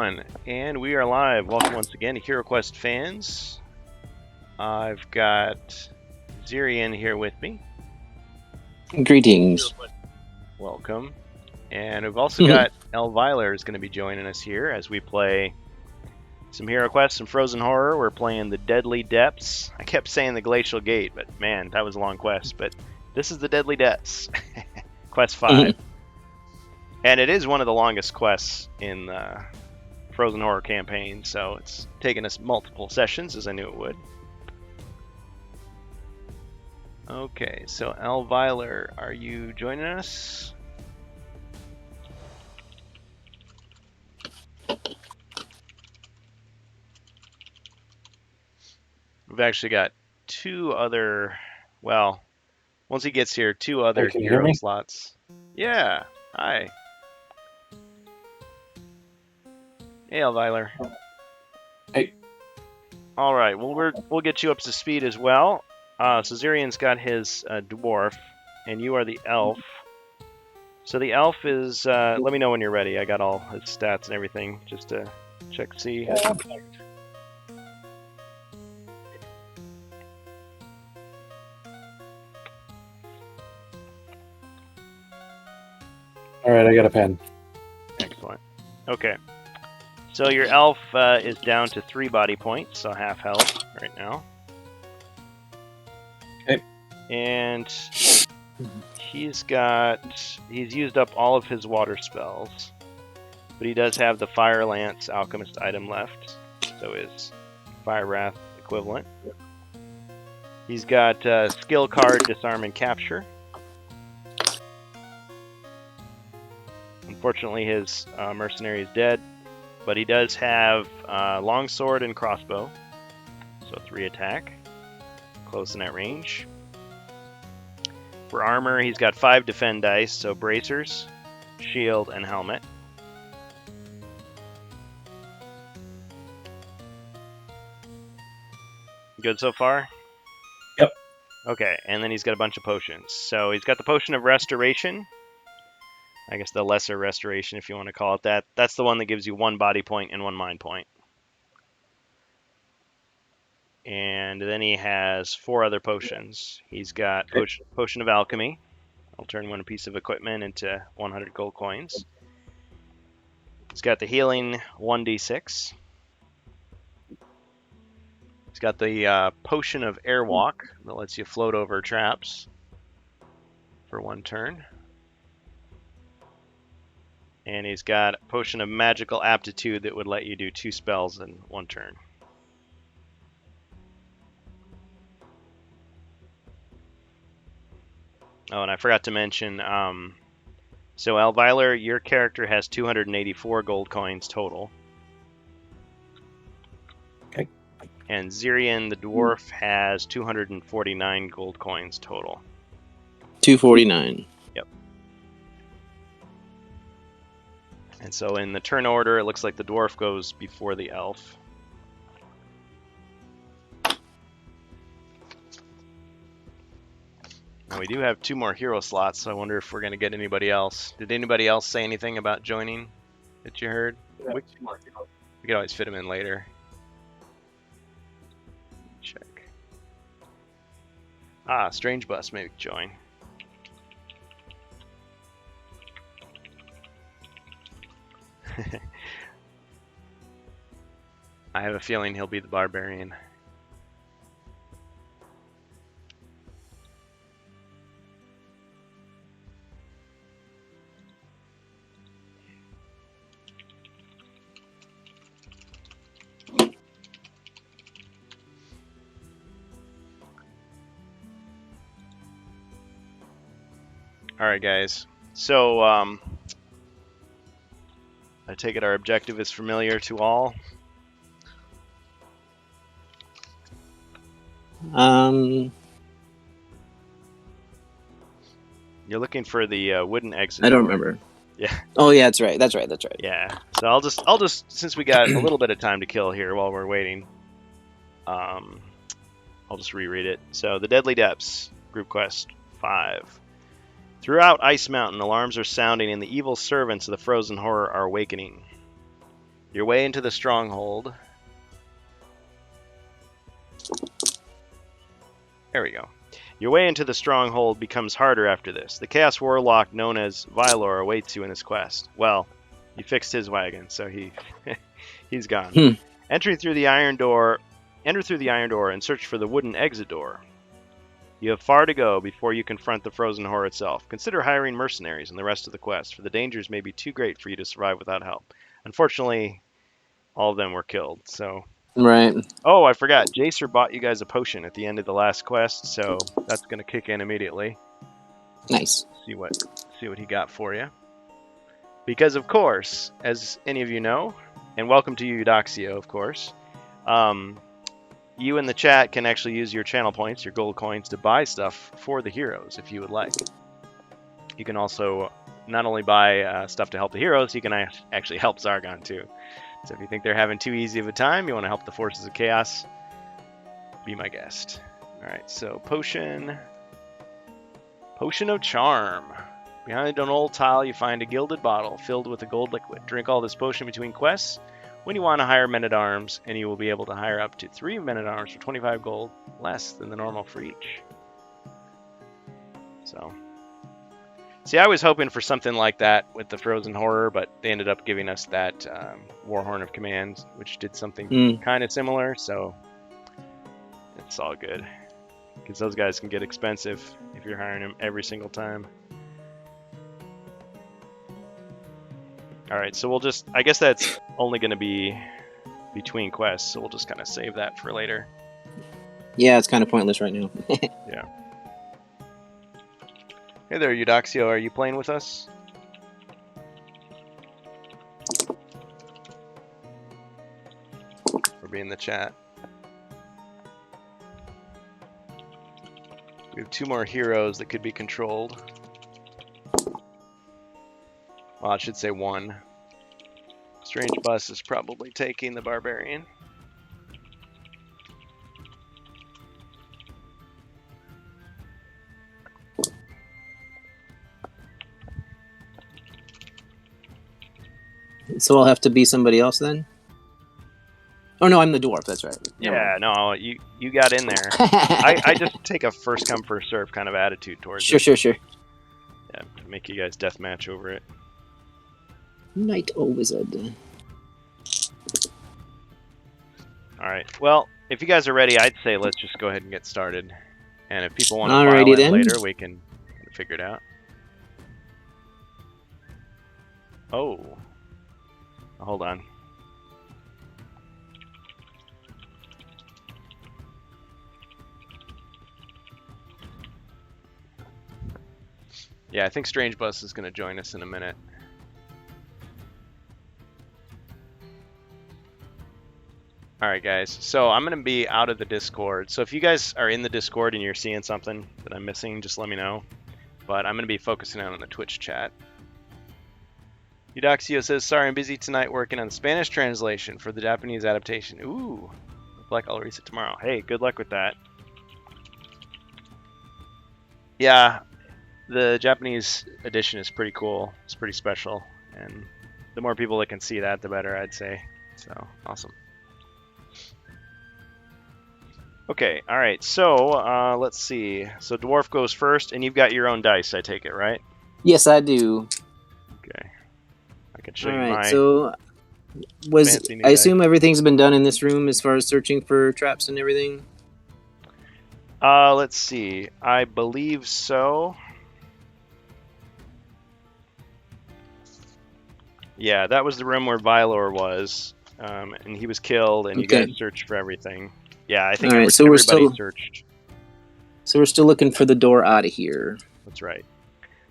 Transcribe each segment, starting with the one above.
And we are live. Welcome once again to HeroQuest fans. I've got Zirian here with me. Greetings. Welcome. And we've also got Elvyler is going to be joining us here as we play some HeroQuest, some Frozen Horror. We're playing the Deadly Depths. I kept saying the Glacial Gate, but man, that was a long quest. But this is the Deadly Depths, Quest 5. And it is one of the longest quests in the Frozen Horror campaign, so it's taken us multiple sessions, as I knew it would. Okay, so Elvyler, are you joining us? We've actually got two other, well, once he gets here, two other hero slots. Yeah, hi. Hey, Elvyler. Hey. All right, well, we'll get you up to speed as well. So Zirian's got his dwarf, and you are the elf. So the elf is, let me know when you're ready. I got all his stats and everything, just to check, see. All right, I got a pen. Excellent. Okay. So your elf is down to 3 body points, so half health right now. Okay. And he's used up all of his water spells, but he does have the Fire Lance Alchemist item left, so his Fire Wrath equivalent. He's got skill card Disarm and Capture. Unfortunately, his mercenary is dead, but he does have longsword and crossbow, so 3 attack, close in at range. For armor, he's got 5 defend dice, so bracers, shield, and helmet. Good so far? Yep. Okay, and then he's got a bunch of potions. So he's got the Potion of Restoration. I guess the Lesser Restoration, if you want to call it that. That's the one that gives you 1 body point and 1 mind point. And then he has 4 other potions. He's got Potion of Alchemy. I'll turn 1 piece of equipment into 100 gold coins. He's got the Healing 1d6. He's got the Potion of Airwalk that lets you float over traps for 1 turn. And he's got a Potion of Magical Aptitude that would let you do 2 spells in 1 turn. Oh, and I forgot to mention, so Elvyler, your character has 284 gold coins total. Okay. And Zirian, the dwarf, has 249 gold coins total. 249. Yep. And so in the turn order, it looks like the dwarf goes before the elf. Now we do have 2 more hero slots, so I wonder if we're going to get anybody else. Did anybody else say anything about joining that you heard? Yeah, We could always fit them in later. Check. Strange Bus maybe join. I have a feeling he'll be the barbarian. Alright guys, so I take it our objective is familiar to all. You're looking for the wooden exit. I don't remember. Yeah. Oh yeah, that's right. Yeah. So I'll just since we got a little bit of time to kill here while we're waiting, I'll just reread it. So the Deadly Depths, Group Quest 5. Throughout Ice Mountain, alarms are sounding and the evil servants of the Frozen Horror are awakening. Your way into the stronghold. There we go. Your way into the stronghold becomes harder after this. The Chaos Warlock known as Vylor awaits you in his quest. Well, you fixed his wagon, so he's gone. Enter through the iron door and search for the wooden exit door. You have far to go before you confront the frozen horror itself. Consider hiring mercenaries in the rest of the quest, for the dangers may be too great for you to survive without help. Unfortunately, all of them were killed, so... Right. Oh, I forgot. Jacer bought you guys a potion at the end of the last quest, so that's going to kick in immediately. Nice. See what he got for you. Because, of course, as any of you know, and welcome to you, Eudoxio, of course, you in the chat can actually use your channel points, your gold coins, to buy stuff for the heroes if you would like. You can also not only buy stuff to help the heroes, you can actually help Zargon too. So if you think they're having too easy of a time, you want to help the forces of chaos, be my guest. Alright, so Potion of Charm. Behind an old tile, you find a gilded bottle filled with a gold liquid. Drink all this potion between quests when you want to hire men-at-arms, and you will be able to hire up to 3 men-at-arms for 25 gold, less than the normal for each. So, see, I was hoping for something like that with the Frozen Horror, but they ended up giving us that Warhorn of Command, which did something kind of similar, so it's all good. Because those guys can get expensive if you're hiring them every single time. Alright, so we'll just... I guess that's only going to be between quests, so we'll just kind of save that for later. Yeah, it's kind of pointless right now. Yeah. Hey there, Eudoxio. Are you playing with us? Or be in the chat. We have 2 more heroes that could be controlled. Well, I should say 1. Strange Bus is probably taking the Barbarian. So I'll have to be somebody else then? Oh no, I'm the dwarf, that's right. Yeah, no, you got in there. I just take a first come first serve kind of attitude towards it. Sure. Yeah, make you guys deathmatch over it. Knight or wizard. Alright, well, if you guys are ready, I'd say let's just go ahead and get started. And if people want to Alrighty file in then. later, we can figure it out. Oh. Hold on. Yeah, I think Strange Bus is going to join us in a minute. Alright guys, so I'm going to be out of the Discord. So if you guys are in the Discord and you're seeing something that I'm missing, just let me know. But I'm going to be focusing on the Twitch chat. Eudoxio says, sorry, I'm busy tonight working on the Spanish translation for the Japanese adaptation. Ooh, look like I'll release it tomorrow. Hey, good luck with that. Yeah, the Japanese edition is pretty cool. It's pretty special. And the more people that can see that, the better, I'd say. So, awesome. Okay, alright, so let's see. So Dwarf goes first, and you've got your own dice, I take it, right? Yes, I do. Okay. I can show you Alright, my so fancy new I assume dice. everything's been done in this room as far as searching for traps and everything? Let's see. I believe so. Yeah, that was the room where Vylor was, and he was killed, and you Okay. guys searched for everything. Yeah, I think Alright, so everybody we're still searched. So we're still looking for the door out of here. That's right.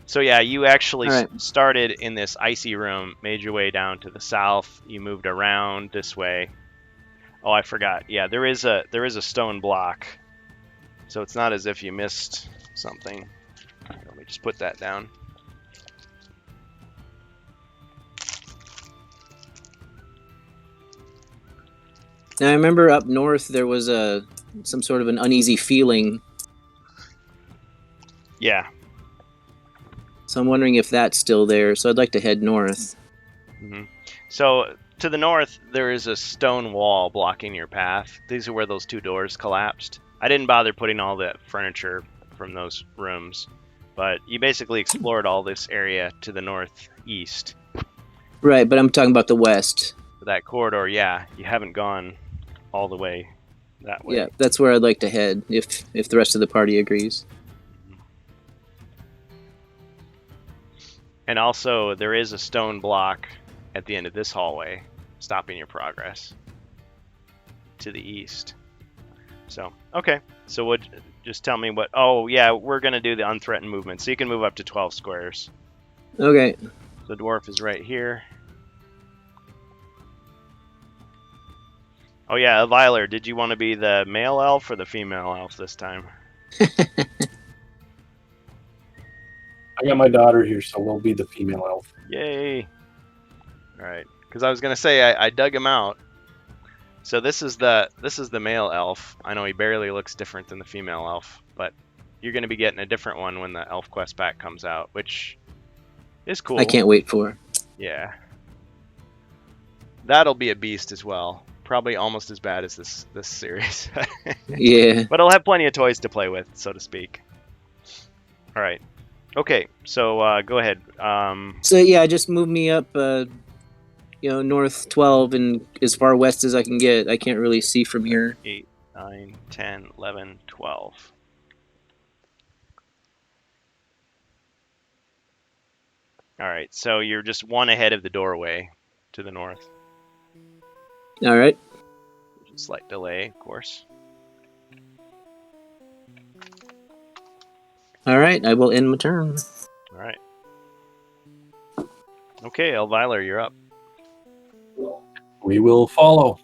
So yeah, you actually Alright. started in this icy room, made your way down to the south. You moved around this way. Oh, I forgot. Yeah, there is a stone block, so it's not as if you missed something. Let me just put that down. Now I remember up north there was some sort of an uneasy feeling, Yeah. so I'm wondering if that's still there. So I'd like to head north. So to the north, there is a stone wall blocking your path. These are where those 2 doors collapsed. I didn't bother putting all the furniture from those rooms, but you basically explored all this area to the northeast. Right, but I'm talking about the west. That corridor, yeah, you haven't gone all the way that way. Yeah, that's where I'd like to head, if the rest of the party agrees. And also, there is a stone block at the end of this hallway, stopping your progress to the east. So, okay. So just tell me what... Oh, yeah, we're going to do the unthreatened movement. So you can move up to 12 squares. Okay. The dwarf is right here. Oh, yeah, Viler, did you want to be the male elf or the female elf this time? I got my daughter here, so we'll be the female elf. Yay! All right, because I was gonna say I dug him out. So this is the male elf. I know he barely looks different than the female elf, but you're gonna be getting a different one when the elf quest pack comes out, which is cool. I can't wait for. Yeah, that'll be a beast as well. Probably almost as bad as this series. Yeah. But I'll have plenty of toys to play with, so to speak. All right. Okay, so go ahead. So yeah, just move me up, north 12 and as far west as I can get. I can't really see from here. 8, 9, 10, 11, 12. All right, so you're just 1 ahead of the doorway to the north. All right. Slight delay, of course. All right, I will end my turn. All right. Okay, Elviler, you're up. We will follow.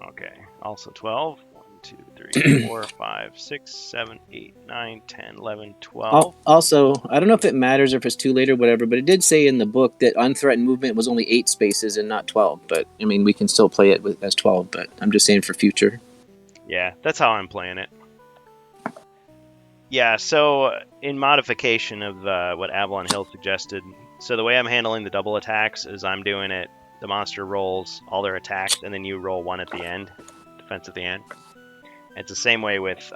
Okay, also 12. 1, 2, 3, 4, 5, 6, 7, 8, 9, 10, 11, 12. Also, I don't know if it matters or if it's too late or whatever, but it did say in the book that unthreatened movement was only 8 spaces and not 12. But, I mean, we can still play it as 12, but I'm just saying for future. Yeah, that's how I'm playing it. Yeah, so in modification of what Avalon Hill suggested, so the way I'm handling the double attacks is I'm doing it, the monster rolls all their attacks, and then you roll 1 at the end, defense at the end. And it's the same way with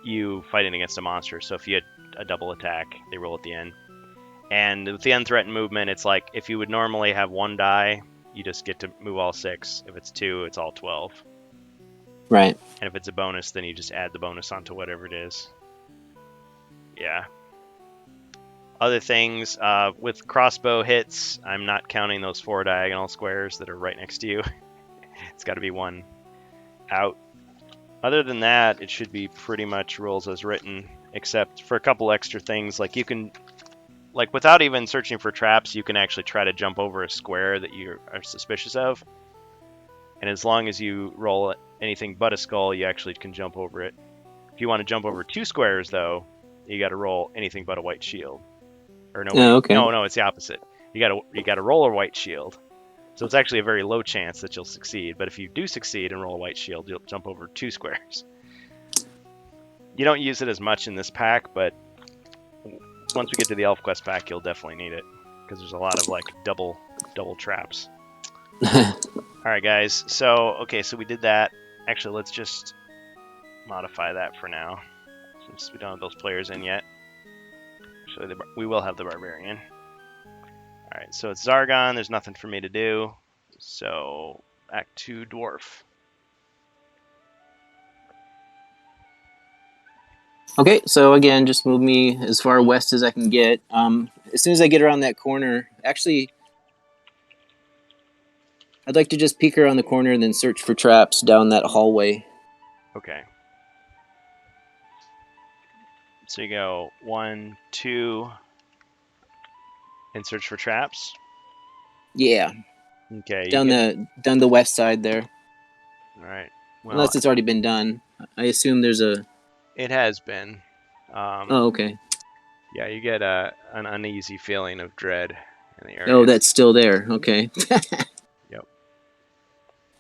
you fighting against a monster, so if you had a double attack, they roll at the end. And with the unthreatened movement, it's like if you would normally have 1 die, you just get to move all 6. If it's 2, it's all 12. Right. And if it's a bonus, then you just add the bonus onto whatever it is. Yeah. Other things, with crossbow hits, I'm not counting those 4 diagonal squares that are right next to you. It's got to be 1 out. Other than that, it should be pretty much rules as written, except for a couple extra things. Like you can, like without even searching for traps, you can actually try to jump over a square that you are suspicious of. And as long as you roll anything but a skull, you actually can jump over it. If you want to jump over 2 squares, though, you got to roll anything but a white shield. Or no, Oh, okay. no, it's the opposite. You got to roll a white shield. So it's actually a very low chance that you'll succeed. But if you do succeed and roll a white shield, you'll jump over 2 squares. You don't use it as much in this pack, but once we get to the Elf Quest pack, you'll definitely need it because there's a lot of like double traps. All right, guys. So so we did that. Actually, let's just modify that for now, since we don't have those players in yet. Actually, we will have the Barbarian. All right, so it's Zargon. There's nothing for me to do. So Act 2, Dwarf. Okay, so again, just move me as far west as I can get. As soon as I get around that corner, actually, I'd like to just peek around the corner and then search for traps down that hallway. Okay. So you go 1, 2, and search for traps. Yeah. Okay. Down the west side there. All right. Well, Unless it's already been done. I assume there's a... It has been. Oh, okay. Yeah, you get an uneasy feeling of dread in the area. Oh, that's still there. Okay. Yep.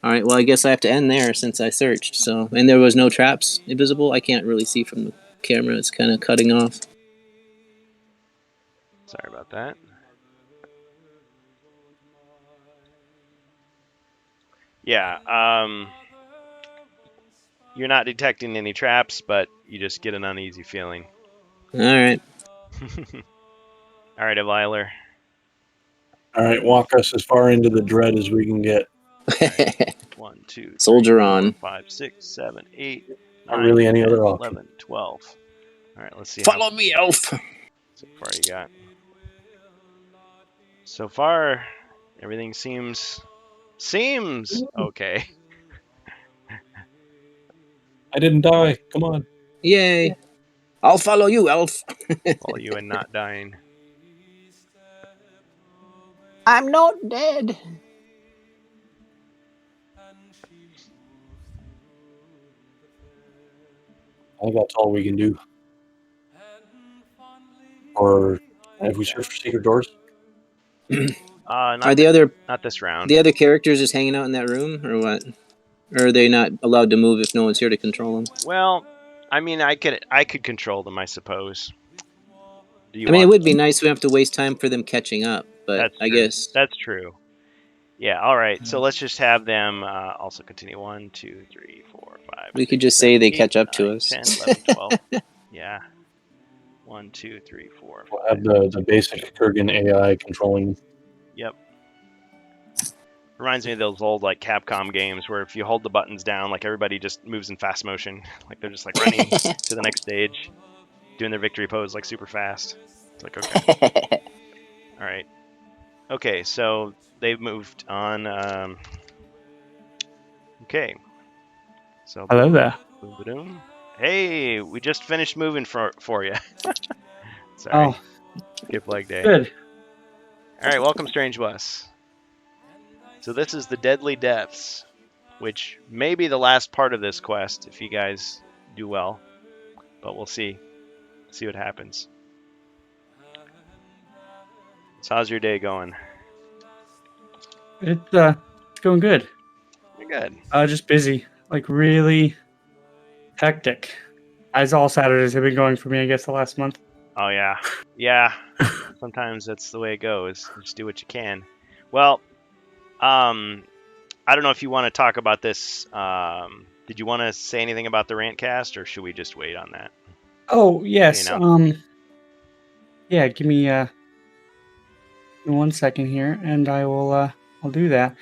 All right. Well, I guess I have to end there since I searched. So, and there was no traps invisible. I can't really see from the camera. It's kind of cutting off. Sorry about that. Yeah. You're not detecting any traps, but you just get an uneasy feeling. All right. All right, Eviler. All right, walk us as far into the dread as we can get. 1, 2, 3, Soldier 4, on. 5, 6, 7, 8, Not 9, really any 10, other option. 11, 12. All right, let's see Follow me, elf. so far you got. So far, everything seems okay. I didn't die. Come on. Yay. I'll follow you, elf. Follow you and not dying. I'm not dead. I think that's all we can do. Or have we searched for secret doors? Are Not this round. the other characters just hanging out in that room, or what? Or are they not allowed to move if no one's here to control them? Well, I mean, I could control them, I suppose. It would be nice. We don't have to waste time for them catching up, but That's I true. guess That's true. Yeah. All right. So let's just have them also continue. 1, 2, 3, 4, 5. we 6, could just 7, say they 8, catch up 9, to us. 10, 11, 12. Yeah. 1, 2, 3, 4, 5. We'll have the basic Kurgan AI controlling. Yep. Reminds me of those old like Capcom games where if you hold the buttons down, like everybody just moves in fast motion, like they're just like running to the next stage, doing their victory pose like super fast. It's like okay. All right. Okay, so they've moved on. Okay. So Hello there. boom, ba-doom. Hey, we just finished moving for you. Sorry. Oh, Skip leg day. good. All right, welcome, Strange West. So this is the Deadly Depths, which may be the last part of this quest if you guys do well, but we'll see. See what happens. So how's your day going? It's going good. You're good. Just busy, like really hectic. As all Saturdays have been going for me, I guess the last month. Oh yeah, yeah. Sometimes that's the way it goes. Just do what you can. Well, I don't know if you want to talk about this. Did you want to say anything about the Rantcast, or should we just wait on that? Oh yes. You know. Yeah. Give me 1 second here, and I'll do that.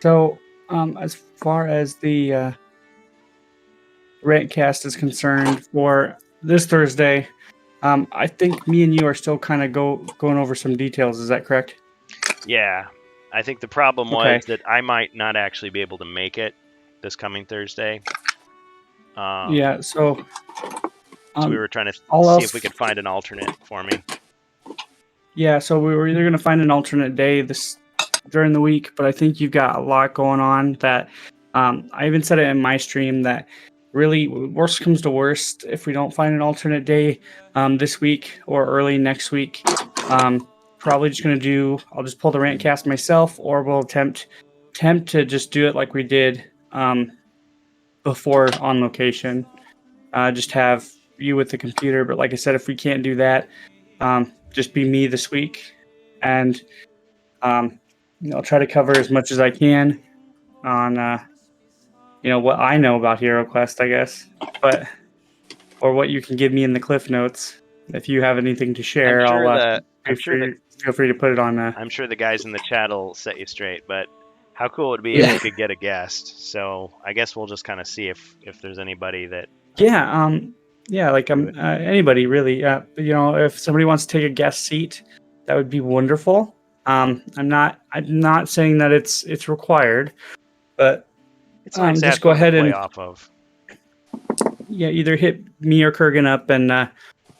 So, as far as the Rantcast is concerned for this Thursday, I think me and you are still kind of going over some details. Is that correct? Yeah. I think the problem Okay. was that I might not actually be able to make it this coming Thursday. Yeah. So we were trying to see if we could find an alternate for me. Yeah, so we were either going to find an alternate day during the week, but I think you've got a lot going on that I even said it in my stream that really worst comes to worst if we don't find an alternate day this week or early next week. Probably just going to I'll just pull the Rantcast myself, or we'll attempt to just do it like we did before on location. Just have you with the computer, but like I said, if we can't do that, just be me this week, and I'll try to cover as much as I can on what I know about HeroQuest, I guess, or what you can give me in the cliff notes. If you have anything to share, feel free to put it on. I'm sure the guys in the chat will set you straight, but how cool would it be if we could get a guest? So I guess we'll just kind of see if there's anybody that. Yeah, like anybody really. If somebody wants to take a guest seat, that would be wonderful. I'm not saying that it's required, but it's nice just go ahead and play off of. Yeah, either hit me or Kurgan up, and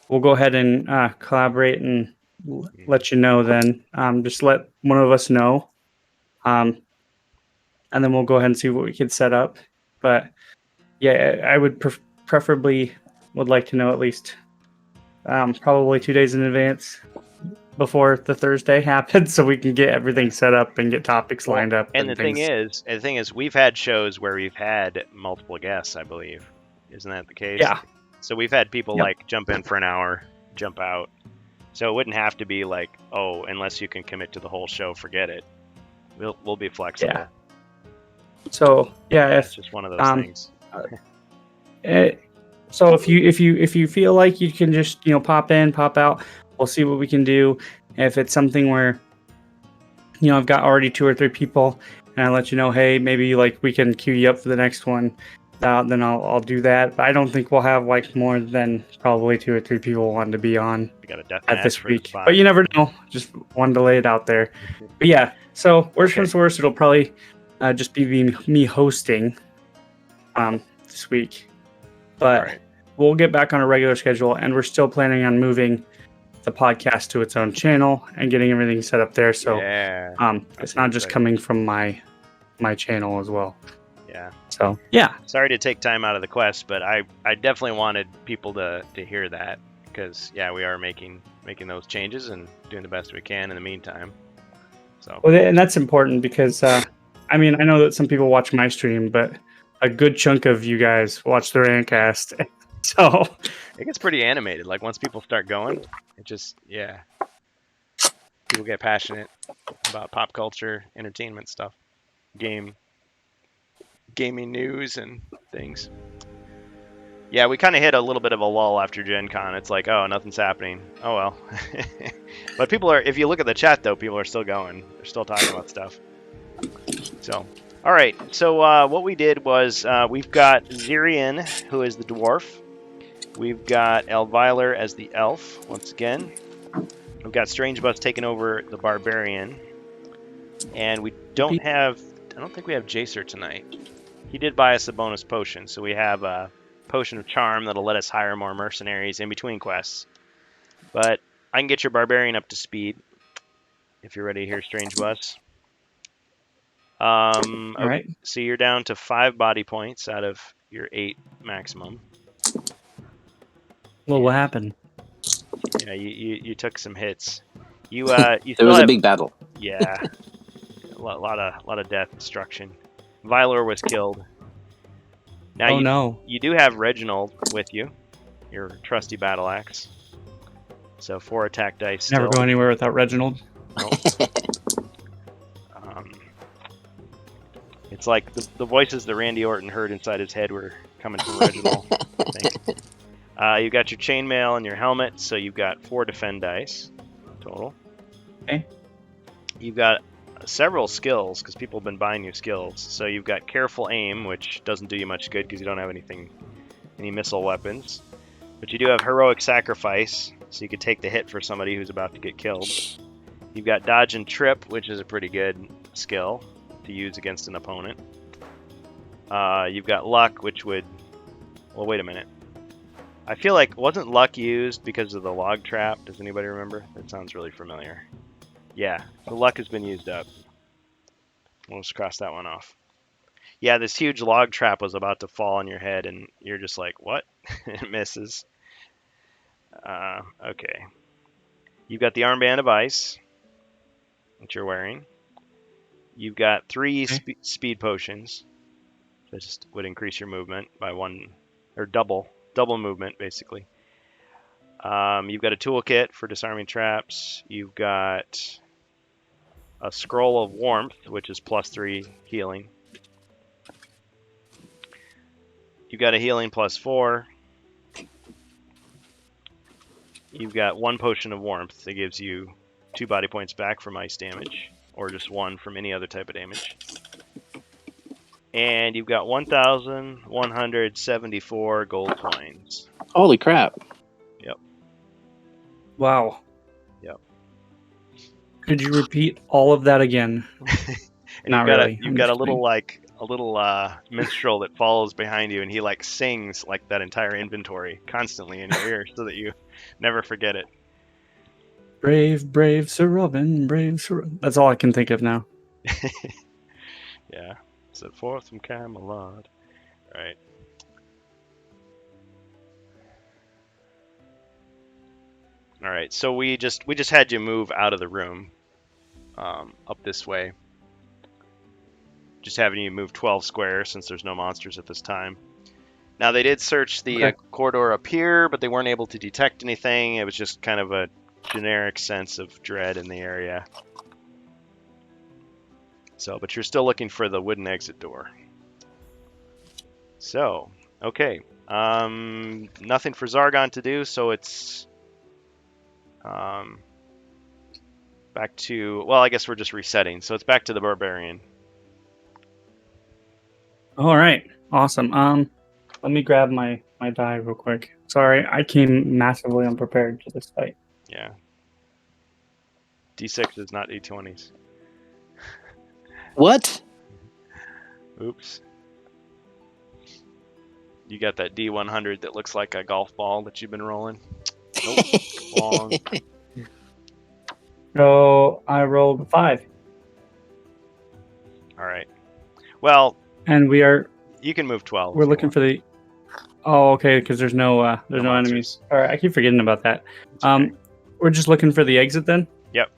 we'll go ahead and collaborate and let you know. Then just let one of us know, and then we'll go ahead and see what we can set up. But yeah, I would preferably would like to know at least probably 2 days in advance before the Thursday happens, so we can get everything set up and get topics lined up. And the thing is, we've had shows where we've had multiple guests, I believe. Isn't that the case? Yeah. So we've had people like jump in for an hour, jump out. So it wouldn't have to be like, oh, unless you can commit to the whole show, forget it. We'll be flexible. So yeah, It's if just one of those um, things. so if you feel like you can just pop in, pop out, we'll see what we can do. If it's something where I've got already 2 or 3 people, and I let you know, hey, maybe like we can queue you up for the next one. Then I'll do that. But I don't think we'll have like more than probably 2 or 3 people wanting to be on We got a death at match this for the week. spot. But you never know. Just wanted to lay it out there. But yeah, so worst comes to worst, it'll probably just be me hosting this week. But All right. we'll get back on a regular schedule, and we're still planning on moving the podcast to its own channel and getting everything set up there. So Yeah. it's not just exciting. coming from my channel as well. Yeah. So yeah, Sorry to take time out of the quest, but I definitely wanted people to hear that because we are making those changes and doing the best we can in the meantime. So well, and that's important because I mean I know that some people watch my stream, but a good chunk of you guys watch the Randcast. So it gets pretty animated. Like once people start going, it just people get passionate about pop culture, entertainment stuff, gaming news and things. Yeah, we kind of hit a little bit of a lull after Gen Con. It's like, oh, nothing's happening. Oh well. But people are, if you look at the chat though, people are still going. They're still talking about stuff. So, all right. So what we did was we've got Zirian, who is the dwarf. We've got Elviler as the elf, once again. We've got Strange Bus taking over the barbarian. And we don't have, I don't think we have Jacer tonight. He did buy us a bonus potion, so we have a potion of charm that'll let us hire more mercenaries in between quests. But I can get your barbarian up to speed if you're ready to hear Strange Bus. all right. So you're down to 5 body points out of your 8 maximum. Well, what happened? Yeah, you took some hits. You It was a big battle. Yeah, a lot of death, destruction. Vylor was killed. Now no. You do have Reginald with you, your trusty battle axe. So 4 attack dice. Never still. go anywhere without Reginald. Nope. It's like the voices that Randy Orton heard inside his head were coming from Reginald, I think. You got your chainmail and your helmet, so you've got 4 defend dice total. Okay. You've got several skills because people have been buying you skills. So you've got careful aim, which doesn't do you much good because you don't have any missile weapons. But you do have heroic sacrifice, so you could take the hit for somebody who's about to get killed. You've got dodge and trip, which is a pretty good skill to use against an opponent. You've got luck, which would... Well, wait a minute. I feel like, wasn't luck used because of the log trap? Does anybody remember? That sounds really familiar. Yeah, the luck has been used up. We'll just cross that one off. Yeah, this huge log trap was about to fall on your head, and you're just like, what? It misses. Okay. You've got the armband of ice, which you're wearing. You've got 3 speed potions. That just would increase your movement by 1, or double movement, basically. You've got a toolkit for disarming traps. You've got a scroll of warmth, which is +3 healing. You've got a healing +4. You've got 1 potion of warmth that gives you 2 body points back from ice damage, or just 1 from any other type of damage. And you've got 1,174 gold coins. Holy crap. Yep. Wow. Yep. Could you repeat all of that again? And Not really. You've got a little minstrel that follows behind you, and he like sings like that entire inventory constantly in your ear so that you never forget it. Brave Sir Robin, brave Sir Robin. That's all I can think of now. Yeah. Set forth from Camelot. Right. All right. So we just had you move out of the room, up this way. Just having you move 12 squares since there's no monsters at this time. Now they did search the corridor up here, but they weren't able to detect anything. It was just kind of a generic sense of dread in the area. So, but you're still looking for the wooden exit door. So, okay. Nothing for Zargon to do, so it's back to, well, I guess we're just resetting. So it's back to the barbarian. All right. Awesome. Let me grab my die real quick. Sorry, I came massively unprepared to this fight. Yeah. D6 is not D20s. What? Oops. You got that D100 that looks like a golf ball that you've been rolling. Nope. Wrong. So I rolled a 5, All right. Well, and you can move 12. we're looking for the. Oh, okay, because there's no No enemies. monsters. All right, I keep forgetting about that. Okay. We're just looking for the exit then. Yep.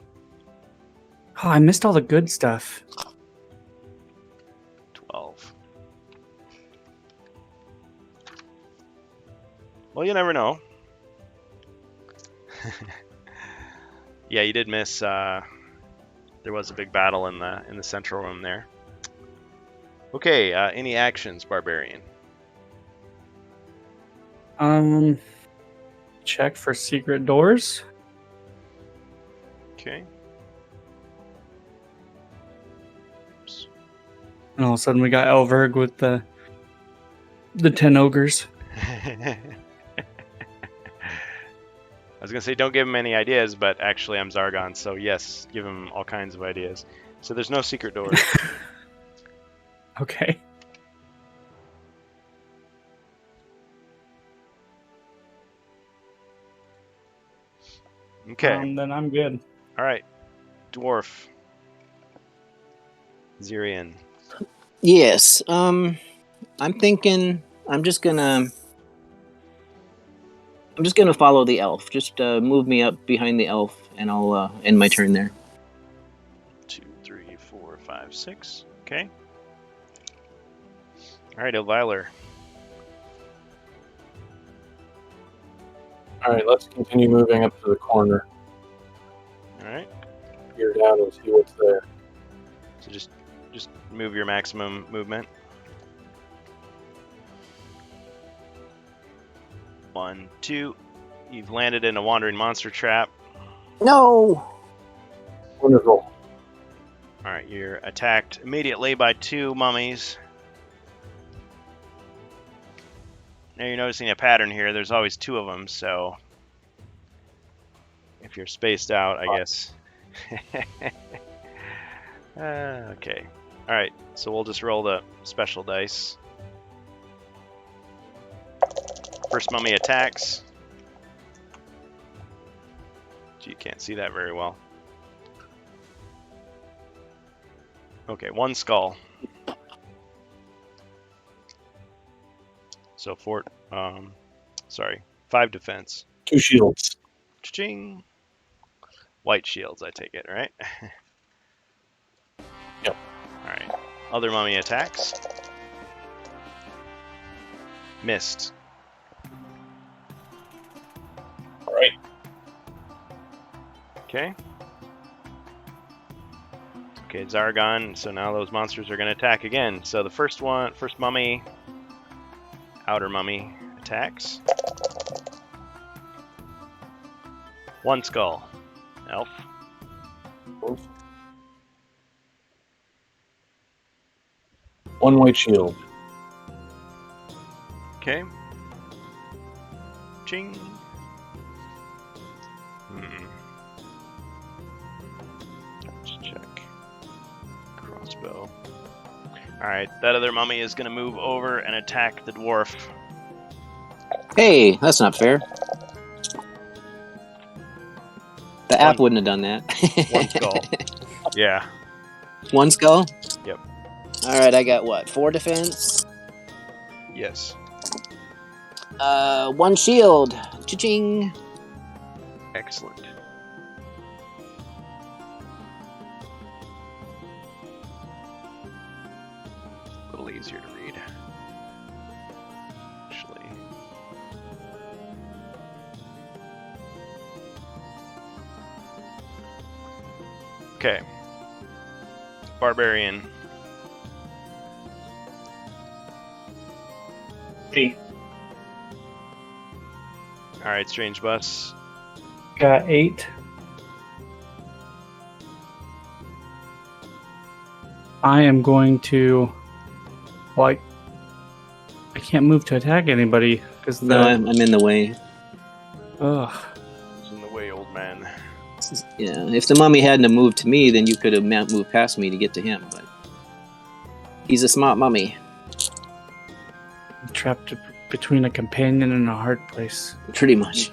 Oh, I missed all the good stuff. 12. Well, you never know. Yeah, you did miss. There was a big battle in the central room there. Okay. Any actions, barbarian? Check for secret doors. Okay. And all of a sudden we got Elverg with the 10 ogres. I was gonna say don't give him any ideas, but actually I'm Zargon, so yes, give him all kinds of ideas. So there's no secret door. Okay. Okay. Then I'm good. All right. Dwarf. Zirian. Yes. I'm thinking I'm just gonna follow the elf. Just move me up behind the elf, and I'll end my turn there. 2, 3, 4, 5, 6. Okay. All right, Elviler. All right, let's continue moving up to the corner. All right. Peer down and see what's there. So just move your maximum movement. 1, 2. You've landed in a wandering monster trap. No. Wonderful. All right, you're attacked immediately by 2 mummies. Now you're noticing a pattern here. There's always 2 of them, so if you're spaced out, I guess. Okay. All right, so we'll just roll the special dice. First mummy attacks. Gee, you can't see that very well. Okay, 1 skull. So 5 defense. 2 shields. Cha-ching. White shields, I take it, right? Yep. Alright. Other mummy attacks. Missed. All right. Okay. Okay, Zargon. So now those monsters are going to attack again. So the first mummy, outer mummy attacks. 1 skull. Elf. One white shield. Okay. Ching. Let's check. Crossbow. Alright, that other mummy is going to move over and attack the dwarf. Hey, that's not fair. The app wouldn't have done that. 1 skull. Yeah. 1 skull? Yep. Alright, I got what? 4 defense? Yes. 1 shield. Cha-ching. Excellent. A little easier to read. Actually. Okay. Barbarian. Hey, All right, Strange Bus. got 8. I am going to, like, I can't move to attack anybody because No, I'm in the way. Ugh. He's in the way, old man. Yeah, if the mummy hadn't have moved to me, then you could have moved past me to get to him. But he's a smart mummy. I'm trapped between a companion and a hard place. Pretty much.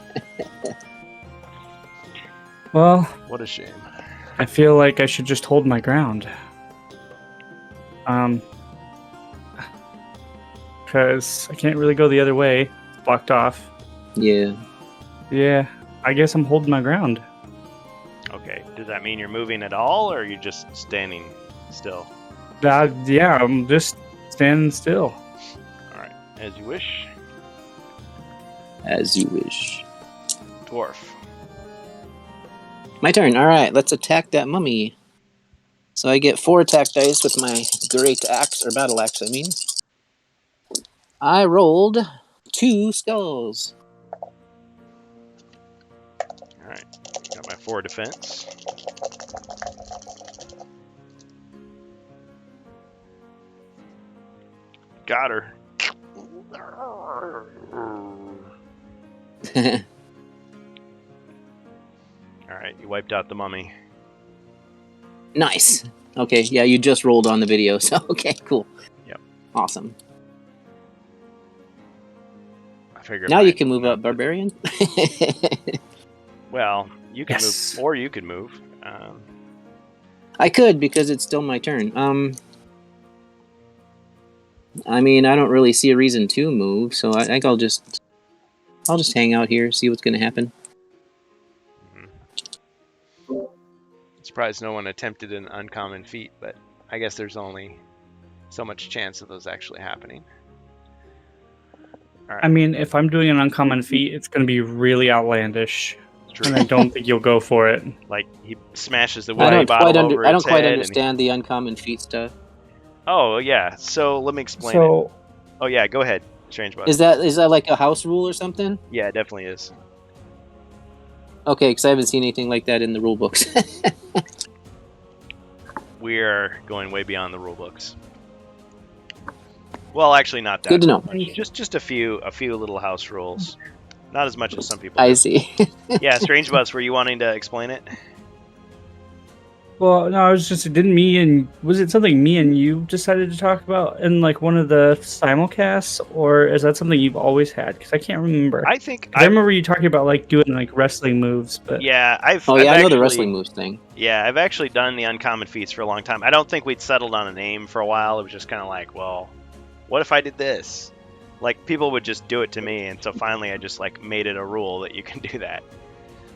Well, What a shame. I feel like I should just hold my ground. Because I can't really go the other way. It's blocked off. Yeah. Yeah, I guess I'm holding my ground. Okay, does that mean you're moving at all, or are you just standing still? Yeah, I'm just standing still. All right, as you wish. As you wish. Dwarf. My turn. All right, let's attack that mummy. So I get 4 attack dice with my great axe, or battle axe, I mean. I rolled 2 skulls. All right, got my 4 defense. Got her. All right, you wiped out the mummy. Nice. Okay, yeah, you just rolled on the video, so okay, cool. Yep. Awesome. I figured. Now you can move up, Barbarian. Well, you can Yes. move, or you can move. I could, because it's still my turn. I mean, I don't really see a reason to move, so I think I'll just hang out here, see what's going to happen. Surprised no one attempted an uncommon feat, but I guess there's only so much chance of those actually happening. All right, I mean, if I'm doing an uncommon feat, it's going to be really outlandish. true. And I don't think you'll go for it. Like he smashes the I whiskey don't bottle quite, over I don't its quite head and understand the uncommon feat stuff. oh yeah, so let me explain it. So, Oh yeah, go ahead, Strange Bus. Is that like a house rule or something? Yeah, it definitely is. Okay, because I haven't seen anything like that in the rule books. We are going way beyond the rule books. Well, actually, not that. Good to know. much. Just a few little house rules. Not as much as some people. I do. see. Yeah, Strange Bus, were you wanting to explain it? well, no, I was just, was it something me and you decided to talk about in like one of the simulcasts, or is that something you've always had? Because I can't remember. I think 'Cause I remember you talking about like doing like wrestling moves, but yeah, I've Oh yeah, I've I know the actually- wrestling moves thing. Yeah, I've actually done the uncommon feats for a long time. I don't think we'd settled on a name for a while. It was just kind of like, well, what if I did this? Like people would just do it to me, and so finally I just like made it a rule that you can do that.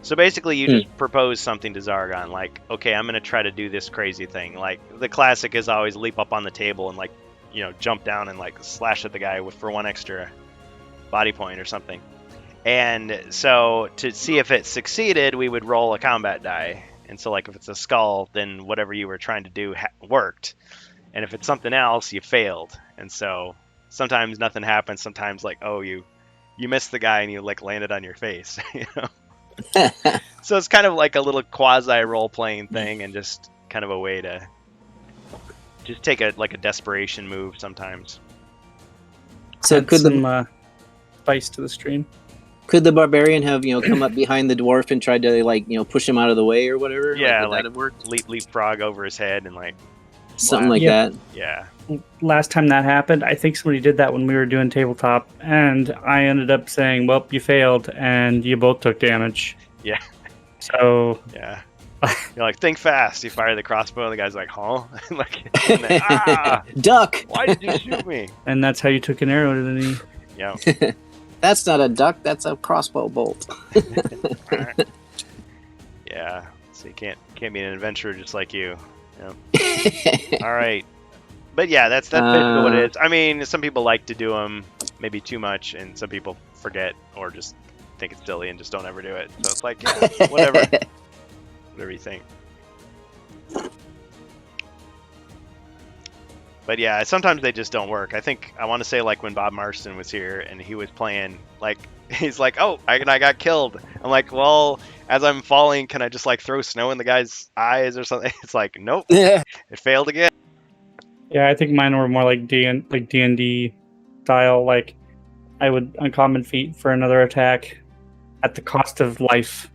So basically, you just propose something to Zargon, like, okay, I'm gonna try to do this crazy thing. Like the classic is always leap up on the table and like, you know, jump down and like slash at the guy for 1 extra body point or something. And so to see if it succeeded, we would roll a combat die. And so like if it's a skull, then whatever you were trying to do worked. And if it's something else, you failed. And so sometimes nothing happens. Sometimes like, oh, you missed the guy and you like landed on your face. You know. So it's kind of like a little quasi role playing thing, and just kind of a way to just take a desperation move sometimes. So add could some the spice to the stream. barbarian have come up behind the dwarf and tried to like push him out of the way or whatever? Yeah, would like that have worked? leapfrog over his head and like Something like Yeah. that. yeah. Last time that happened, I think somebody did that when we were doing tabletop, and I ended up saying, "Well, you failed, and you both took damage." Yeah. So Yeah. You're like, think fast. You fire the crossbow, and the guy's like, huh? Like, and then, ah! Duck. Why did you shoot me? and that's how you took an arrow to the knee. Yeah. That's not a duck. That's a crossbow bolt. Yeah. So you can't be an adventurer just like you. All right. But yeah, that's basically what it is. I mean, some people like to do them maybe too much, and some people forget or just think it's silly and just don't ever do it. So it's like, yeah, whatever you think. But yeah, sometimes they just don't work. I want to say like when Bob Marston was here and he was playing, like he's like, oh, I got killed. I'm like, well, as I'm falling, can I just like throw snow in the guy's eyes or something? It's like, nope, Yeah. it failed again. Yeah, I think mine were more like D&D style. Like I would uncommon feat for another attack at the cost of life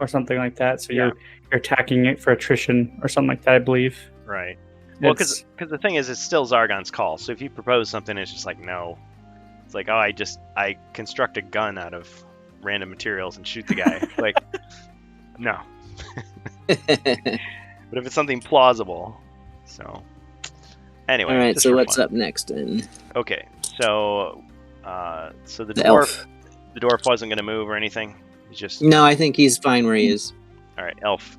or something like that. So Yeah. you're attacking it for attrition or something like that, I believe. Right. Well, It's- because the thing is, it's still Zargon's call. So if you propose something, it's just like no. It's like, oh, I construct a gun out of random materials and shoot the guy. Like, no. But if it's something plausible, so anyway. All right, just so for what's fun. up next then? Okay, so so the The dwarf, elf. the dwarf wasn't going to move or anything. He's just No, I think he's fine where he is. all right. Elf.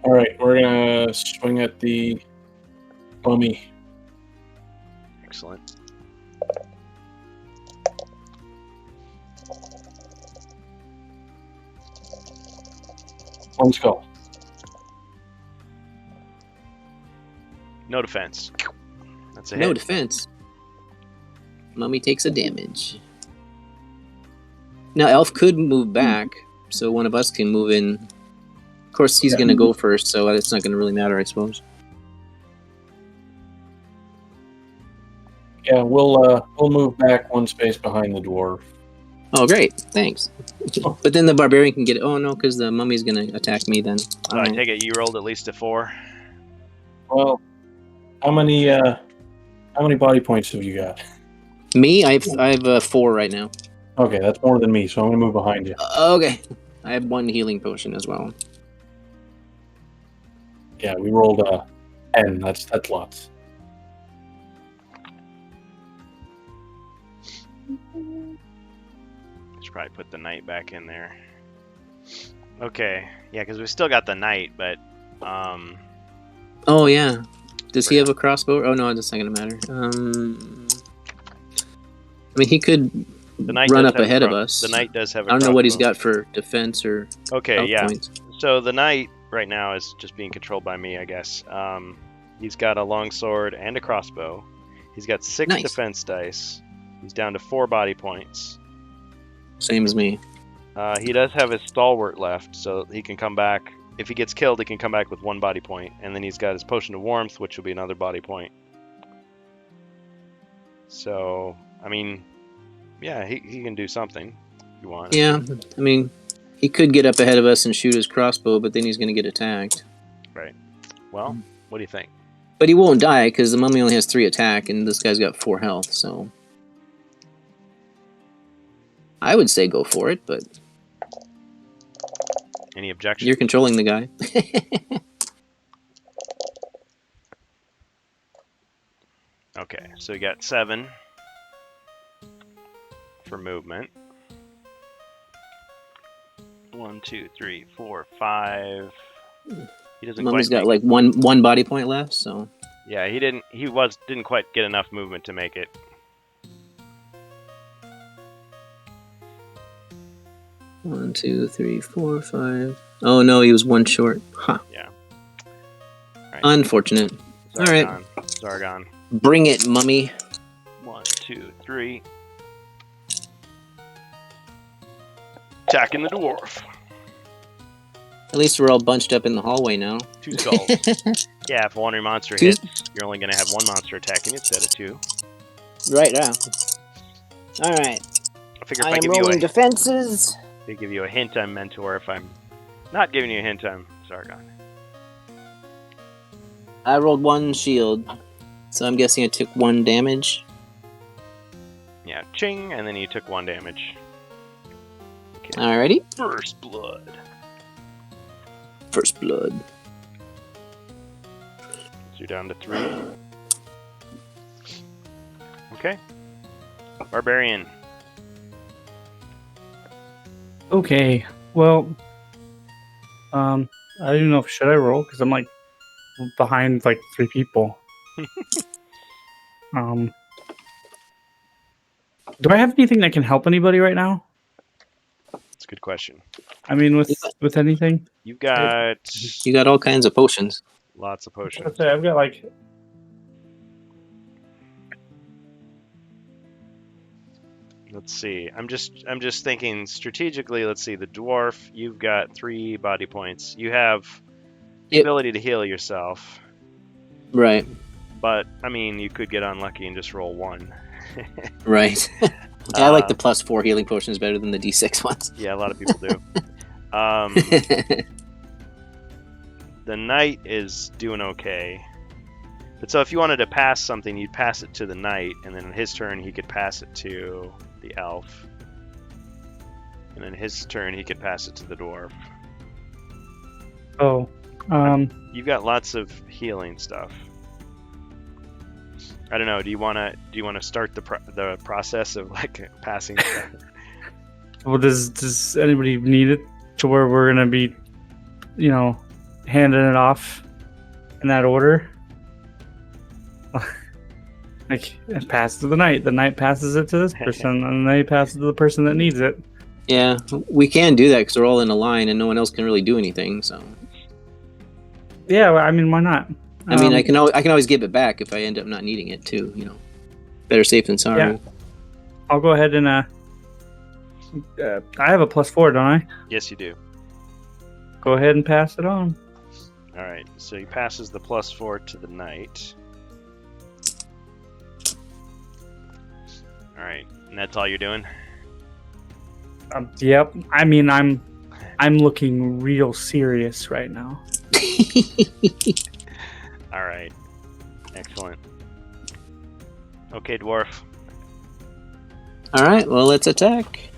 All right, we're gonna swing at the mummy. Excellent. One skull. No defense. That's a No hit. defense. Mummy takes a damage. Now, Elf could move back, so one of us can move in. Of course, he's going to go first, so it's not going to really matter, I suppose. Yeah, we'll move back one space behind the dwarf. Oh, great. Thanks. But then the barbarian can get it. Oh, no, because the mummy's going to attack me then. So I Alright. take it you rolled at least a 4. Well, how many body points have you got? Me? I have 4 right now. Okay, that's more than me, so I'm gonna move behind you. Okay. I have 1 healing potion as well. Yeah, we rolled 10. That's lots. Should probably put the knight back in there. Okay, yeah, because we still got the knight, but Oh, yeah. Does he have a crossbow? Oh, no, it's not going to matter. I mean, he could the knight run does up have a ahead of cro- us. The knight does have. I don't know what he's crossbow. got for defense or Okay, health yeah. points. So the knight right now is just being controlled by me, I guess. He's got a longsword and a crossbow. He's got 6 Nice. defense dice. He's down to 4 body points. Same as me. He does have his stalwart left, so he can come back. If he gets killed, he can come back with 1 body point, and then he's got his potion of warmth, which will be another body point. So, I mean, yeah, he can do something if you want. Yeah, I mean, he could get up ahead of us and shoot his crossbow, but then he's going to get attacked. Well, what do you think? But he won't die because the mummy only has 3 attack, and this guy's got 4 health. So I would say go for it, but Any objection? you're controlling the guy. Okay, so we got 7 for movement. 1, 2, 3, 4, 5. He doesn't Mummy's quite got make like one body point left, so it. Yeah, he didn't quite get enough movement to make it. one, 2, 3, 4, 5. Oh no, he was 1 short. Huh. Yeah. Alright. Unfortunate. All right. Zargon. Bring it, mummy. 1, 2, 3. Attacking the dwarf. At least we're all bunched up in the hallway now. 2 skulls. Yeah, if a wandering monster Two- hits, you're only going to have 1 monster attacking it instead of 2. Right now. All right. I figure if I I am give you rolling a defenses. They give you a hint, I'm Mentor. If I'm not giving you a hint, I'm Zargon. I rolled 1 shield, so I'm guessing I took 1 damage. Yeah, ching, and then you took 1 damage. Okay. Alrighty. First blood. First blood. So you're down to 3. Okay. Barbarian. Okay. Well, I don't know if should I roll because I'm like behind like 3 people. Do I have anything that can help anybody right now? That's a good question. I mean, with anything? You've got You got all kinds of potions. lots of I was potions. gonna say, I've got like Let's see. I'm just thinking strategically. Let's see. The dwarf, you've got 3 body points. You have the Yep. ability to heal yourself, Right. but I mean, you could get unlucky and just roll 1. Right. I like the +4 healing potions better than the D6 ones. Yeah, a lot of people do. The knight is doing okay. But so if you wanted to pass something, you'd pass it to the knight, and then in his turn he could pass it to the elf. And in his turn he could pass it to the dwarf. Oh, You've got lots of healing stuff. I don't know. Do you want to start the process of like passing stuff? well, does anybody need it to where we're gonna be, handing it off in that order? Like, it passes to the knight. The knight passes it to this person, and the knight passes to the person that needs it. Yeah, we can do that because we're all in a line and no one else can really do anything. So, Yeah, well, I mean, why not? I mean, I can always give it back if I end up not needing it too. Better safe than sorry. Yeah. I'll go ahead and I have a +4, don't I? Yes, you do. Go ahead and pass it on. All right. So he passes the +4 to the knight. All right, and that's all you're doing? Yep. I mean, I'm looking real serious right now. All right. Excellent. Okay, dwarf. All right, well, let's attack.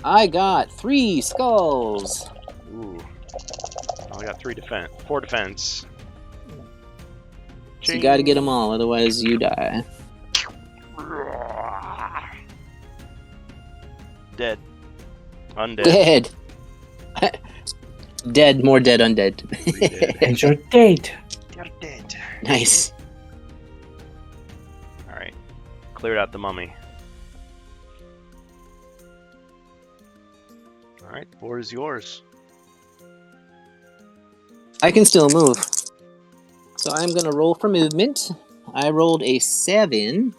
I got 3 skulls. Ooh. Oh, I got 4 defense. So you got to get them all, otherwise you die. Dead. Undead. Dead. Dead, more dead, undead. 3 dead. And your date. You're dead. Nice. All right. Cleared out the mummy. All right, the board is yours. I can still move. So I'm going to roll for movement. I rolled a 7.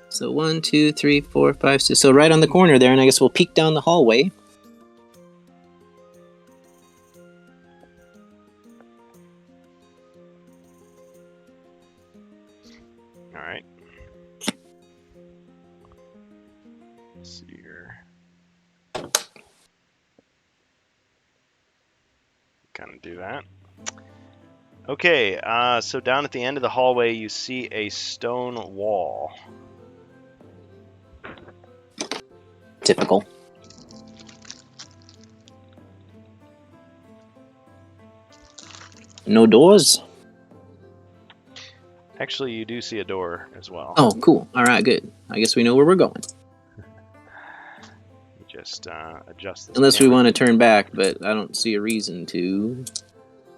So 1, 2, 3, 4, 5, 6. So right on the corner there, and I guess we'll peek down the hallway. All right. Let's see here. Kind of do that. Okay, so down at the end of the hallway, you see a stone wall. Typical. No doors? Actually, you do see a door as well. Oh, cool. All right, good. I guess we know where we're going. Just adjust this. Unless we camera. want to turn back, but I don't see a reason to.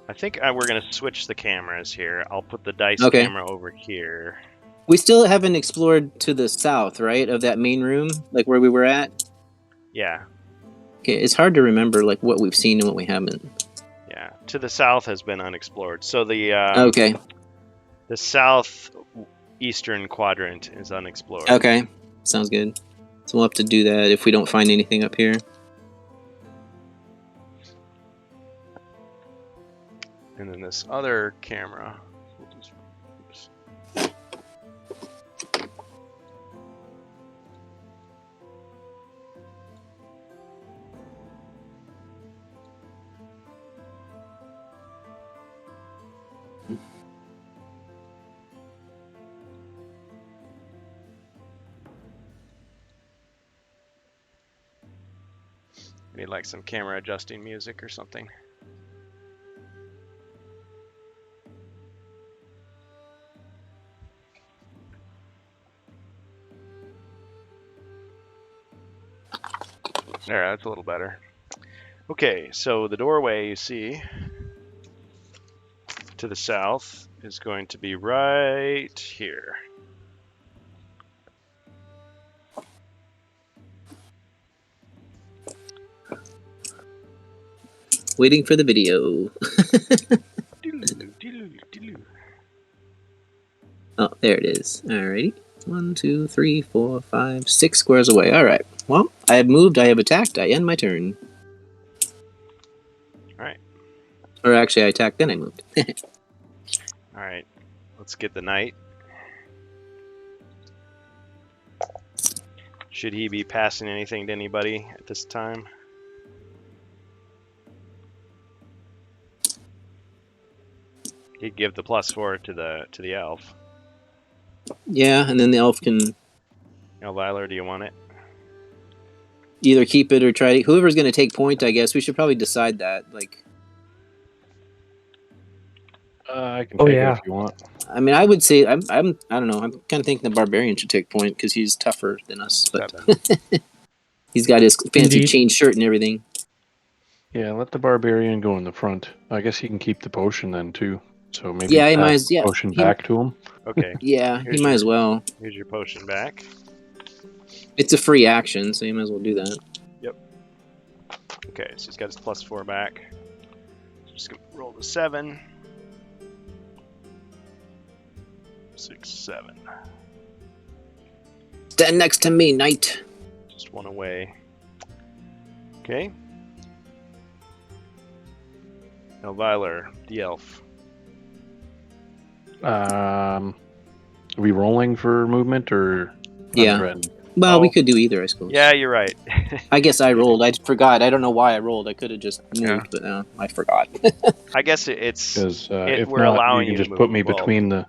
I think we're going to switch the cameras here. I'll put the dice Okay. camera over here. We still haven't explored to the south, right, of that main room, like where we were at? Yeah, Okay, it's hard to remember like what we've seen and what we haven't. yeah. To the south has been unexplored. So the Okay, the southeastern quadrant is unexplored. okay. Sounds good. So we'll have to do that if we don't find anything up here. And then this other camera. Oops. Need like some camera adjusting music or something. There, that's a little better. Okay, so the doorway you see to the south is going to be right here. Waiting for the video. Oh, there it is. Alrighty. 1, 2, 3, 4, 5, 6 squares away. Alright. Well, I have moved, I have attacked, I end my turn. Alright. Or actually, I attacked, then I moved. Alright. Let's get the knight. Should he be passing anything to anybody at this time? He'd give the +4 to the elf. Yeah, and then the elf can Elviler, do you want it? either keep it or try to. Whoever's going to take point, I guess. We should probably decide that. Like, I can Oh, take yeah. it if you want. I mean, I would say I don't know. I'm kind of thinking the barbarian should take point because he's tougher than us. But 7. he's got his fancy Indeed. chain shirt and everything. Yeah, let the barbarian go in the front. I guess he can keep the potion then too. So maybe Yeah, he pass might. the Yeah, potion he- back to him. Okay. Yeah, Here's he might your- as well. Here's your potion back. It's a free action, so you might as well do that. Okay, so he's got his +4 back. Just gonna roll the 7. 6, 7. Stand next to me, knight. Just one away. Okay. Elviler, the elf. Are we rolling for movement or? Yeah. unthreatened? Well, we Oh. could do either, I suppose. Yeah, you're right. I guess I rolled. I forgot. I don't know why I rolled. I could have just moved, Yeah. but I forgot. I guess it's Because It- if we're not, allowing you you can to just move put me 12. between the.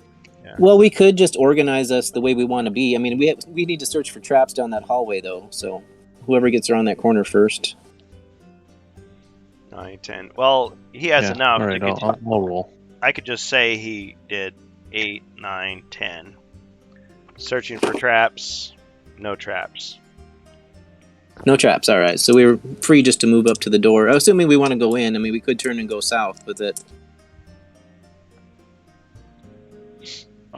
Well, we could just organize us the way we want to be. I mean, we need to search for traps down that hallway, though. So whoever gets around that corner first. 9, 10. Well, he has Yeah, enough. All to right, get- I'll roll. I could just say he did 8, 9, 10. Searching for traps. No traps. No traps. All right. So we were free just to move up to the door. Assuming we want to go in. I mean, we could turn and go south with it.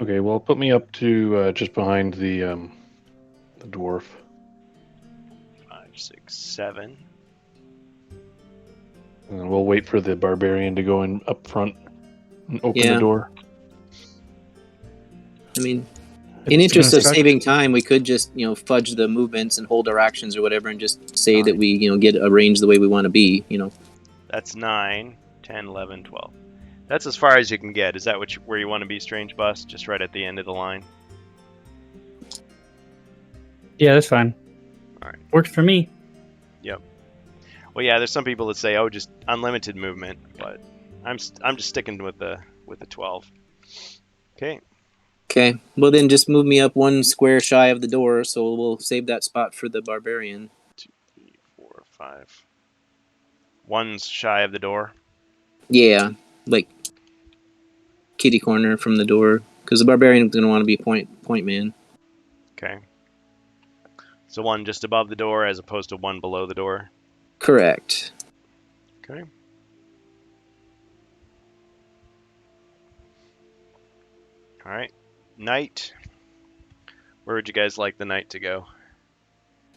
Okay, well, put me up to just behind the dwarf. 5, 6, 7. And then we'll wait for the barbarian to go in up front and open Yeah. the door. I mean, It's in interest gonna of suck. saving time, we could just fudge the movements and hold our actions or whatever, and just say that we get arranged the way we want to be. That's 9, 10, 11, 12. That's as far as you can get. Is that where you want to be, Strange Bus? Just right at the end of the line? Yeah, that's fine. Alright. Works for me. Well, yeah, there's some people that say, oh, just unlimited movement, but I'm just sticking with the 12. Okay. Okay. Well, then just move me up one square shy of the door, so we'll save that spot for the barbarian. 2, 3, 4, 5. One's shy of the door. Yeah, like kitty corner from the door, because the barbarian's going to want to be point man. Okay. So one just above the door as opposed to one below the door. Correct. Okay. All right. Knight. Where would you guys like the knight to go?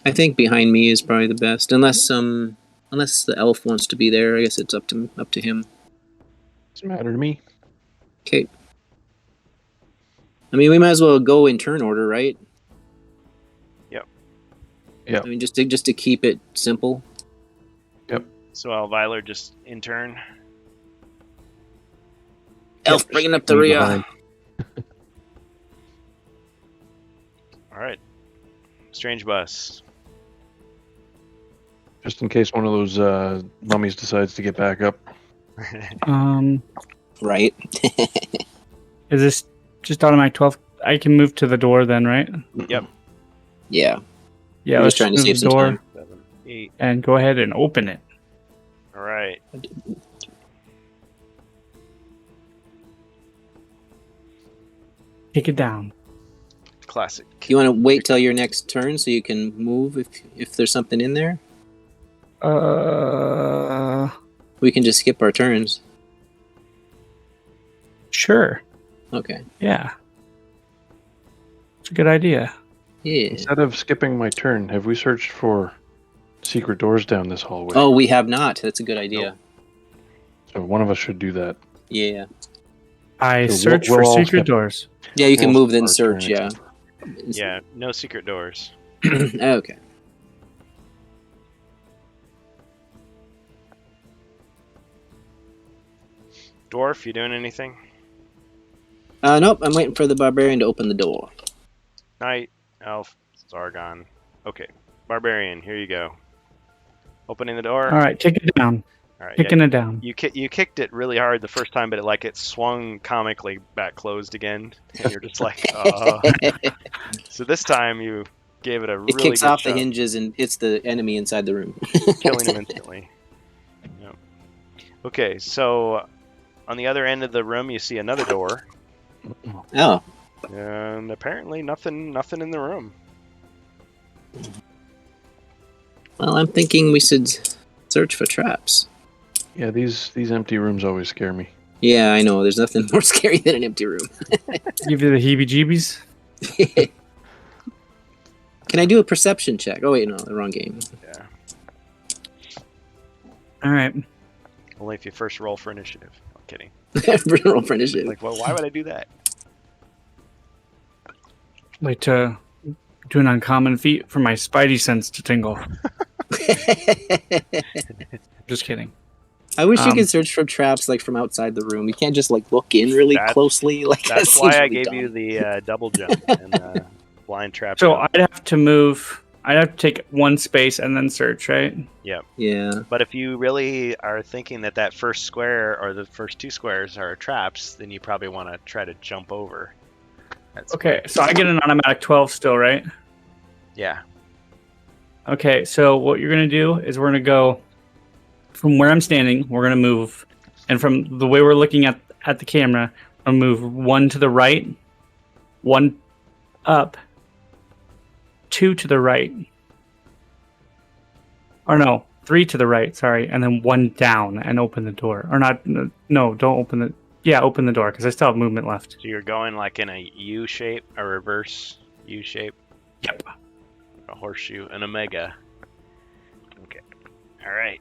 I think behind me is probably the best, unless the elf wants to be there. I guess it's up to him. Doesn't matter to me. Okay. I mean, we might as well go in turn order, right? Yep. Yep. I mean, just to keep it simple. So Elviler just in turn. Elf bringing up the Me rear. behind. All right. Strange Bus. Just in case one of those mummies decides to get back up. Right. Is this just out of my 12? I can move to the door then, right? Yeah. Yeah, We're let's just trying to move save the some door time. 7, 8. and go ahead and open it. All right. Kick it down. Classic. You want to wait till your next turn so you can move if there's something in there? We can just skip our turns. Sure. Okay. Yeah. It's a good idea. Yeah. Instead of skipping my turn, have we searched for secret doors down this hallway? Oh, we have not. That's a good idea. So one of us should do that. Yeah. I So search we'll for all secret step- doors. Yeah, you can Well, move then our search. turn. Yeah. Yeah, no secret doors. Okay. Dwarf, you doing anything? Nope. I'm waiting for the barbarian to open the door. Knight, elf, Zargon. Okay, barbarian, here you go. Opening the door. All right, kick it down. All right, Kicking it down. you kicked it really hard the first time, but it swung comically back closed again, and you're just like, So this time you gave it a really It kicks good off shove, the hinges and hits the enemy inside the room. killing him instantly. Yep. Okay, so on the other end of the room you see another door, Oh. and apparently nothing in the room. Well, I'm thinking we should search for traps. Yeah, these empty rooms always scare me. Yeah, I know. There's nothing more scary than an empty room. Give you the heebie-jeebies. Can I do a perception check? Oh wait, no, the wrong game. Yeah, All right. only if you first roll for initiative. I'm kidding. Roll for initiative. Like, well, why would I do that? Like to do an uncommon feat for my spidey sense to tingle. Just kidding. I wish you Um, could search for traps like from outside the room. You can't just like look in really That's- closely. Like that That's seems why I really gave you dumb. the double jump and blind trap. So jump. I'd have to move. I'd have to take one space and then search, right? Yeah. But if you really are thinking that first square or the first two squares are traps, then you probably want to try to jump over. That's Okay, so I get an automatic 12 still, right? Yeah. Okay, so what you're going to do is we're going to go from where I'm standing, we're going to move, and from the way we're looking at the camera, I'll move one to the right, one up, two to the right. Or no, three to the right, sorry, and then one down and open the door. Or not, no, don't open the, yeah, open the door, because I still have movement left. So you're going like in a U shape, a reverse U shape, Yep. a horseshoe, an omega. Okay. All right.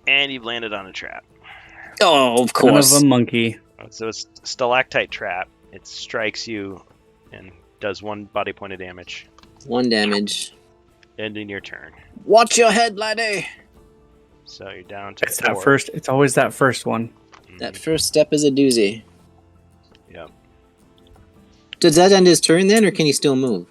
And you've landed on a trap. Oh, of Son course. of a monkey. So it's a stalactite trap. It strikes you and does 1 body point of damage, 1 damage. ending your turn. Watch your head, laddie. So you're down to It's 4. that first. It's always that first one. That first step is a doozy. Yep. Does that end his turn then, or can he still move?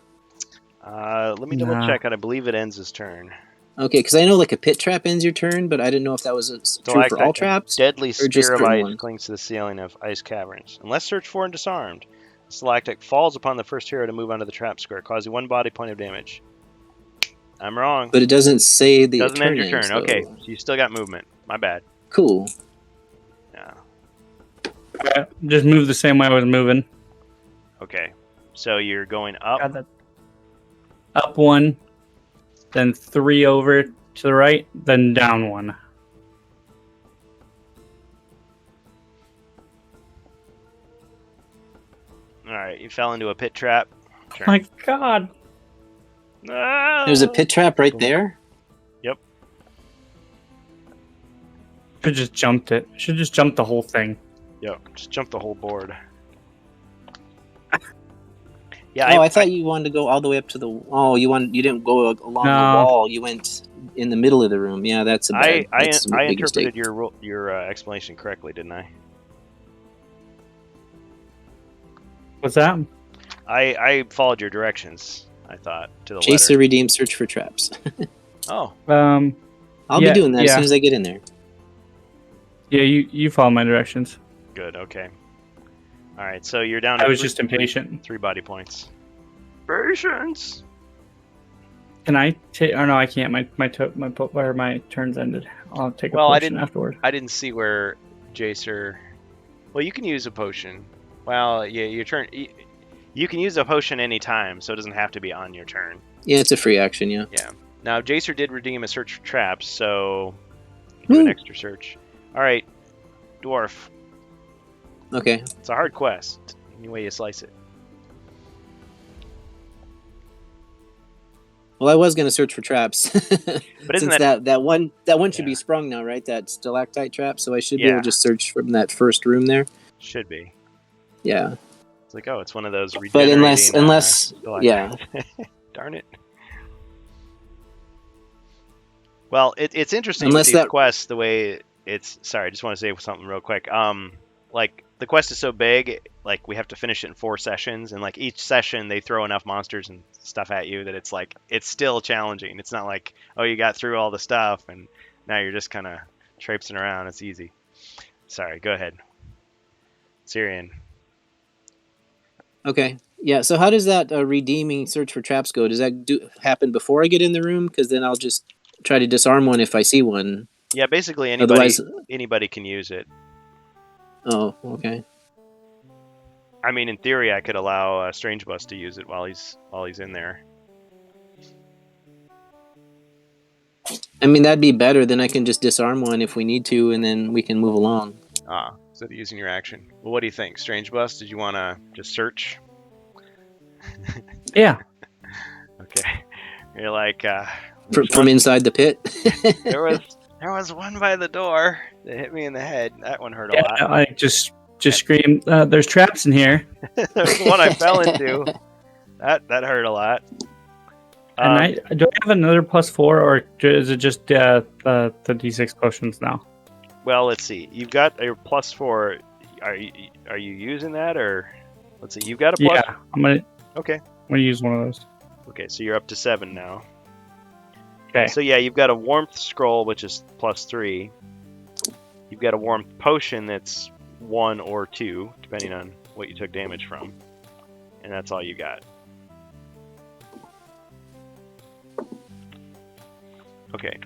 Let me double Nah. check. I believe it ends his turn. Okay, because I know like a pit trap ends your turn, but I didn't know if that was true for all traps. Deadly or just spear of certain ice ones? clings to the ceiling of ice caverns. Unless searched for and disarmed, the stalactite falls upon the first hero to move onto the trap square, causing 1 body point of damage. I'm wrong. But it doesn't say the Doesn't turn end your turn. so- Okay, so you still got movement. My bad. Cool. Yeah. Just move the same way I was moving. Okay. So you're going up. Got that. Up 1, then 3 over to the right, then down 1. All right. You fell into a pit trap. Turn. My God. Ah! There's a pit trap right there. Should just jumped it. Should just jump the whole thing. Yep. Just jump the whole board. Yeah. Oh, I thought you wanted to go all the way up to the. Oh, you didn't go along No. the wall. You went in the middle of the room. Yeah, that's a bad. That's a I big interpreted mistake. your explanation correctly, didn't I? What's that? I followed your directions. I thought to the Chaser redeem search for traps. letter. Oh, I'll Yeah, be doing that as yeah. soon as I get in there. Yeah, you follow my directions. good. Okay. All right. So you're down. I to was three- just impatient. 3 body points. Patience. Can I take? Oh no, I can't. My turn's ended. I'll take a Well, I potion didn't- afterward. I didn't see where Jacer. Well, you can use a potion. Well, yeah, your turn. You can use a potion anytime, so it doesn't have to be on your turn. Yeah, it's a free action. Yeah. Now, Jacer did redeem a search for traps, so do an Woo. extra search. All right, dwarf. Okay. It's a hard quest. Any way you slice it. Well, I was gonna search for traps. But isn't Since that that one should Yeah. be sprung now, right? That stalactite trap. So I should be able Yeah. to just search from that first room there. Should be. Yeah. It's like, oh, it's one of those But regenerating. unless yeah. Darn it. Well, it's interesting Unless with these that- quests, the way it's. Sorry, I just want to say something real quick. Like the quest is so big, like we have to finish it in 4 sessions, and like each session they throw enough monsters and stuff at you that it's like it's still challenging. It's not like, oh, you got through all the stuff and now you're just kind of traipsing around. It's easy. Sorry, go ahead, Syrian. Okay. Yeah. So how does that redeeming search for traps go? Does that happen before I get in the room? Because then I'll just try to disarm one if I see one. Yeah, basically Otherwise, anybody can use it. oh, okay. I mean, in theory, I could allow Strange Bus to use it while he's in there. I mean, that'd be better. Then I can just disarm one if we need to, and then we can move along. Instead of using your action. Well, what do you think, Strange Bus? Did you want to just search? Yeah. Okay. You're like, From inside the pit. there was one by the door that hit me in the head. That one hurt a Yeah. lot. I just scream. There's traps in here, There's the one I fell into. That hurt a lot. and I do I have another +4, or is it just the D6 potions now? Well, let's see. You've got a +4. Are you using that, or let's see? You've got a plus. Yeah, I'm gonna use one of those. Okay, so you're up to 7 now. Okay. So yeah, you've got a warmth scroll, which is +3. You've got a warmth potion that's 1 or 2, depending on what you took damage from, and that's all you got. Okay,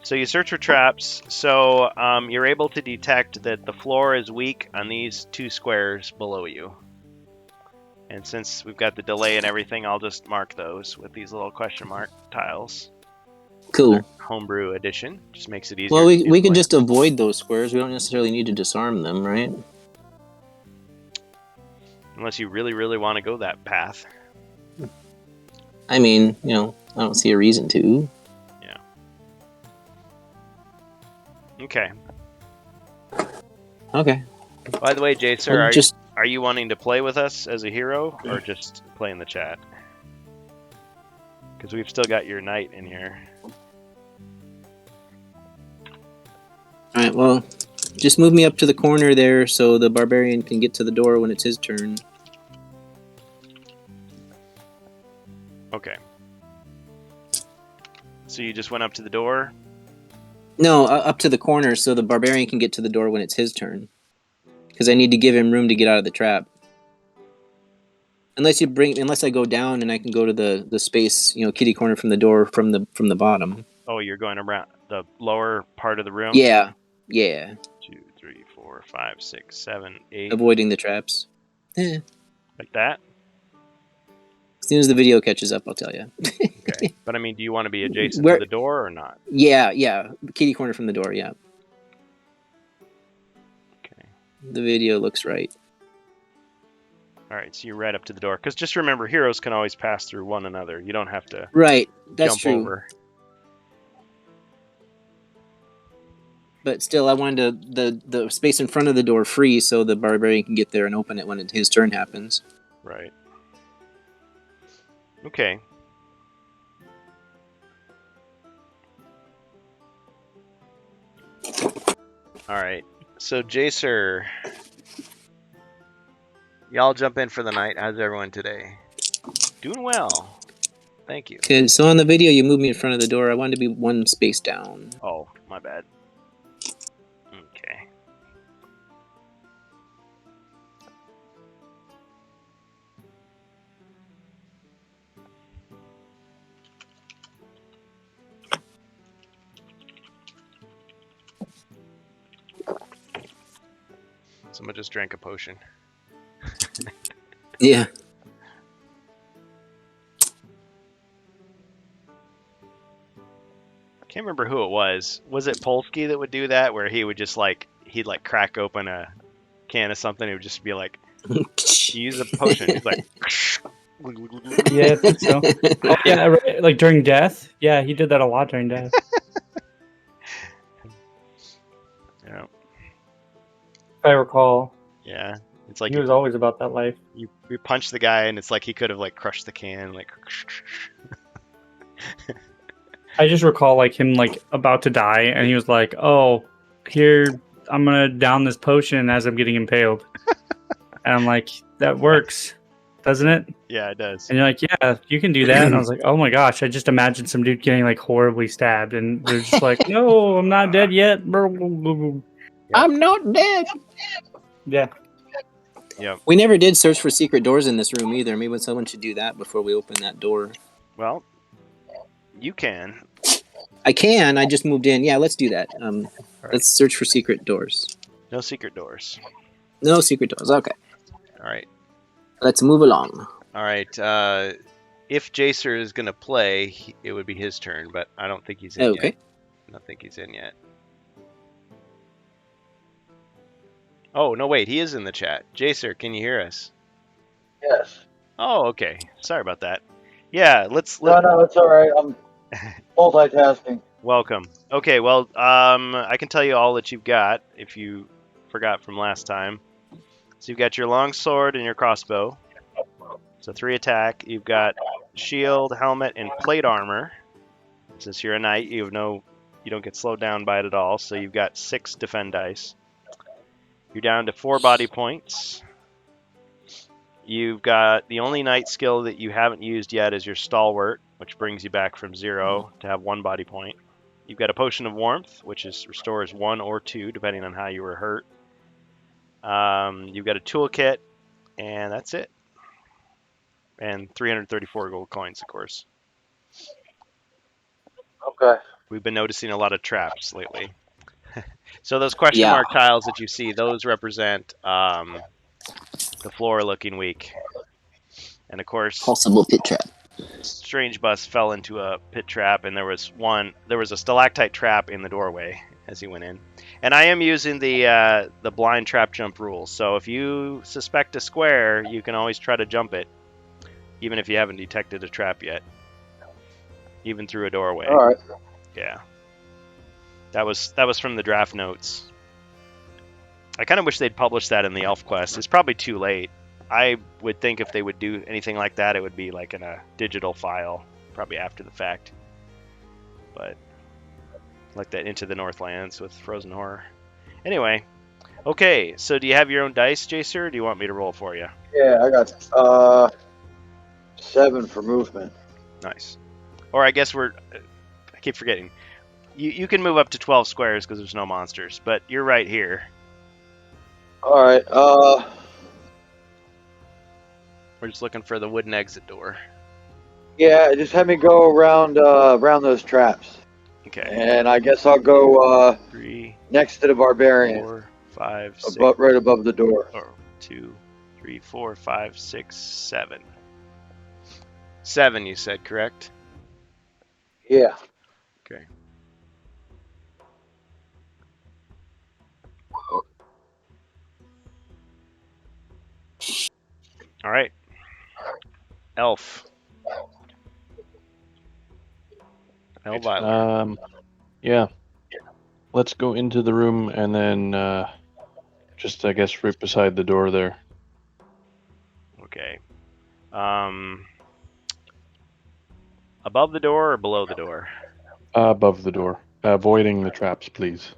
so you search for traps. So you're able to detect that the floor is weak on these 2 squares below you. And since we've got the delay and everything, I'll just mark those with these little question mark tiles. Cool. Homebrew edition just makes it easier. Well, we to can play. just avoid those squares. We don't necessarily need to disarm them, right? Unless you really, really want to go that path. I mean, I don't see a reason to. Okay. Okay. By the way, Jacer, Well, are you wanting to play with us as a hero or just play in the chat? Because we've still got your knight in here. All right. Well, just move me up to the corner there so the barbarian can get to the door when it's his turn. Okay. So you just went up to the door? No, up to the corner so the barbarian can get to the door when it's his turn. Because I need to give him room to get out of the trap. Unless I go down and I can go to the space, kitty corner from the door from the bottom. Oh, you're going around the lower part of the room? Yeah. 2, 3, 4, 5, 6, 7, 8. Avoiding the traps. Eh. Like that? As soon as the video catches up, I'll tell you. Okay. But I mean, do you want to be adjacent Where- to the door or not? Yeah. Kitty corner from the door, yeah. Okay. The video looks right. Alright, so you're right up to the door. Because just remember, heroes can always pass through one another. You don't have to Right, that's jump true. over. But still, I wanted the space in front of the door free so the barbarian can get there and open it when his turn happens. Right. Okay. Alright. So, Jacer, y'all jump in for the night. How's everyone today? Doing well. Thank you. Okay, so on the video, you moved me in front of the door. I wanted to be one space down. Oh, my bad. Okay. Someone just drank a potion. Yeah. I can't remember who it was. Was it Polsky that would do that, where he would just he'd crack open a can of something? It would just be like, use a potion. He's like, Yeah, I think so. Oh, yeah, right, like during death. Yeah, he did that a lot during death. yeah. If I recall. Yeah, it's like He was always about that life. you punch the guy, and it's like he could have like crushed the can, like. I just recall like him like about to die, and he was like, "Oh, here I'm gonna down this potion as I'm getting impaled," and I'm like, "That works, doesn't it?" Yeah, it does. And you're like, "Yeah, you can do that." And I was like, "Oh my gosh!" I just imagined some dude getting like horribly stabbed, and they're just like, "No, I'm not dead yet." I'm not dead. Yeah, We never did search for secret doors in this room either. Maybe someone should do that before we open that door. Well, you can. I can. I just moved in. Yeah, let's do that. right. Let's search for secret doors. No secret doors. No secret doors. Okay. All right. Let's move along. All right. If Jacer is gonna play, it would be his turn, but I don't think he's in Okay. yet. I don't think he's in yet. Oh no! Wait, he is in the chat. Jacer, can you hear us? Yes. Oh, okay. Sorry about that. Yeah, let's. No, it's all right. I'm multitasking. Welcome. Okay, well, I can tell you all that you've got if you forgot from last time. So you've got your long sword and your crossbow. So 3 attack. You've got shield, helmet, and plate armor. Since you're a knight, you don't get slowed down by it at all. So you've got 6 defend dice. You're down to 4 body points. You've got the only knight skill that you haven't used yet is your stalwart, which brings you back from 0 to have 1 body point. You've got a potion of warmth, which restores 1 or 2, depending on how you were hurt. You've got a toolkit, and that's it. And 334 gold coins, of course. Okay. We've been noticing a lot of traps lately. So those question mark tiles that you see, those represent the floor looking weak. And of course, Possible pit trap. Strange Bus fell into a pit trap, and there was a stalactite trap in the doorway as he went in. And I am using the blind trap jump rule. So if you suspect a square, you can always try to jump it, even if you haven't detected a trap yet, even through a doorway. All right. Yeah. That was from the draft notes. I kind of wish they'd published that in the Elf Quest. It's probably too late. I would think if they would do anything like that, it would be like in a digital file, probably after the fact. But like that Into the Northlands with Frozen Horror. Anyway, okay. So do you have your own dice, Jacer, or do you want me to roll for you? Yeah, I got 7 for movement. Nice. Or I guess I keep forgetting. You can move up to 12 squares because there's no monsters, but you're right here. All right. We're just looking for the wooden exit door. Yeah, just have me go around those traps, Okay. and I guess I'll go 3, next to the barbarian, 4, 5, 6. right above the door. 2, 3, 4, 5, 6, 7. 7, you said, correct? Yeah. Okay. All right. Elf. Elvira. Yeah. Let's go into the room and then just, I guess, right beside the door there. Okay. Above the door or below the door? Above the door. Avoiding the traps, please.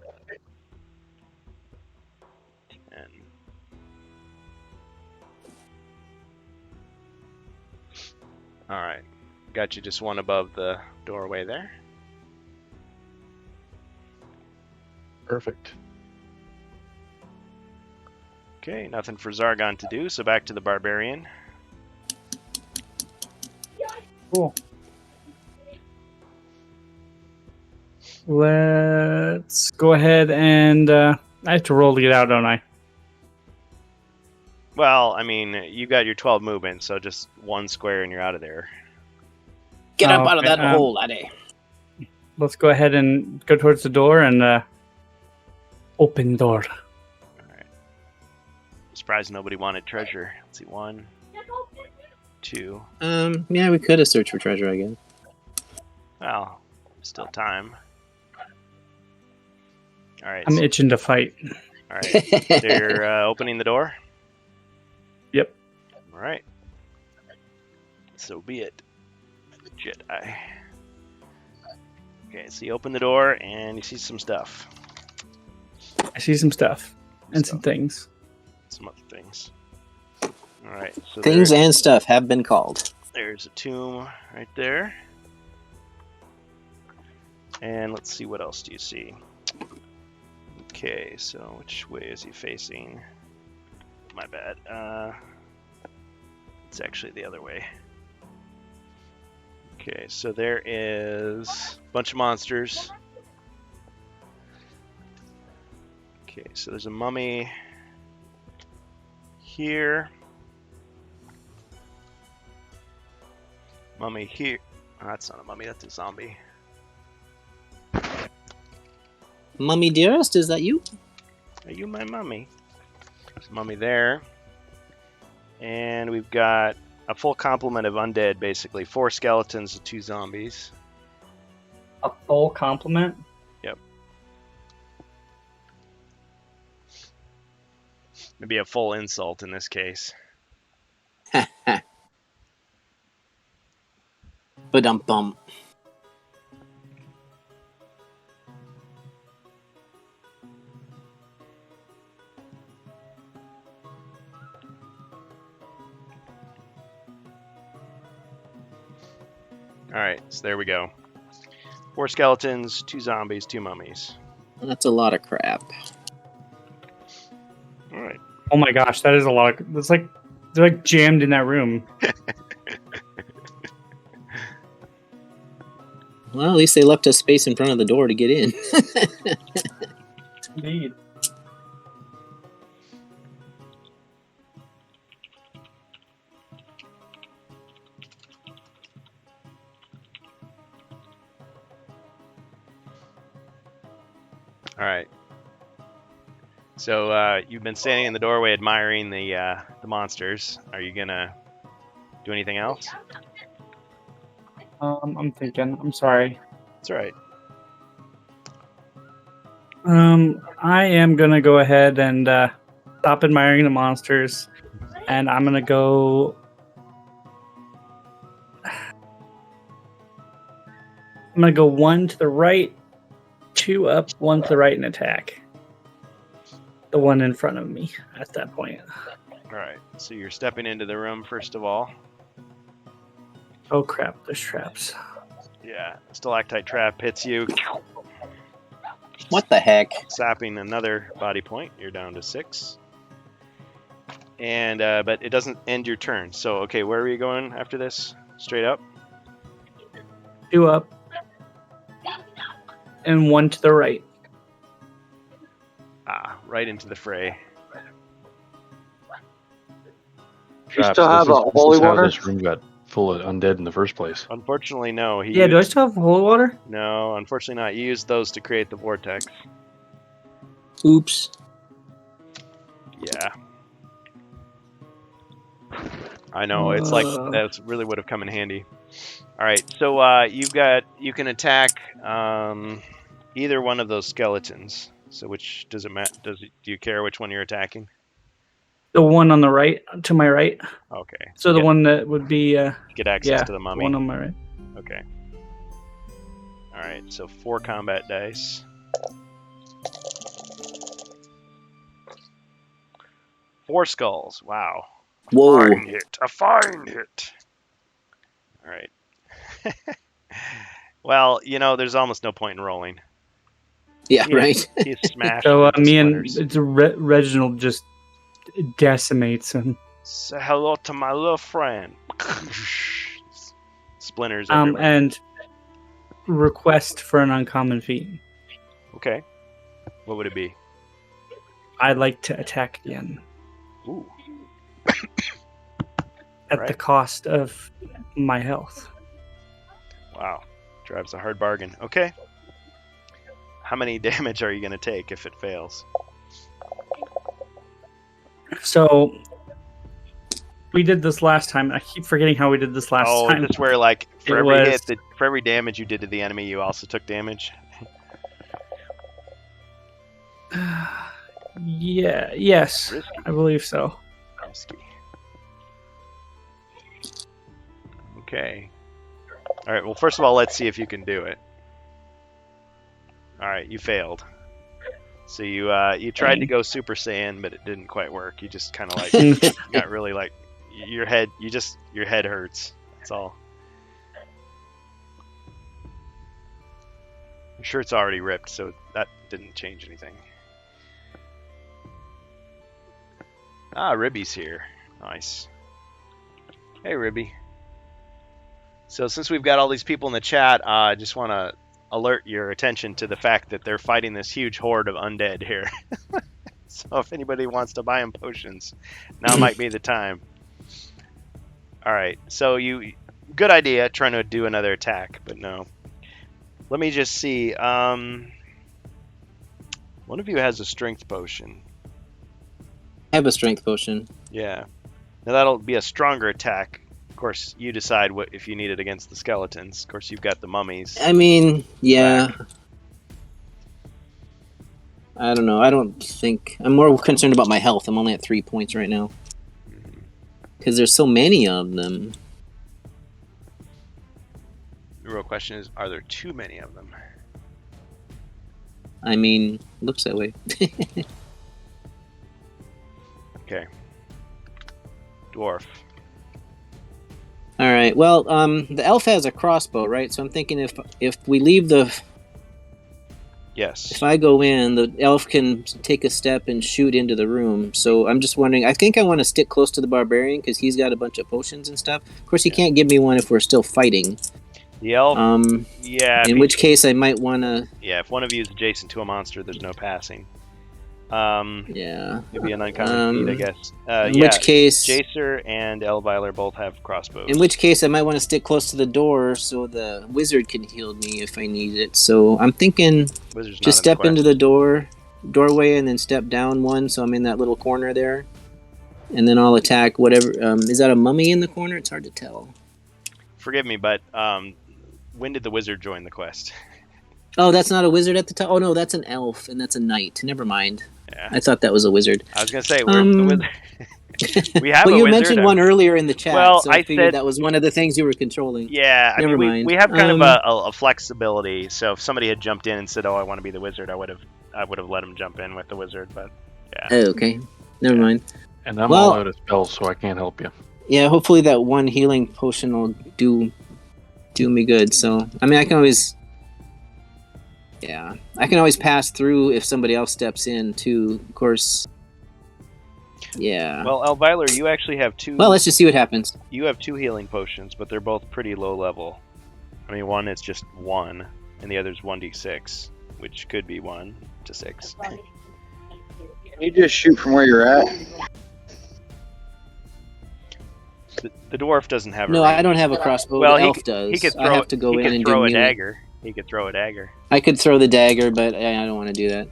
And all right. Got you just one above the doorway there. Perfect. Okay, nothing for Zargon to do, so back to the barbarian. cool. Let's go ahead and I have to roll to get out, don't I? Well, I mean, you got your 12 movement, so just 1 square and you're out of there. Get up out of Okay, that hole, laddie. Let's go ahead and go towards the door and open door. Surprised nobody wanted treasure. Let's see, 1, 2. Yeah, we could have searched for treasure, I guess. Well, still time. All right. I'm itching to fight. All right. So you're opening the door? Yep. All right. So be it. Jedi. Okay, so you open the door and you see some stuff. I see some stuff and some things. Some other things. All right. So Things and stuff have been called. there's a tomb right there. And let's see, what else do you see? Okay, so which way is he facing? My bad. It's actually the other way. Okay, so there is a bunch of monsters. Okay, so there's a mummy here. Mummy here. Oh, that's not a mummy, that's a zombie. Mummy dearest, is that you? Are you my mummy? There's a mummy there. And we've got a full complement of undead, basically. 4 skeletons and 2 zombies. A full complement? Yep. Maybe a full insult in this case. Ba-dum-bum. Alright, so there we go. 4 skeletons, 2 zombies, 2 mummies. That's a lot of crap. Alright. Oh my gosh, that is a lot of... It's like... They're like jammed in that room. Well, at least they left us space in front of the door to get in. Indeed. Alright. So, you've been standing in the doorway admiring the monsters. Are you gonna do anything else? I'm thinking. I'm sorry. That's alright. I am gonna go ahead and stop admiring the monsters, and I'm gonna go. I'm gonna go 1 to the right, 2 up, 1 to the right, and attack the one in front of me at that point. Alright, so you're stepping into the room first of all. Oh crap! There's traps. Yeah, stalactite trap hits you, What the heck? sapping another body point. You're down to 6. And but it doesn't end your turn. So okay, where are you going after this? Straight up? 2 up, and 1 to the right. Ah, right into the fray. You still have a holy how water? this room got full of undead in the first place. Unfortunately, no. He Yeah, do I used- still have holy water? No, unfortunately not. You used those to create the vortex. Oops. Yeah. I know. It's like Uh. that really would have come in handy. All right, so you can attack either one of those skeletons. So which does it matter? Do you care which one you're attacking? The one on the right, to my right. Okay. So the Get- one that would be, get access yeah, to the the mummy. one on my right. Okay. All right. So 4 combat dice. 4 skulls. Wow. Whoa. Fine hit. A fine hit. All right. Well, there's almost no point in rolling. Yeah, Yeah. right. He's smashed. So into me and splinters. it's Reginald just decimates him. Say hello to my little friend. Splinters everywhere. And request for an uncommon feat. Okay. What would it be? I'd like to attack again Ooh. at the Right. cost of my health. Wow. Drives a hard bargain. Okay. How many damage are you going to take if it fails? So we did this last time. I keep forgetting how we did this last Oh, time. is this where, like, for It every was- hit, for every damage you did to the enemy, you also took damage? Yeah. Yes, Risky. I believe so. Risky. Okay. All right. Well, first of all, let's see if you can do it. All right, you failed. So you tried to go Super Saiyan, but it didn't quite work. You just kind of like got really like your head. Your head hurts. That's all. Your shirt's already ripped, so that didn't change anything. Ah, Ribby's here. Nice. Hey, Ribby. So since we've got all these people in the chat, I just want to alert your attention to the fact that they're fighting this huge horde of undead here. So if anybody wants to buy them potions, now might be the time. All right. So good idea trying to do another attack, but no. Let me just see. One of you has a strength potion. I have a strength potion. Yeah. Now that'll be a stronger attack. Of course, you decide what if you need it against the skeletons. Of course, you've got the mummies. I mean, yeah. I don't know. I don't think... I'm more concerned about my health. I'm only at 3 points right now. Because there's so many of them. The real question is, are there too many of them? I mean, looks that way. Okay. Dwarf. All right. Well, the elf has a crossbow, right? So I'm thinking if we leave Yes. if I go in, the elf can take a step and shoot into the room. So I'm just wondering. I think I want to stick close to the barbarian because he's got a bunch of potions and stuff. Of course, he can't give me one if we're still fighting. The elf. Yeah. In which case, I might want to. Yeah. If one of you is adjacent to a monster, there's no passing. Yeah. Maybe an uncommon feat, I guess. In which case, Jacer and Elviler both have crossbows. in which case, I might want to stick close to the door so the wizard can heal me if I need it. So I'm thinking, Wizard's just step into the doorway and then step down one, so I'm in that little corner there, and then I'll attack whatever. Is that a mummy in the corner? It's hard to tell. Forgive me, but when did the wizard join the quest? Oh, that's not a wizard at the top. Oh no, that's an elf, and that's a knight. Never mind. Yeah. I thought that was a wizard. I was gonna say, where's the wizard? We have well, a you wizard. mentioned one earlier in the chat, Well, so I I figured said- that was one of the things you were controlling. Yeah, I Never mean, mind. we have kind of a flexibility. So if somebody had jumped in and said, "Oh, I want to be the wizard," I would have let him jump in with the wizard. But yeah. Oh, okay. Never mind. And I'm Well- all out of spells, so I can't help you. Yeah, hopefully that one healing potion will do me good. So, I mean, I can always pass through if somebody else steps in too. Of course. Yeah. Well, Elviler, you actually have two. Well, let's just see what happens. You have 2 healing potions, but they're both pretty low level. I mean, one is just 1, and the other's 1d6, which could be 1 to 6. Can you just shoot from where you're at? The dwarf doesn't have. No, a I don't have a crossbow. Well, the he elf does. He could throw. I have to go he in could and throw do a melee. dagger. He could throw a dagger. I could throw the dagger, but I don't want to do that.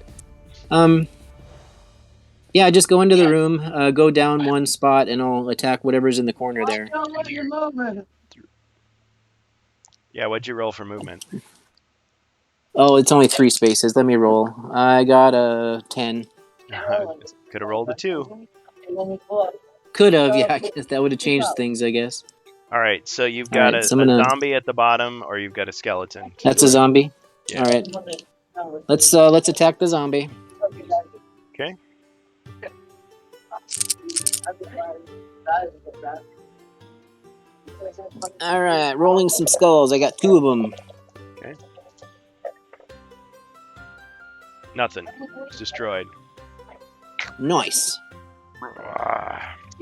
Yeah, just go into the room, go down one spot, and I'll attack whatever's in the corner there. Yeah, what'd you roll for movement? Oh, it's only 3 spaces. Let me roll. I got a 10. Could have rolled a 2. Could have, yeah. I guess that would have changed things, I guess. All right, so you've got Alright, a so I'm gonna- zombie at the bottom, or you've got a skeleton. That's a zombie. Yeah. All right, let's attack the zombie. Okay. All right, rolling some skulls. I got 2 of them. Nothing. It's destroyed. Nice. Ah, I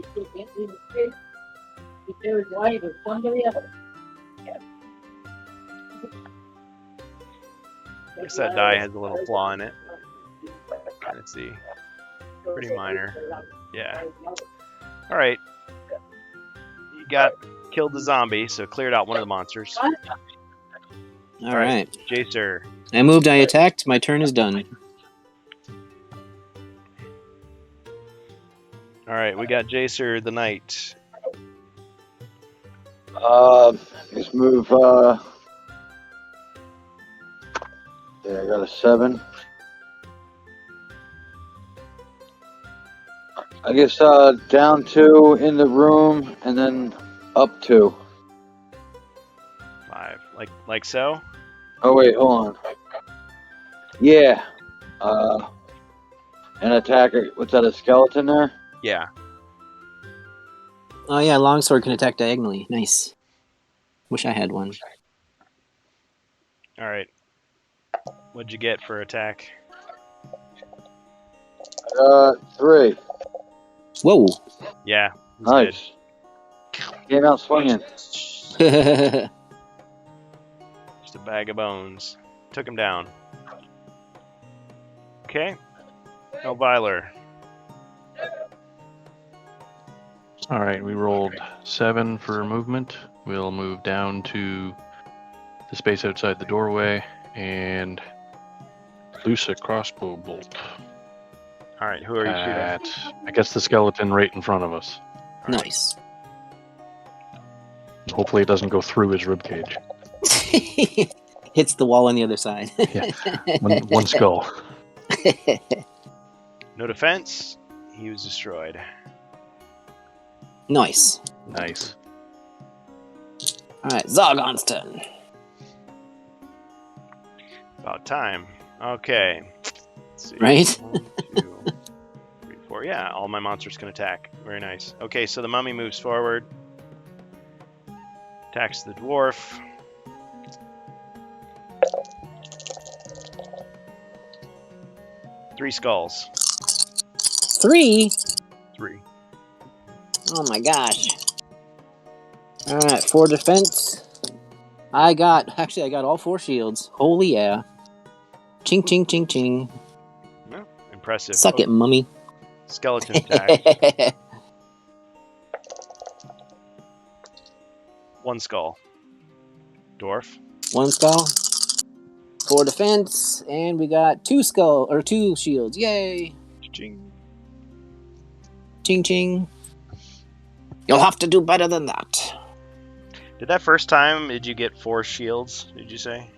guess that die has a little flaw in it. Kind of see. Pretty minor. Yeah. All right. You killed the zombie, so cleared out one of the monsters. All right. Jacer. I moved. I attacked. My turn is done. All right, we got Jacer the Knight. Just move. Yeah, I got a 7. I guess down 2 in the room, and then up 2. 5. Like so? Oh wait, hold on. Yeah. An attacker. What's that? A skeleton there? Yeah. Oh yeah, longsword can attack diagonally. Nice. Wish I had one. All right. What'd you get for attack? 3. Whoa. Yeah. he's Nice. Came out swinging. dead. Just a bag of bones. Took him down. Okay. Elviler. All right, we rolled 7 for movement. We'll move down to the space outside the doorway and loose a crossbow bolt All right. Who are you shooting? at, I guess, the skeleton right in front of us. Nice. Hopefully, it doesn't go through his ribcage. Hits the wall on the other side. One skull. No defense. He was destroyed. Nice. Nice. All right, Zargon's turn. About time. Okay. Let's see. Right? 1, 2, 3, 4. Yeah, all my monsters can attack. Very nice. Okay, so the mummy moves forward. Attacks the dwarf. Three skulls. 3. 3. Oh my gosh. All right, 4 defense. I got all 4 shields. Holy yeah. Ching ching ching ching. Well, impressive. Suck it, mummy. Skeleton attack. 1 skull. Dwarf. 1 skull. 4 defense, and we got 2 shields. Yay! Ching. Ching ching. You'll have to do better than that. Did that first time, did you get 4 shields, did you say?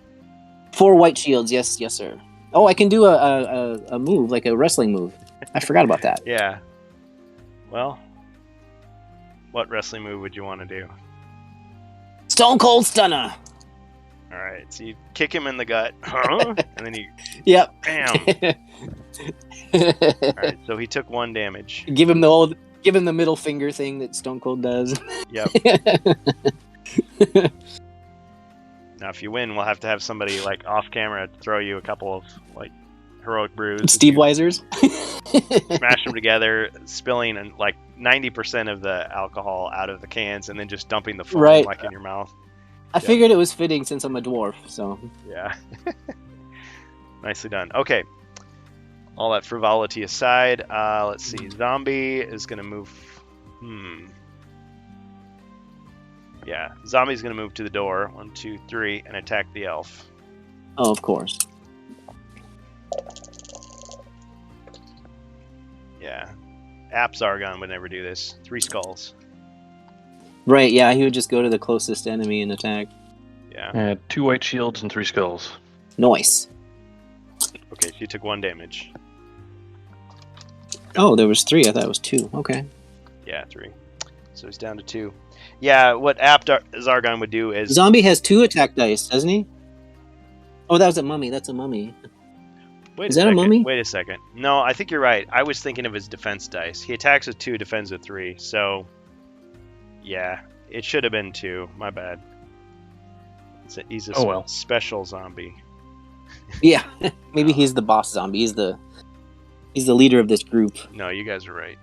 4 white shields, yes, sir. Oh, I can do a move, like a wrestling move. I forgot about that. Yeah. Well, what wrestling move would you want to do? Stone Cold Stunner. All right, so you kick him in the gut, huh? And then you, Yep. bam. All right, so he took 1 damage. Give him the middle finger thing that Stone Cold does. Yep. Now, if you win, we'll have to have somebody like off camera throw you a couple of like heroic brews. Steve Weisers. Smash them together, spilling and like 90% of the alcohol out of the cans, and then just dumping the foam Right. like in your mouth. I figured it was fitting since I'm a dwarf, so. Yeah. Nicely done. Okay. All that frivolity aside, let's see. Zombie is going to move. Yeah, zombie's going to move to the door. 1, 2, 3, and attack the elf. Oh, of course. Yeah. App Zargon would never do this. 3 skulls. Right, yeah, he would just go to the closest enemy and attack. Yeah. 2 white shields and 3 skulls. Nice. Okay, so you took 1 damage. Oh, there was 3. I thought it was 2. Okay. Yeah, 3. So he's down to 2. Yeah, what App Zargon would do is... Zombie has 2 attack dice, doesn't he? Oh, that was a mummy. That's a mummy. Wait Is that a mummy? Wait a second. No, I think you're right. I was thinking of his defense dice. He attacks with 2, defends with 3. So, yeah, it should have been 2. My bad. He's a special zombie. Yeah, maybe he's the boss zombie. He's the leader of this group. No, you guys are right.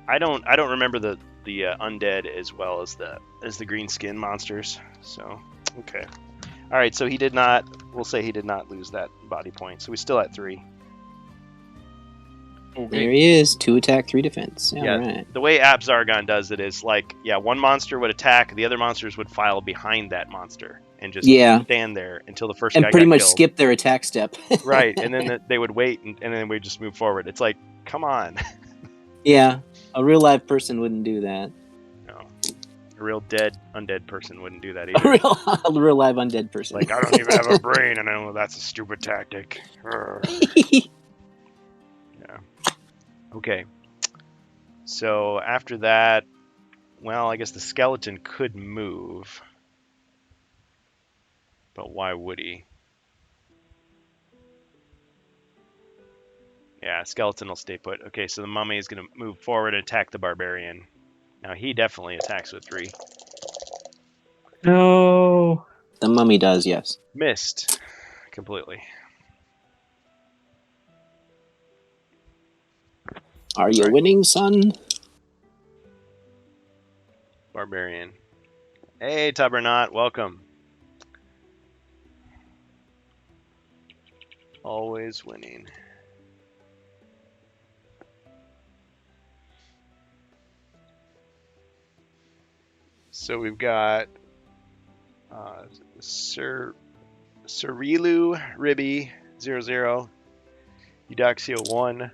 I don't remember the undead as well as the green skin monsters. So, okay. All right, so we'll say he did not lose that body point. So we're still at 3. There he is. 2 attack, 3 defense. Yeah, Right. the way App Zargon does it is like, yeah, one monster would attack, the other monsters would file behind that monster and just stand there until the first guy And pretty got much killed. skip their attack step. Right, and then they would wait, and then we just move forward. It's like, come on. Yeah, a real live person wouldn't do that. No, a real undead person wouldn't do that A either. real live undead person. Like, I don't even have a brain, and I know that's a stupid tactic. Urgh. Yeah. Okay. So after that, well, I guess the skeleton could move. But why would he? Yeah, skeleton will stay put. Okay, so the mummy is going to move forward and attack the barbarian. Now he definitely attacks with 3. No. The mummy does, yes. Missed completely. Are you Sorry. winning, son? Barbarian. Hey, Tubernaut, welcome. Always winning. So we've got Sirilu Ribby 00, Eudoxia 1,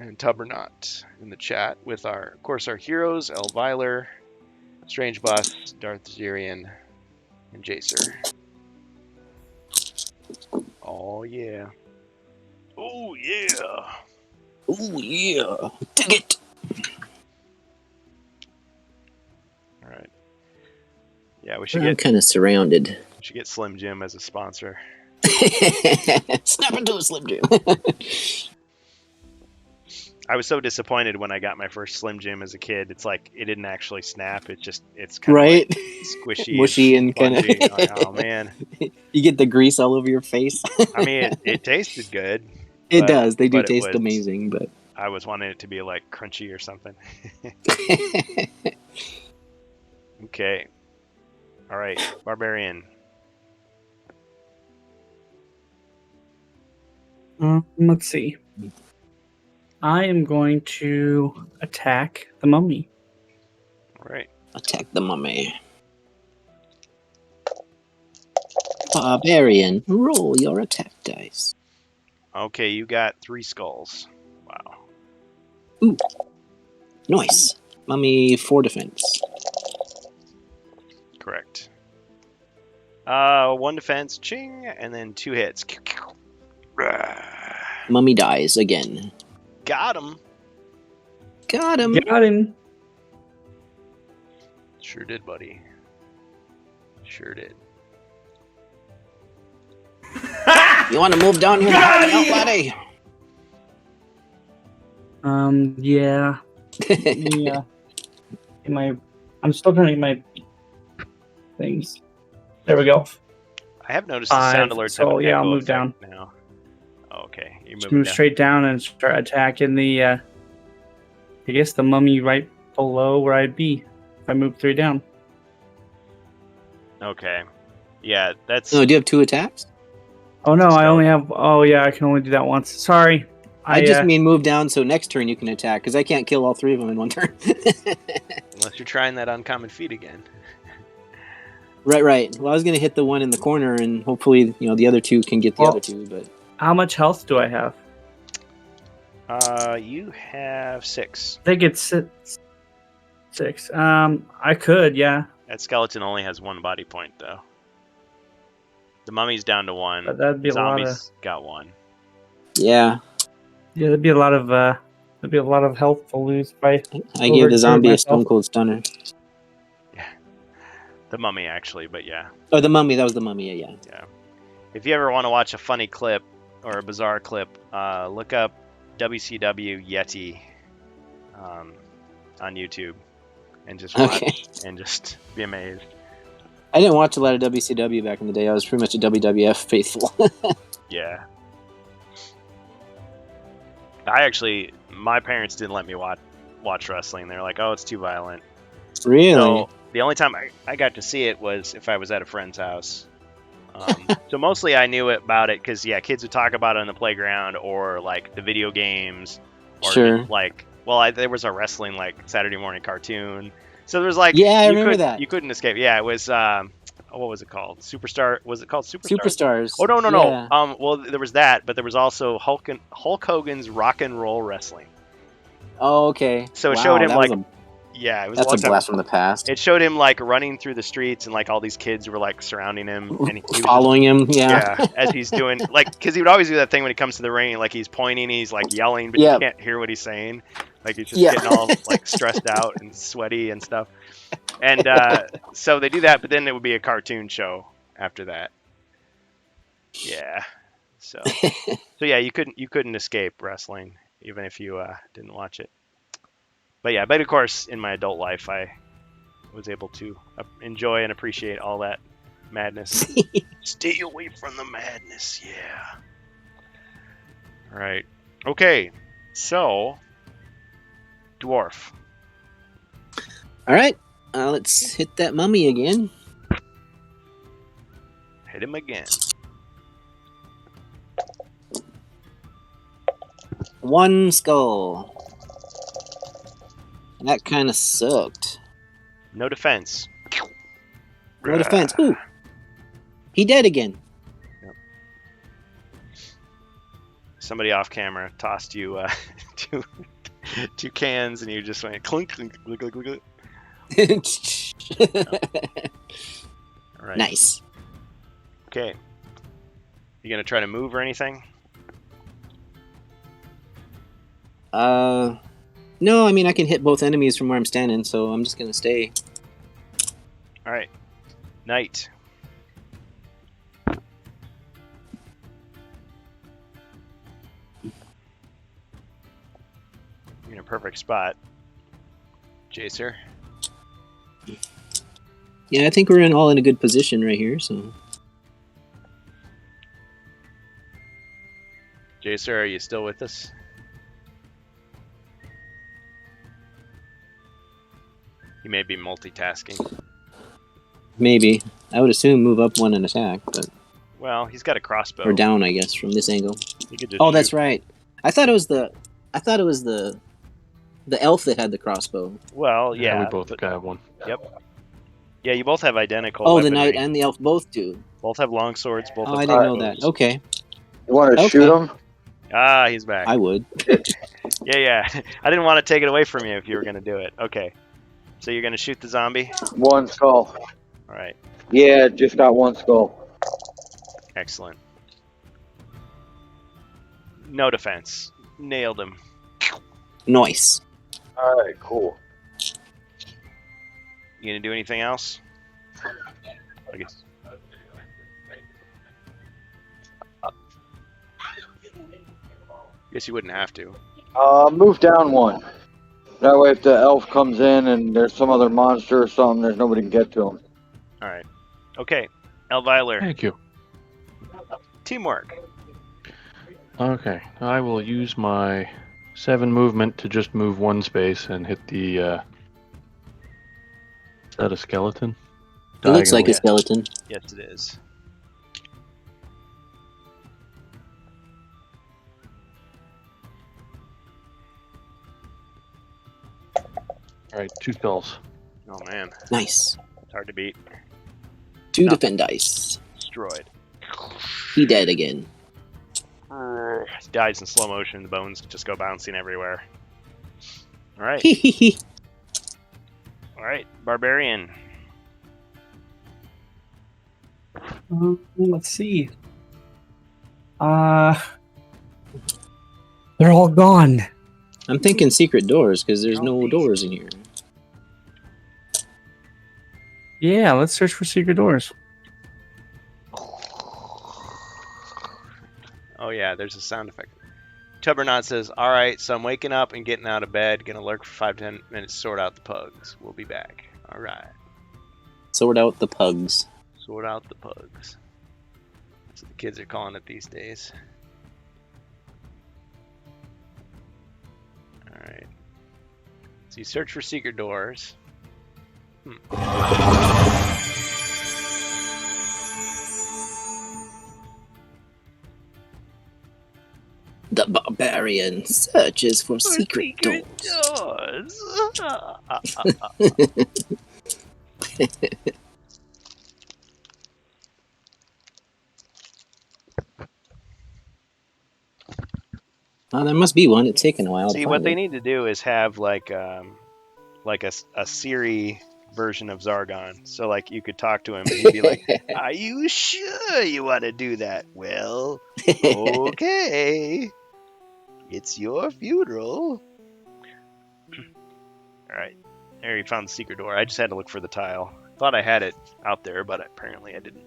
and Tubernaut in the chat with of course, our heroes, Elviler, Strange Boss, Darth Zirian, and Jacer. Oh yeah. Oh yeah. Oh, yeah. Dig it. All right. Yeah, we should I'm get kind of surrounded. Slim Jim as a sponsor. Snap into a Slim Jim. I was so disappointed when I got my first Slim Jim as a kid. It's like it didn't actually snap. It's kind right? of like squishy, Mushy and kind of. spongy. Like, oh man. You get the grease all over your face. I mean, it tasted good. It but- does. They do but it taste was- amazing, but. I was wanting it to be like crunchy or something. Okay. All right, Barbarian. Let's see. I am going to attack the mummy. All right. Attack the mummy. Barbarian, roll your attack dice. Okay, you got 3 skulls. Wow. Nice. Mummy 4 defense. Correct. 1 defense, ching, and then 2 hits. Mummy dies again. Got him. Got him. Got him. Sure did, buddy. Sure did. You want to move down here and help me out, buddy? Yeah. Yeah. I'm still trying to get my things. There we go. I have noticed the sound 5, alerts so, have an yeah, I'll echo move down. effect now. Oh, okay, you Just move move down. straight down and start attacking the, I guess the mummy right below where I'd be if I move 3 down. Okay. Yeah, that's. No, do you have 2 attacks? Oh no, I So- only have. Oh yeah, I can only do that once. Sorry. I just mean move down so next turn you can attack, because I can't kill all 3 of them in one turn. Unless you're trying that uncommon feat again. Right. Well, I was going to hit the one in the corner, and hopefully, the other 2 can get the Well- other 2, but... How much health do I have? You have 6. I think it's 6. I could, yeah, That skeleton only has 1 body point, though. The mummy's down to 1. but that'd be a lot of. Zombies got 1. Yeah, Yeah, that'd be a lot of. That'd be a lot of health to lose by. I gave the zombie a myself. Stone Cold Stunner. The mummy, actually, but yeah. Oh, the mummy. That was the mummy, yeah. If you ever want to watch a funny clip or a bizarre clip, look up WCW Yeti on YouTube and just watch Okay. and just be amazed. I didn't watch a lot of WCW back in the day. I was pretty much a WWF faithful. Yeah. My parents didn't let me watch wrestling. They're like, oh, it's too violent. Really? So the only time I got to see it was if I was at a friend's house. So mostly I knew about it because, yeah, kids would talk about it on the playground or, like, the video games. Or, Sure. like, there was a wrestling, like, Saturday morning cartoon. So there was, like... Yeah, I you remember could- that. You couldn't escape. Yeah, it was... what was it called? Superstar... Was it called Superstar? Superstars. Oh, no. Yeah. Well, there was that, but there was also Hulk Hogan's Rock and Roll Wrestling. Oh, okay. So it showed him, that was like, Yeah, it was That's a a long time. blast from the past. It showed him like running through the streets, and like all these kids were like surrounding him, and he was just, Following him, yeah. as he's doing, like, because he would always do that thing when it comes to the ring, like he's pointing, he's like yelling, but Yeah. you can't hear what he's saying, like he's just Yeah. getting all like stressed out and sweaty and stuff. And so they do that, but then it would be a cartoon show after that. Yeah. So yeah, you couldn't escape wrestling even if you didn't watch it. But of course, in my adult life, I was able to enjoy and appreciate all that madness. Stay away from the madness, yeah. All right. Okay. So, dwarf. All right, let's hit that mummy again. Hit him again. 1 skull. And that kind of sucked. No defense. No defense. Ooh. He dead again. Somebody off camera tossed you two cans, and you just went clink, clink, clink, clink, clink. All right. Nice. Okay. You gonna try to move or anything? No, I mean I can hit both enemies from where I'm standing, so I'm just gonna stay. All right. Knight. You're in a perfect spot. Jacer. Yeah, I think we're all in a good position right here. So Jacer, are you still with us? He may be multitasking. maybe I would assume move up 1 and attack, but Well, he's got a crossbow. or down, I guess, from this angle. He could just Oh, that's shoot. right. I thought it was the elf that had the crossbow. Well, yeah. we both but- got one. Yeah, you both have identical. Oh, the weaponry. knight and the elf both do. Both have long swords. Both Oh, have I didn't know crossbows. that. Okay, You want to Okay. shoot him? Ah, he's back. I would. Yeah. I didn't want to take it away from you if you were going to do it. Okay. So you're going to shoot the zombie? 1 skull. All right. Yeah, just got 1 skull. Excellent. No defense. Nailed him. Nice. All right, cool. You going to do anything else? I guess you wouldn't have to. Move down 1. That way, if the elf comes in and there's some other monster or something, there's nobody can get to him. All right. Okay. Elviler. Thank you. Teamwork. Okay, I will use my 7 movement to just move 1 space and hit the. Is that a skeleton? It looks like a Diagonal. skeleton. Yes, it is. All right, 2 skulls. Oh, man. Nice. It's hard to beat. 2 No. defend dice. Destroyed. He dead again. He dies in slow motion. The bones just go bouncing everywhere. All right. All right. Barbarian. Let's see. They're all gone. I'm thinking secret doors because there's Oh, no these. doors in here. Yeah, let's search for secret doors. Oh, yeah, there's a sound effect. Tubbernaut says, all right, so I'm waking up and getting out of bed. Gonna lurk for 5-10 minutes, sort out the pugs. We'll be back. All right. Sort out the pugs. Sort out the pugs. That's what the kids are calling it these days. All right. So you search for secret doors. The barbarian searches for secret doors. doors. Oh, there must be one. It's taken a while. See, to what find they it. need to do is have like like a Siri version of Zargon. So like you could talk to him and he'd be like, "Are you sure you want to do that? Well, okay. It's your funeral." All right. There, you found the secret door. I just had to look for the tile. Thought I had it out there, but apparently I didn't.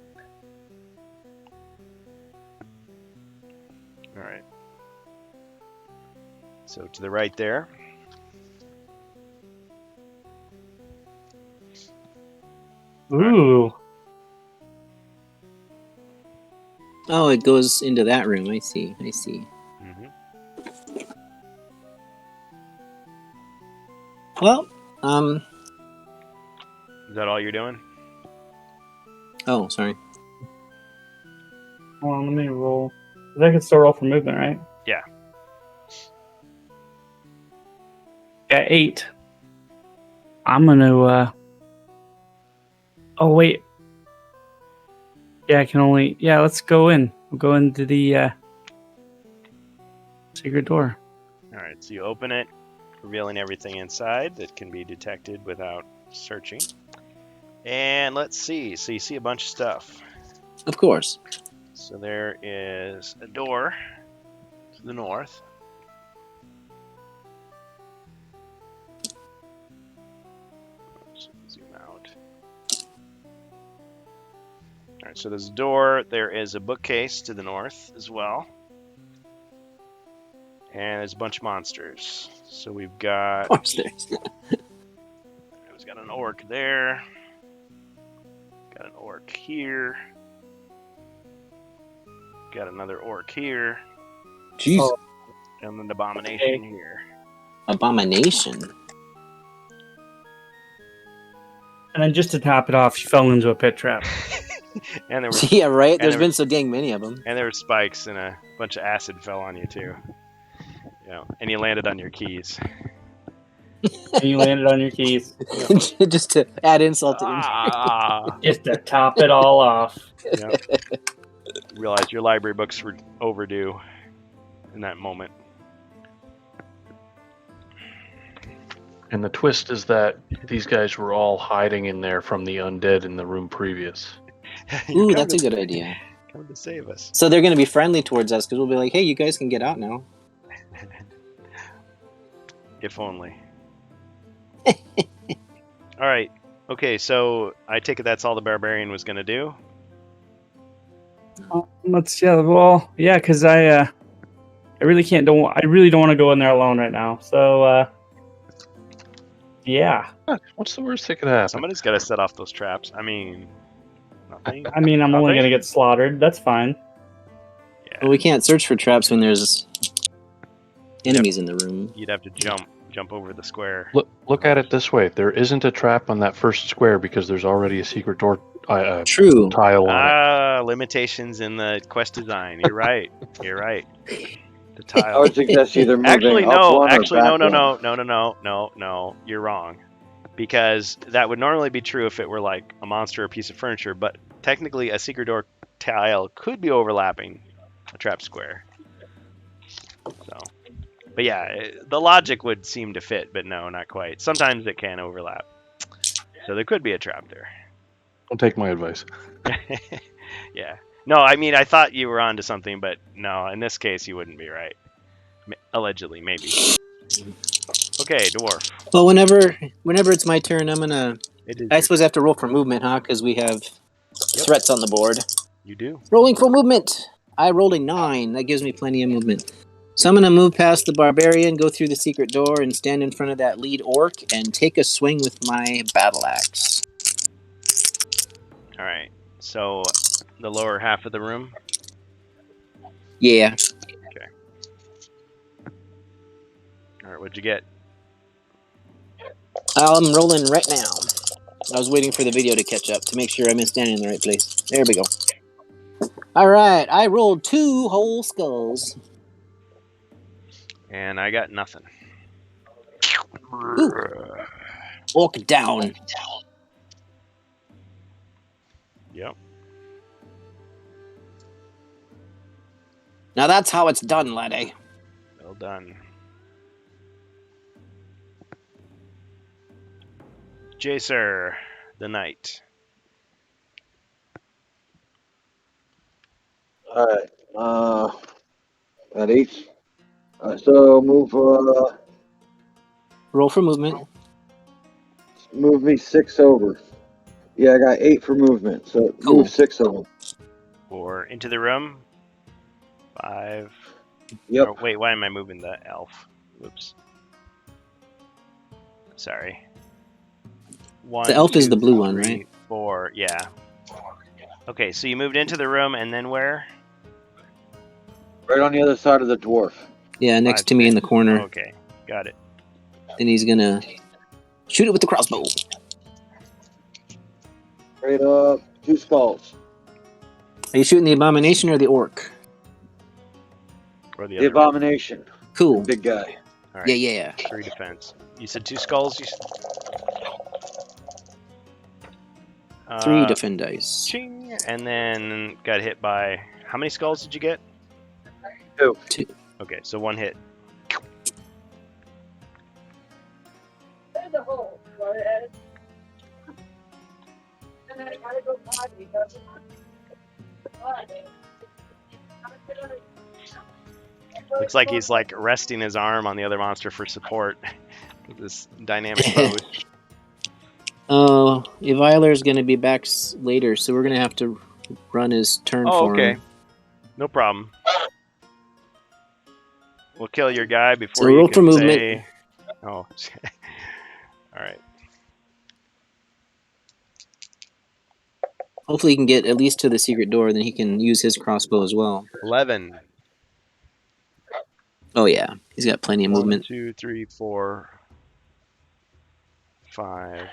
All right. So to the right there. Ooh. Oh, it goes into that room. I see. Mm-hmm. Well, Is that all you're doing? oh, sorry. Hold on, let me roll. I can still roll for movement, right? Yeah. Yeah, 8. I'm gonna. Oh wait. Yeah, I can only. Yeah, let's go in. We'll go into the secret door. All right. So you open it, revealing everything inside that can be detected without searching. And let's see. So you see a bunch of stuff. Of course. So there is a door to the north. Zoom out. All right, so there's a door. There is a bookcase to the north as well. And there's a bunch of monsters. So we've got... Monsters. We've got an orc there. Got an orc here. Got another orc here. Jeez. Oh. And an abomination here. Abomination. And then just to top it off, she fell into a pit trap. And there were Yeah, right? There's there been so dang many of them. and there were spikes and a bunch of acid fell on you too. You know, and you landed on your keys. And you landed on your keys. Just to add insult to injury. Ah, Just to top it all off. yeah. Realized your library books were overdue in that moment. And the twist is that these guys were all hiding in there from the undead in the room previous. Ooh, that's a good idea. Coming to save us. So they're going to be friendly towards us because we'll be like, hey, you guys can get out now. If only. All right. Okay, so I take it that's all the barbarian was going to do. Let's because I really I really don't want to go in there alone right now. So yeah. What's the worst that could happen? Somebody's got to set off those traps. I mean, nothing. I mean, I'm only Nothing? gonna get slaughtered. That's fine. Yeah, Well, we can't search for traps when there's enemies in the room. you'd have to jump over the square. Look at it this way. There isn't a trap on that first square because there's already a secret door True. tile on it. Limitations in the quest design. You're right. You're right. The I tile. would suggest either moving Actually, up no. one or Actually, back no. one. You're wrong. Because that would normally be true if it were like a monster or a piece of furniture, but technically a secret door tile could be overlapping a trap square. So, but yeah, the logic would seem to fit, but no, not quite. Sometimes it can overlap. So there could be a trap there. Don't take my advice. Yeah. No, I mean, I thought you were onto something, but no, in this case, you wouldn't be right. Allegedly, maybe. Okay, dwarf. Well, whenever it's my turn, I'm gonna. It is I suppose I have to roll for movement, huh? Because we have threats on the board. You do. Rolling for movement. I rolled a 9. That gives me plenty of movement. So I'm gonna move past the barbarian, go through the secret door, and stand in front of that lead orc and take a swing with my battle axe. All right. So the lower half of the room. Yeah. All right. What'd you get? I'm rolling right now. I was waiting for the video to catch up to make sure I'm standing in the right place. There we go. All right, I rolled 2 whole skulls. And I got nothing. Ooh. Orc down. Yep. Now that's how it's done, laddie. Well done. Jacer, the knight. Alright. At 8. So Roll for movement. move me 6 over. Yeah, I got 8 for movement, so Cool. move 6 of them. Or into the room. 5. Yep. Oh, wait, why am I moving the elf? Whoops. Sorry. 1, The elf is 2, the blue one, 3, right? 4. Yeah. Okay, so you moved into the room and then where? Right on the other side of the dwarf. Yeah, next 5, to me in the 6. corner. Okay, got it. Then he's gonna shoot it with the crossbow. Straight up. 2 skulls. Are you shooting the abomination or the orc? Or the The other one. abomination. Cool. Big guy. All right. Yeah. 3 defense. You said 2 skulls? 3 defend dice. Ching, and then got hit by... How many skulls did you get? 2. 2. Okay, so 1 hit. Looks like he's like resting his arm on the other monster for support. With this dynamic pose. Eviler's gonna be back later, so we're gonna have to run his turn Oh, for okay. him. No problem. We'll kill your guy before So you roll can for movement. say... Oh. All right. Hopefully he can get at least to the secret door, then he can use his crossbow as well. 11. Oh yeah, he's got plenty of 1, movement. 2, 3, 4, 5.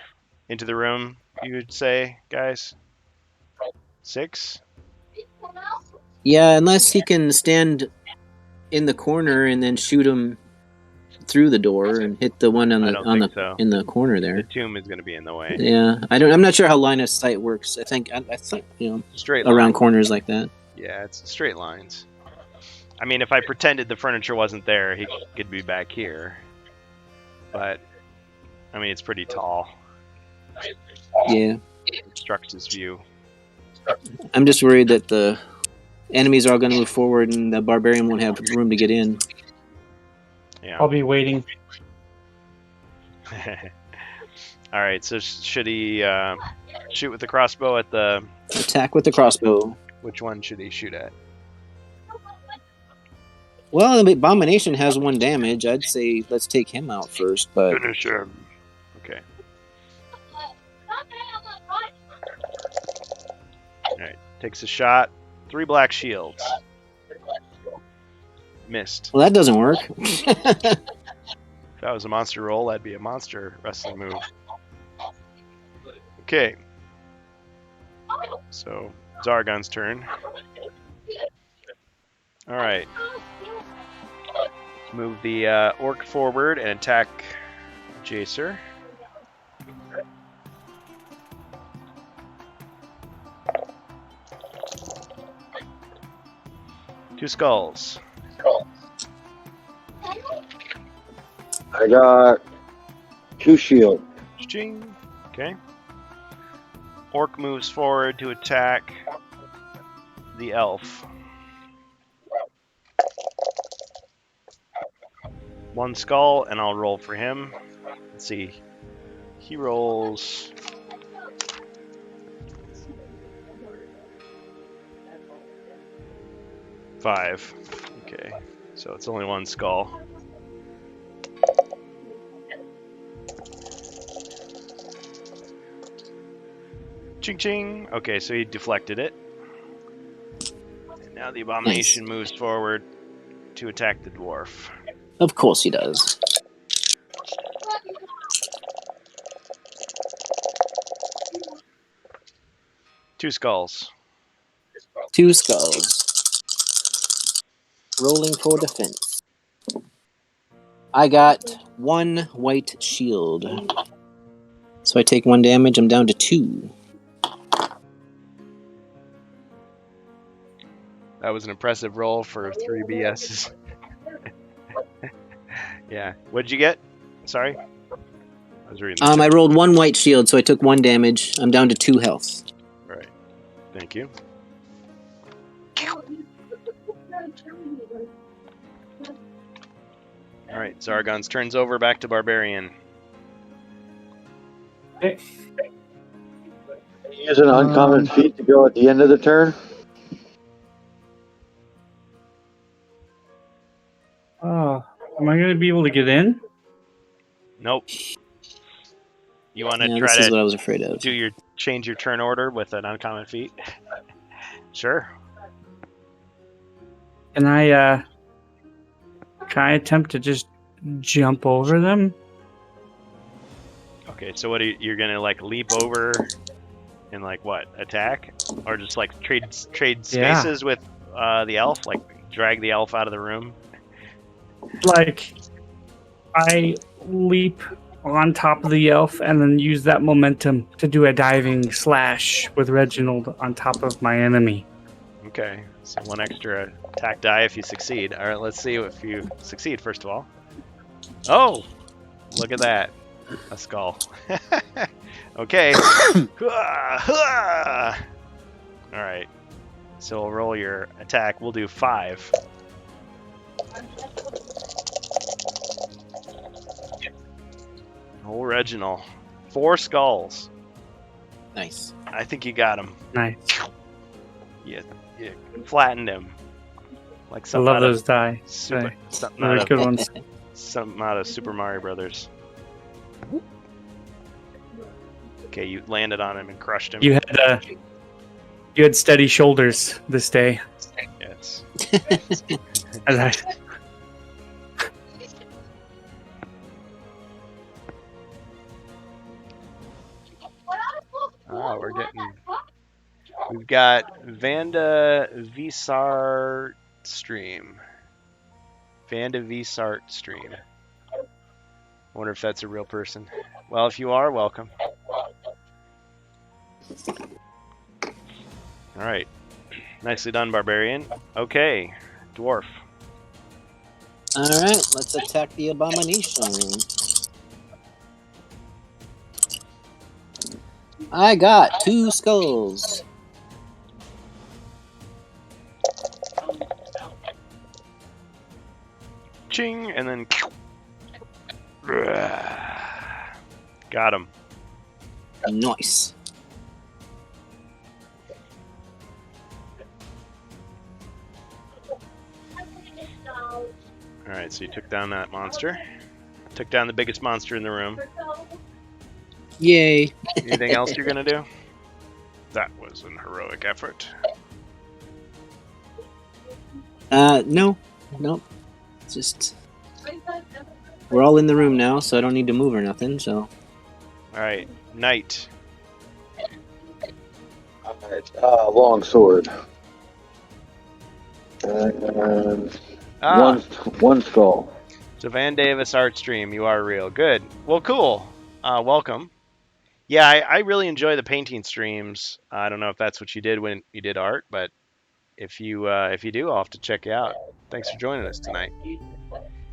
Into the room, you would say, guys? 6? Yeah, unless he can stand in the corner and then shoot him through the door and hit the one I don't think so. in the corner The there. tomb is going to be in the way. Yeah, I'm not sure how line of sight works. I think Straight around line. corners like that. Yeah, it's straight lines. I mean, if I pretended the furniture wasn't there, he could be back here. But, I mean, it's pretty tall. Yeah, It obstructs his view. I'm just worried that the enemies are all going to move forward and the barbarian won't have room to get in. Yeah. I'll be waiting. All right. So should he shoot with the crossbow at the? Attack with the crossbow. Which one should he shoot at? Well, the abomination has 1 damage. I'd say let's take him out first, but Finish him. Okay. All right. Takes a shot. 3 black shields. Missed. well, that doesn't work. If that was a monster roll, that'd be a monster wrestling move. Okay. So, Zargon's turn. Alright. Move the orc forward and attack Jacer. Two skulls. I got 2 shield. Ching. Okay. Orc moves forward to attack the elf. 1 skull, and I'll roll for him. Let's see. He rolls... Five. Okay. So it's only 1 skull. Ching ching. Okay, so he deflected it. And now the abomination moves forward to attack the dwarf. Of course he does. Two skulls. 2 skulls. Rolling for defense. I got 1 white shield. So I take 1 damage, I'm down to 2. That was an impressive roll for 3 BSs. Yeah. What'd you get? Sorry? was reading the I chat. rolled 1 white shield, so I took 1 damage. I'm down to 2 health. Right. Thank you. All right, Zargon's turns over back to Barbarian. Okay. Use an uncommon feat to go at the end of the turn. Oh, am I gonna be able to get in? Nope. You want to Yeah, try this is to what I was afraid of. change your turn order with an uncommon feat? Sure. Can I attempt to just jump over them? Okay, so what you're gonna like leap over and like what attack, or just like trade Yeah. spaces with the elf, like drag the elf out of the room? Like, I leap on top of the elf and then use that momentum to do a diving slash with Reginald on top of my enemy. Okay, so 1 extra attack die if you succeed. All right, let's see if you succeed first of all. Oh, look at that, a skull. Okay. All right, so we'll roll your attack. We'll do 5. Oh, Reginald, 4 skulls. Nice. I think you got him. Nice. You flattened him. Like I something love out of those die. something Really out good of, ones. something out of Super Mario Brothers. Okay, you landed on him and crushed him. You had steady shoulders this day. Yes. As I, Oh, we've got Vanda Vsart stream. Vanda Vsart stream. I wonder if that's a real person. Well, if you are, welcome. All right. Nicely done, Barbarian. Okay, Dwarf. Alright, let's attack the abomination. I got 2 skulls. Ching, and then got him. Nice. All right, so you took down that monster. Took down the biggest monster in the room. Yay. Anything else you're gonna do? That was an heroic effort. No. Nope. Just... We're all in the room now, so I don't need to move or nothing, so... All right, Knight. Alright, long sword. And one skull. So Van Davis Art Stream, you are real. Good. Well, cool. Welcome. Yeah, I really enjoy the painting streams. I don't know if that's what you did when you did art, but if you do, I'll have to check you out. Thanks for joining us tonight.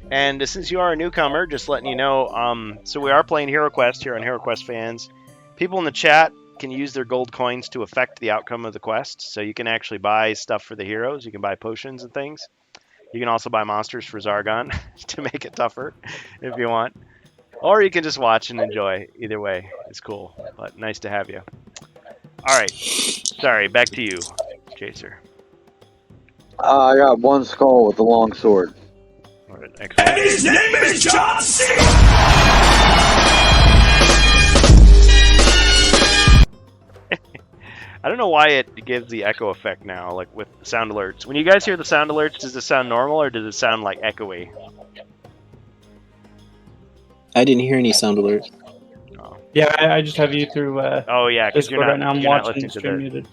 And since you are a newcomer, just letting you know, so we are playing HeroQuest here on HeroQuest Fans. People in the chat can use their gold coins to affect the outcome of the quest. So you can actually buy stuff for the heroes. You can buy potions and things. You can also buy monsters for Zargon to make it tougher if you want. Or you can just watch and enjoy. Either way, it's cool. But nice to have you. All right. Sorry, back to you, Chaser. I got 1 skull with the long sword. All right, excellent. And his name is John C. I don't know why it gives the echo effect now, like with sound alerts. When you guys hear the sound alerts, does it sound normal or does it sound like echoey? I didn't hear any sound alert. yeah, I just have you through Oh yeah, because Discord right now. I'm you're not watching listening the to stream the. muted.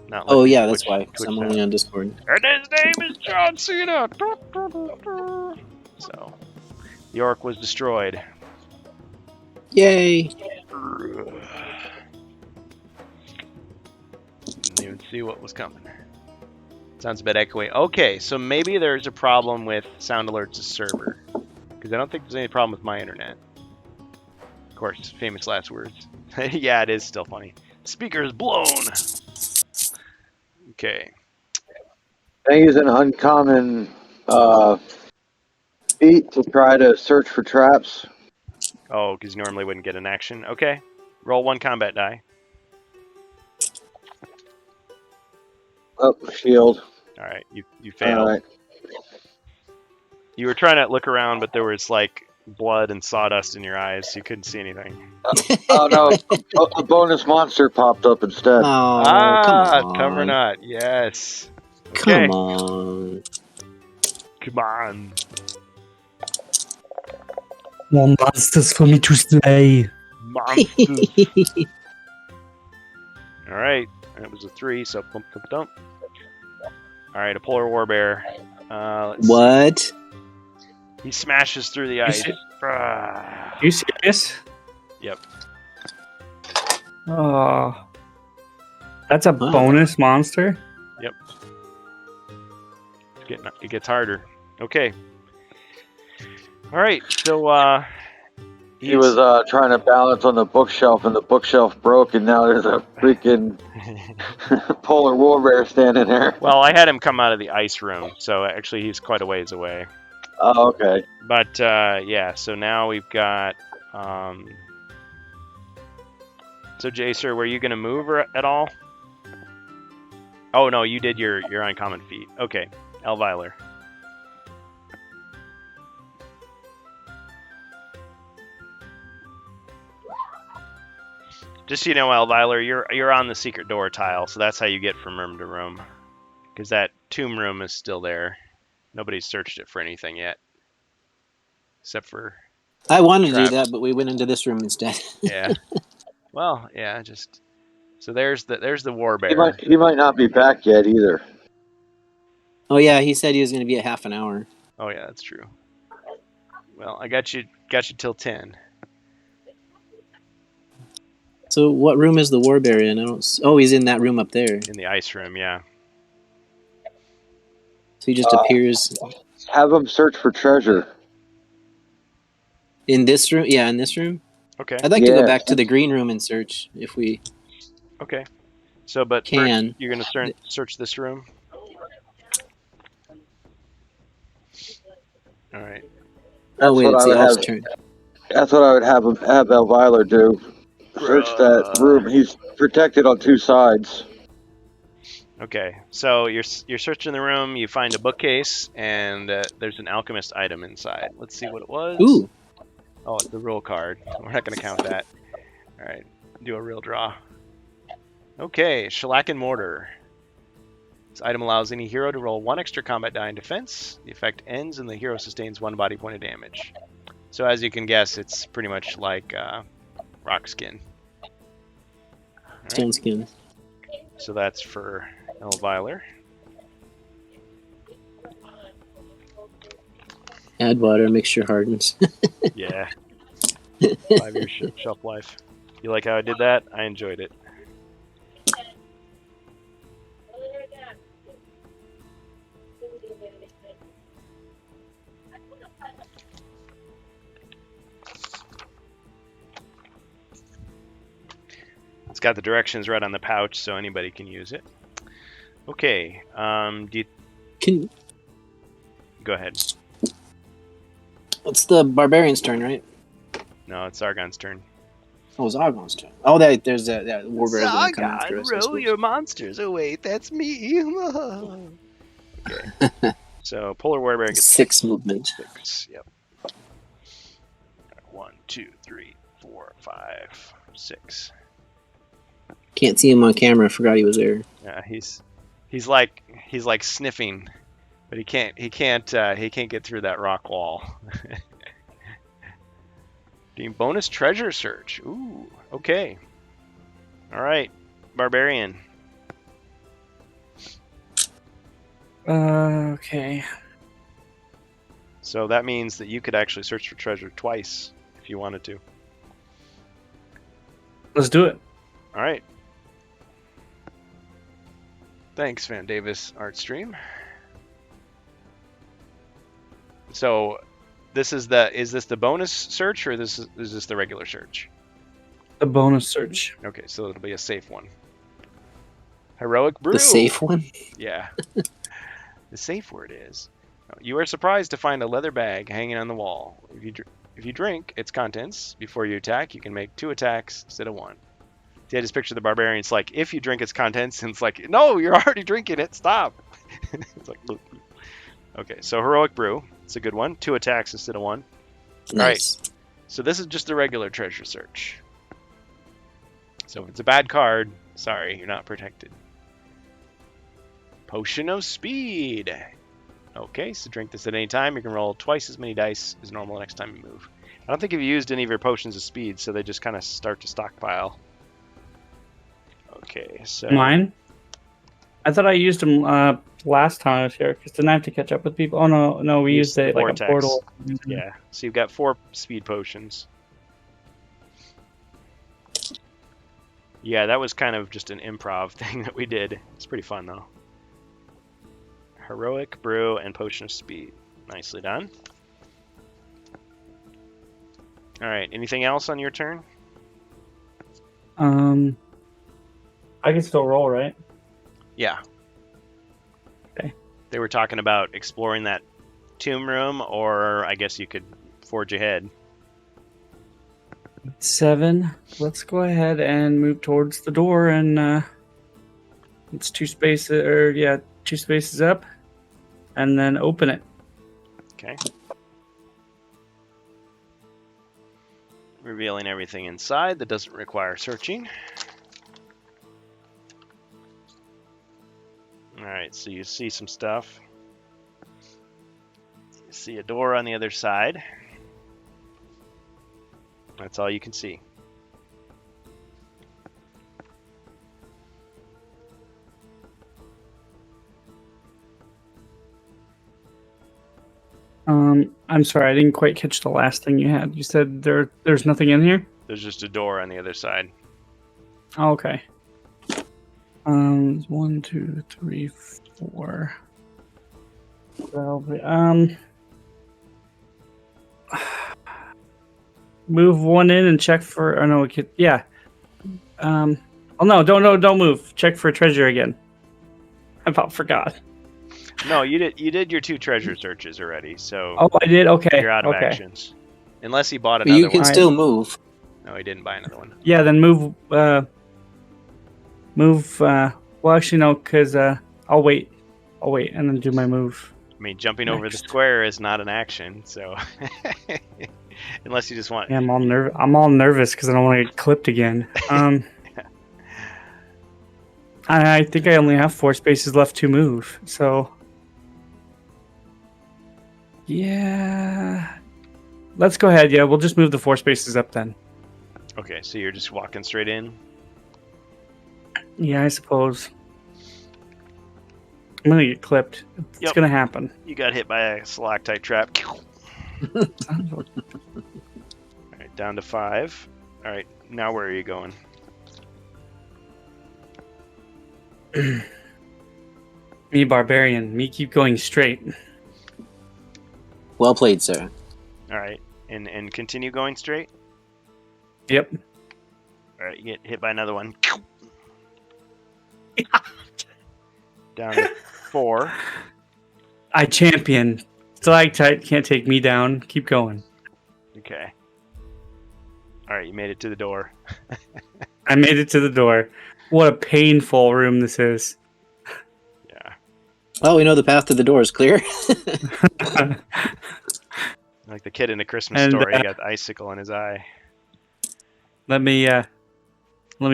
Not Oh listening yeah, to that's Twitch- why. 'Cause Twitch I'm sound. only on Discord. And his name is John Cena. So, York was destroyed. Yay! Didn't even see what was coming. Sounds a bit echoey. Okay, so maybe there's a problem with Sound Alerts' server. Because I don't think there's any problem with my internet. Of course, famous last words. Yeah, it is still funny. Speaker is blown. Okay. I think it's an uncommon feat to try to search for traps. Oh, because you normally wouldn't get an action. Okay. Roll 1 combat die. Oh, shield. All right, you failed. All right. You were trying to look around, but there was like blood and sawdust in your eyes, so you couldn't see anything. Oh no, a bonus monster popped up instead. Oh, come on. Cover not. Yes. Okay. Come on. Come on. More monsters for me to slay. Monsters. All right. That was a 3, so bump, bump, dump. All right, a polar warbear. Let's see. What? He smashes through the ice. Are you serious? Yep. Oh. That's a bonus monster? It gets harder. Okay. All right. So He was trying to balance on the bookshelf, and the bookshelf broke, and now there's a freaking polar warbear standing there. Well, I had him come out of the ice room, so actually he's quite a ways away. Oh, okay. But yeah, so now we've got. So Jacer, were you gonna move at all? Oh no, you did your uncommon feat. Okay, Elviler. Just so you know, Elviler, you're on the secret door tile, so that's how you get from room to room. Because that tomb room is still there. Nobody's searched it for anything yet. Except for... I wanted to Traps. do that, but we went into this room instead. Yeah. Well, yeah, just... So there's the warbear. He might not be back yet either. Oh yeah, he said he was going to be a half an hour. Oh yeah, that's true. Well, I got you till 10. So what room is the warbear in? I don't. Oh, he's in that room up there. In the ice room, yeah. So he just appears Have him search for treasure. in this room. Yeah, in this room. Okay. I'd like to Yeah. go back to the green room and search if we Okay. So, but can. first, you're gonna search this room. All right. Oh wait, what it's I the would elf's have. turn. That's what I would have Elviler do. Search that room. He's protected on 2 sides. Okay. So you're searching the room. You find a bookcase, and there's an alchemist item inside. Let's see what it was. Ooh, Oh, it's the roll card. We're not gonna count that. All right. Do a real draw. Okay. Shellac and mortar. This item allows any hero to roll 1 extra combat die in defense. The effect ends and the hero sustains 1 body point of damage. So as you can guess, it's pretty much like rock skin. stone skin. So that's for Elviler. Add water, mixture hardens. Yeah. 5-year shelf life. You like how I did that? I enjoyed it. It's got the directions right on the pouch, so anybody can use it. Okay. Do you Can go ahead? it's the barbarian's turn, right? No, it's Sargon's turn. Oh, it's Argon's turn. Oh, there's that warbear gonna come after us. I roll suppose. your monsters. Oh wait, that's me. Okay. So polar warbear gets 6 movement. 6. Yep. 1, 2, 3, 4, 5, 6. Can't see him on camera. I forgot he was there. Yeah, he's like sniffing, but he can't get through that rock wall. Being bonus treasure search. Ooh, okay. All right, barbarian. Okay. So that means that you could actually search for treasure twice if you wanted to. Let's do it. All right. Thanks, Van Davis Art Stream. So, is this the bonus search or is this the regular search? The bonus search. Okay, so it'll be a safe one. Heroic brew. The safe one. Yeah. The safe word is, you are surprised to find a leather bag hanging on the wall. If you drink its contents before you attack, you can make 2 attacks instead of 1. See, I just picture the barbarian. It's like, if you drink its contents, and it's like, no, you're already drinking it. Stop. It's like, bloop, bloop. Okay, so heroic brew. It's a good one. 2 attacks instead of 1. Nice. So this is just a regular treasure search. So if it's a bad card, sorry, you're not protected. Potion of speed. Okay, so drink this at any time. You can roll twice as many dice as normal next time you move. I don't think you've used any of your potions of speed, so they just kind of start to stockpile. Okay, so... Mine? I thought I used them last time I was here, because didn't I have to catch up with people? Oh, no, we used it like a portal. Yeah, so you've got 4 speed potions. Yeah, that was kind of just an improv thing that we did. It's pretty fun, though. Heroic brew and potion of speed. Nicely done. All right. Anything else on your turn? I can still roll, right? Yeah. Okay. They were talking about exploring that tomb room, or I guess you could forge ahead. 7. Let's go ahead and move towards the door, and it's 2 spaces up, and then open it. Okay. Revealing everything inside that doesn't require searching. Alright, so you see some stuff. You see a door on the other side. That's all you can see. I'm sorry, I didn't quite catch the last thing you had. You said there's nothing in here? There's just a door on the other side. Oh, okay. 1, 2, 3, 4. Move 1 in and check for. Oh no, we could. Yeah. Oh no! Don't move. Check for treasure again. I about forgot. No, you did your 2 treasure searches already, so Oh, I did. Okay. you're out of okay. actions. Unless he bought But another you can one. still move. No, he didn't buy another one. Yeah. Then move. Move. Well, actually, no, because I'll wait. I'll wait and then do my move. I mean, jumping over the Next. square is not an action, so unless you just want. Yeah, I'm all nervous because I don't want to get clipped again. I think I only have 4 spaces left to move, so yeah. Let's go ahead. Yeah, we'll just move the 4 spaces up then. Okay, so you're just walking straight in. Yeah, I suppose. I'm gonna get clipped. It's Yep. gonna happen. You got hit by a stalactite trap. All right, down to 5. All right, now where are you going? Me barbarian. Me keep going straight. Well played, sir. All right, and continue going straight. Yep. All right, you get hit by another one. Down to 4. I champion. Stalactite can't take me down. Keep going. Okay. All right, you made it to the door. I made it to the door. What a painful room this is. Yeah. Well, we know the path to the door is clear. Like the kid in the Christmas And, story, he got the icicle in his eye. Let me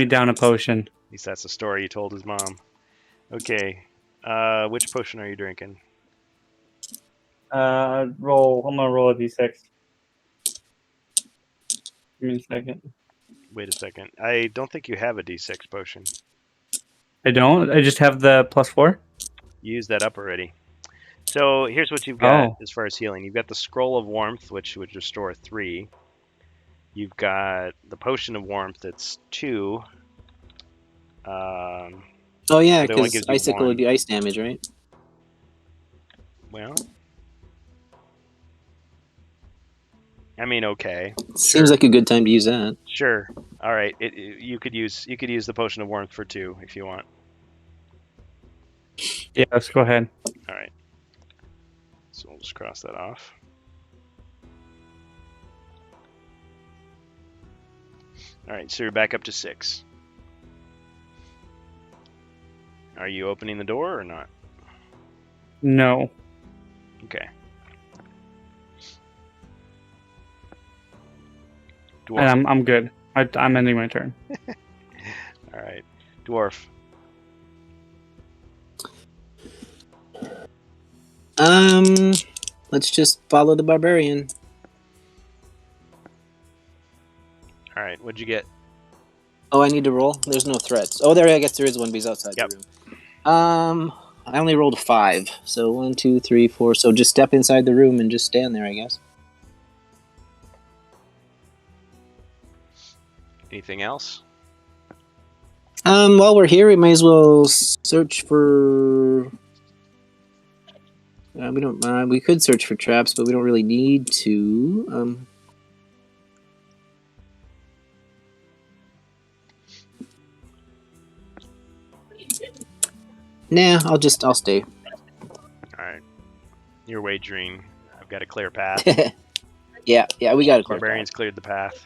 down a potion. At least that's the story he told his mom. Okay. Which potion are you drinking? Roll. I'm gonna roll a d6. Give me a second. Wait a second. I don't think you have a D6 potion. I don't. I just have the +4. You used that up already. So here's what you've got Oh. as far as healing. You've got the Scroll of Warmth, which would restore 3. You've got the Potion of Warmth, that's 2. Oh yeah, It only because gives you icicle 1. would be ice damage, right? Well, I mean, okay. Seems like a good time to use that. Sure. All right. You could use the potion of warmth for 2 if you want. Yeah, let's go ahead. All right. So we'll just cross that off. All right. So you're back up to 6. Are you opening the door or not? No. Okay. And Dwarf. I'm good. I'm ending my turn. All right. Dwarf. Let's just follow the barbarian. All right. What'd you get? Oh, I need to roll. There's no threats. Oh, there. I guess there is one, but he's outside Yep. the room. I only rolled a 5. So 1, 2, 3, 4. So just step inside the room and just stand there, I guess. Anything else? While we're here, we may as well search for. We don't. We could search for traps, but we don't really need to. Nah, I'll stay. All right. You're wagering. I've got a clear path. yeah, we got a clear Barbarians cleared the path.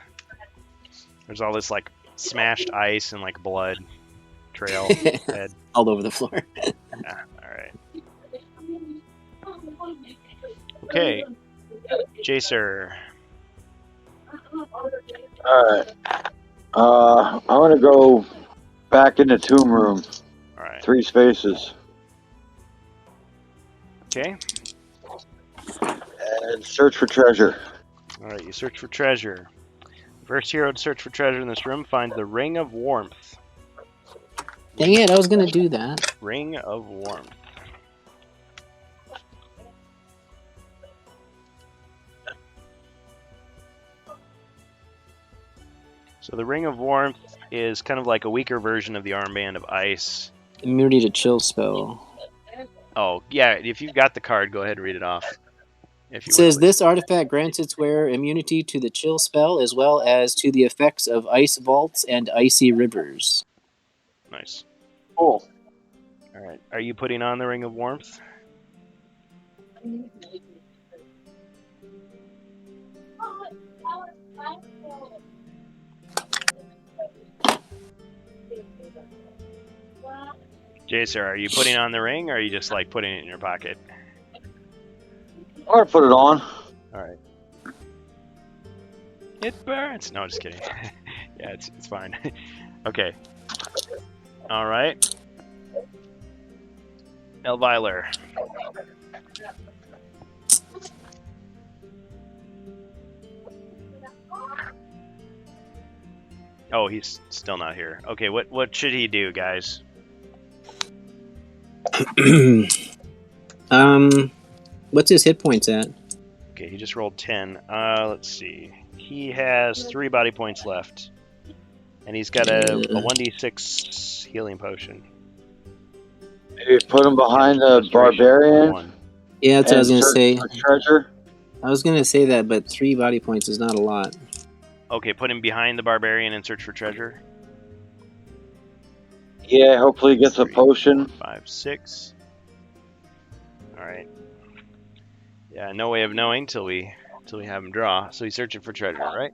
There's all this like smashed ice and like blood trail head. all over the floor. Yeah, all right. Okay. Jacer. Alright. I want to go back in the tomb room. All right. 3 spaces. Okay. And search for treasure. All right. You search for treasure. First hero to search for treasure in this room finds the Ring of Warmth. Dang it, I was gonna do that. Ring of Warmth. So the Ring of Warmth is kind of like a weaker version of the Armband of Ice. Immunity to chill spell. Oh, yeah, if you've got the card, go ahead and read it off. If you It says would. this artifact grants its wearer immunity to the chill spell as well as to the effects of ice vaults and icy rivers. Nice. Cool. All right. Are you putting on the Ring of Warmth? Jacer, are you putting on the ring or are you just like putting it in your pocket? I'm going to put it on. All right. It burns. No, just kidding. Yeah, it's fine. Okay. All right. Elviler. Oh, he's still not here. Okay, what should he do, guys? What's his hit points at? Okay, he just rolled 10. Let's see. He has 3 body points left. And he's got a 1d6 healing potion. Maybe put him behind the Restoration, barbarian. 1. Yeah, that's what I was and gonna search say. for treasure. I was gonna say that, but 3 body points is not a lot. Okay, put him behind the barbarian and search for treasure. Yeah, hopefully he gets a 3, potion. 4, 5, 6. Alright. Yeah, no way of knowing till we have him draw. So he's searching for treasure, right?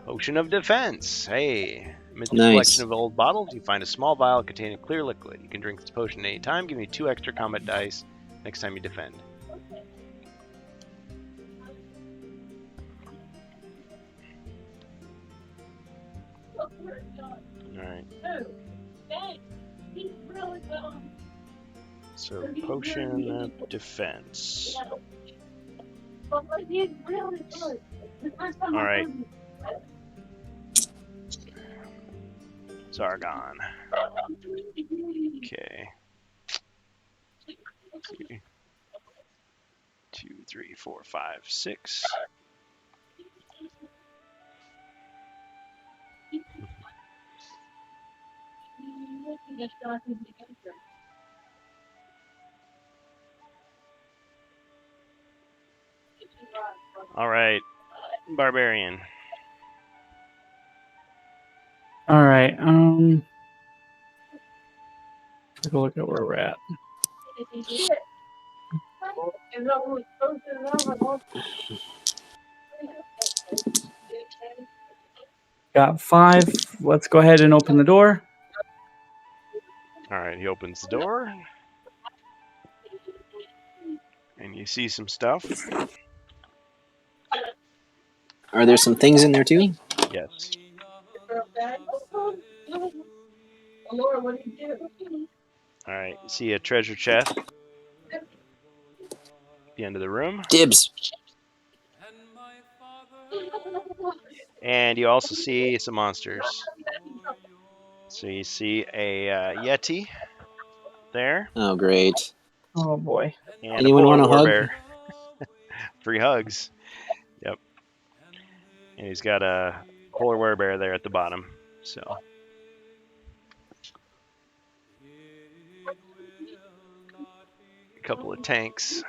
Potion of Defense. Hey. Amidst a Nice. collection of old bottles, you find a small vial containing clear liquid. You can drink this potion at any time, giving you 2 extra combat dice next time you defend. Alright. So, Potion of Defense. Alright. Zargon. Okay. 2, 3, 4, 5, 6. All right, barbarian. All right. Take a look at where we're at. Got 5. Let's go ahead and open the door. All right, he opens the door, and you see some stuff. Are there some things in there too? Yes. All right, you see a treasure chest at the end of the room, Dibs. and you also see some monsters. So you see a Yeti there, Oh, great. Oh boy. and Anyone a polar want a war hug? bear. Free hugs. Yep. And he's got a polar war bear there at the bottom. So. A couple of tanks.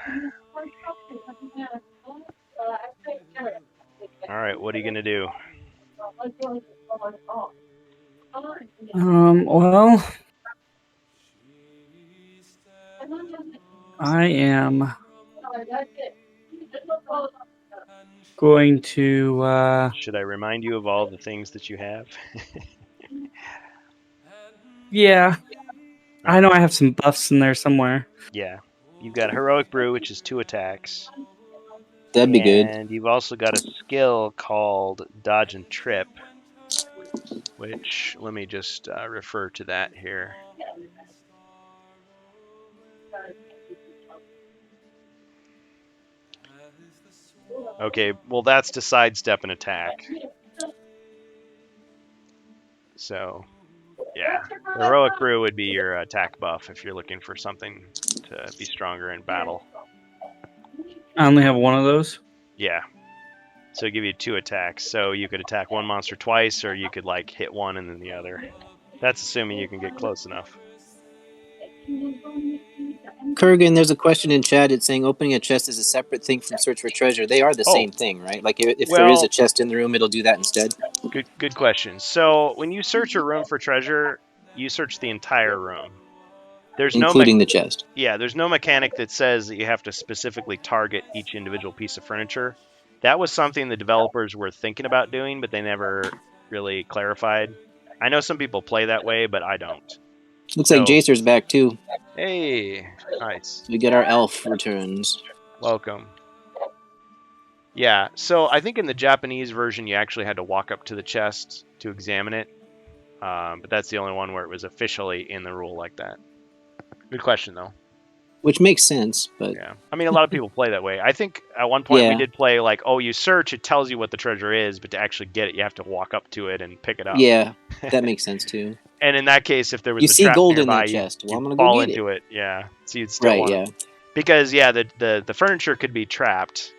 All right, what are you gonna do? Well, I am going to. Should I remind you of all the things that you have? Yeah, I know I have some buffs in there somewhere. Yeah. You've got Heroic Brew, which is 2 attacks. That'd be good. And you've also got a skill called Dodge and Trip, which, let me just refer to that here. Okay, well, that's to sidestep an attack. So, yeah. Heroic Brew would be your attack buff if you're looking for something to be stronger in battle. I only have one of those. Yeah. So give you 2 attacks. So you could attack one monster twice, or you could like hit one and then the other. That's assuming you can get close enough. Kurgan, there's a question in chat. It's saying opening a chest is a separate thing from search for treasure. They are the same thing, right? Like if there is Well- a chest in the room, it'll do that instead. Good question. So when you search a room for treasure, you search the entire room. There's Including the chest. there's no mechanic that says that you have to specifically target each individual piece of furniture. That was something the developers were thinking about doing, but they never really clarified. I know some people play that way, but I don't. Looks like So- Jacer's back too. Hey, nice. We get our elf returns. Welcome. Yeah, so I think in the Japanese version you actually had to walk up to the chest to examine it, but that's the only one where it was officially in the rule like that. Good question, though. Which makes sense, but Yeah, I mean, a lot of people play that way. I think at one point we Yeah. did play like, oh, you search, it tells you what the treasure is, but to actually get it, you have to walk up to it and pick it up. yeah, that makes sense too. And in that case, if there was You a see trap gold in nearby, that chest. Well, I'm you'd gonna go fall get into it. Yeah, so you'd still Right, want yeah, it. Because yeah, the furniture could be trapped,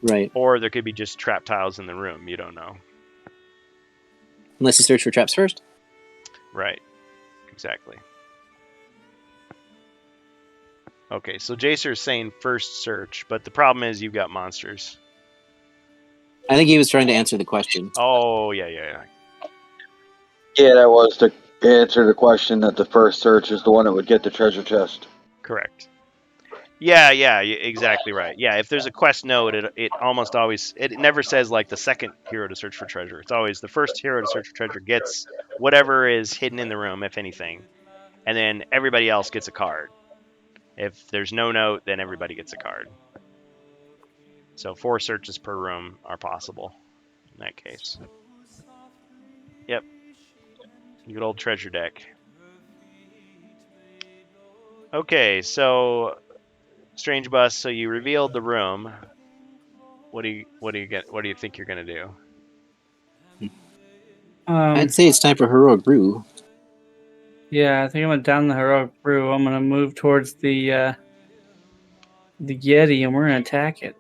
right. or there could be just trap tiles in the room. You don't know. Unless you search for traps first. Right. Exactly. Okay, so Jacer's saying first search, but the problem is you've got monsters. I think he was trying to answer the question. Oh, yeah. Yeah, that was to answer the question that the first search is the one that would get the treasure chest. Correct. Yeah, exactly right. Yeah, if there's a quest node, it almost always, it never says like the second hero to search for treasure. It's always the first hero to search for treasure gets whatever is hidden in the room, if anything, and then everybody else gets a card. If there's no note, then everybody gets a card. So 4 searches per room are possible in that case. Yep. Good old treasure deck. Okay, so Strange Bus, so you revealed the room. What do you think you're gonna do? I'd say it's time for Heroic Brew. Yeah, I think I'm gonna down the heroic brew. I'm gonna move towards the Yeti, and we're gonna attack it.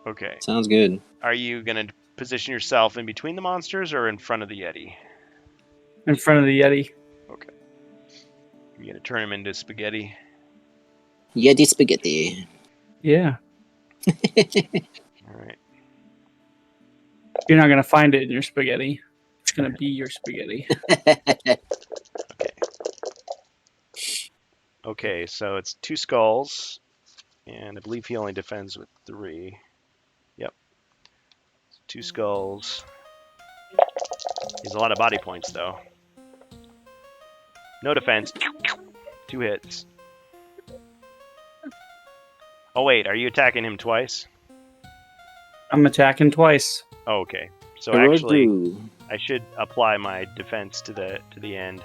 Okay. Sounds good. Are you gonna position yourself in between the monsters or in front of the Yeti? In front of the Yeti. Okay. You're gonna turn him into spaghetti. Yeti spaghetti. Yeah. All right. You're not gonna find it in your spaghetti. It's gonna be your spaghetti. Okay, so it's 2 skulls, and I believe he only defends with 3. Yep. 2 skulls. He's a lot of body points, though. No defense. 2 hits. Oh, wait, are you attacking him twice? I'm attacking twice. Oh, okay. So Heroic actually, brew. I should apply my defense to the end.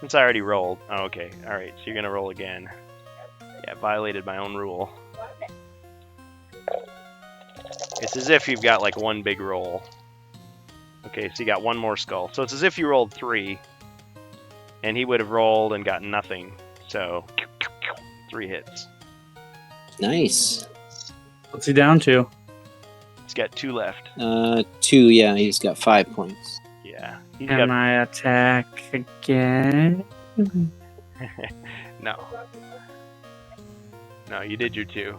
Since I already rolled. Oh, okay. All right. So you're gonna roll again. Yeah, violated my own rule. It's as if you've got like one big roll. Okay, so you got one more skull. So it's as if you rolled 3, and he would have rolled and gotten nothing. So 3 hits. Nice. What's he down to? He's got 2 left. 2, yeah, he's got 5 points. Yeah. He's Can got I attack again? no. No, you did your 2.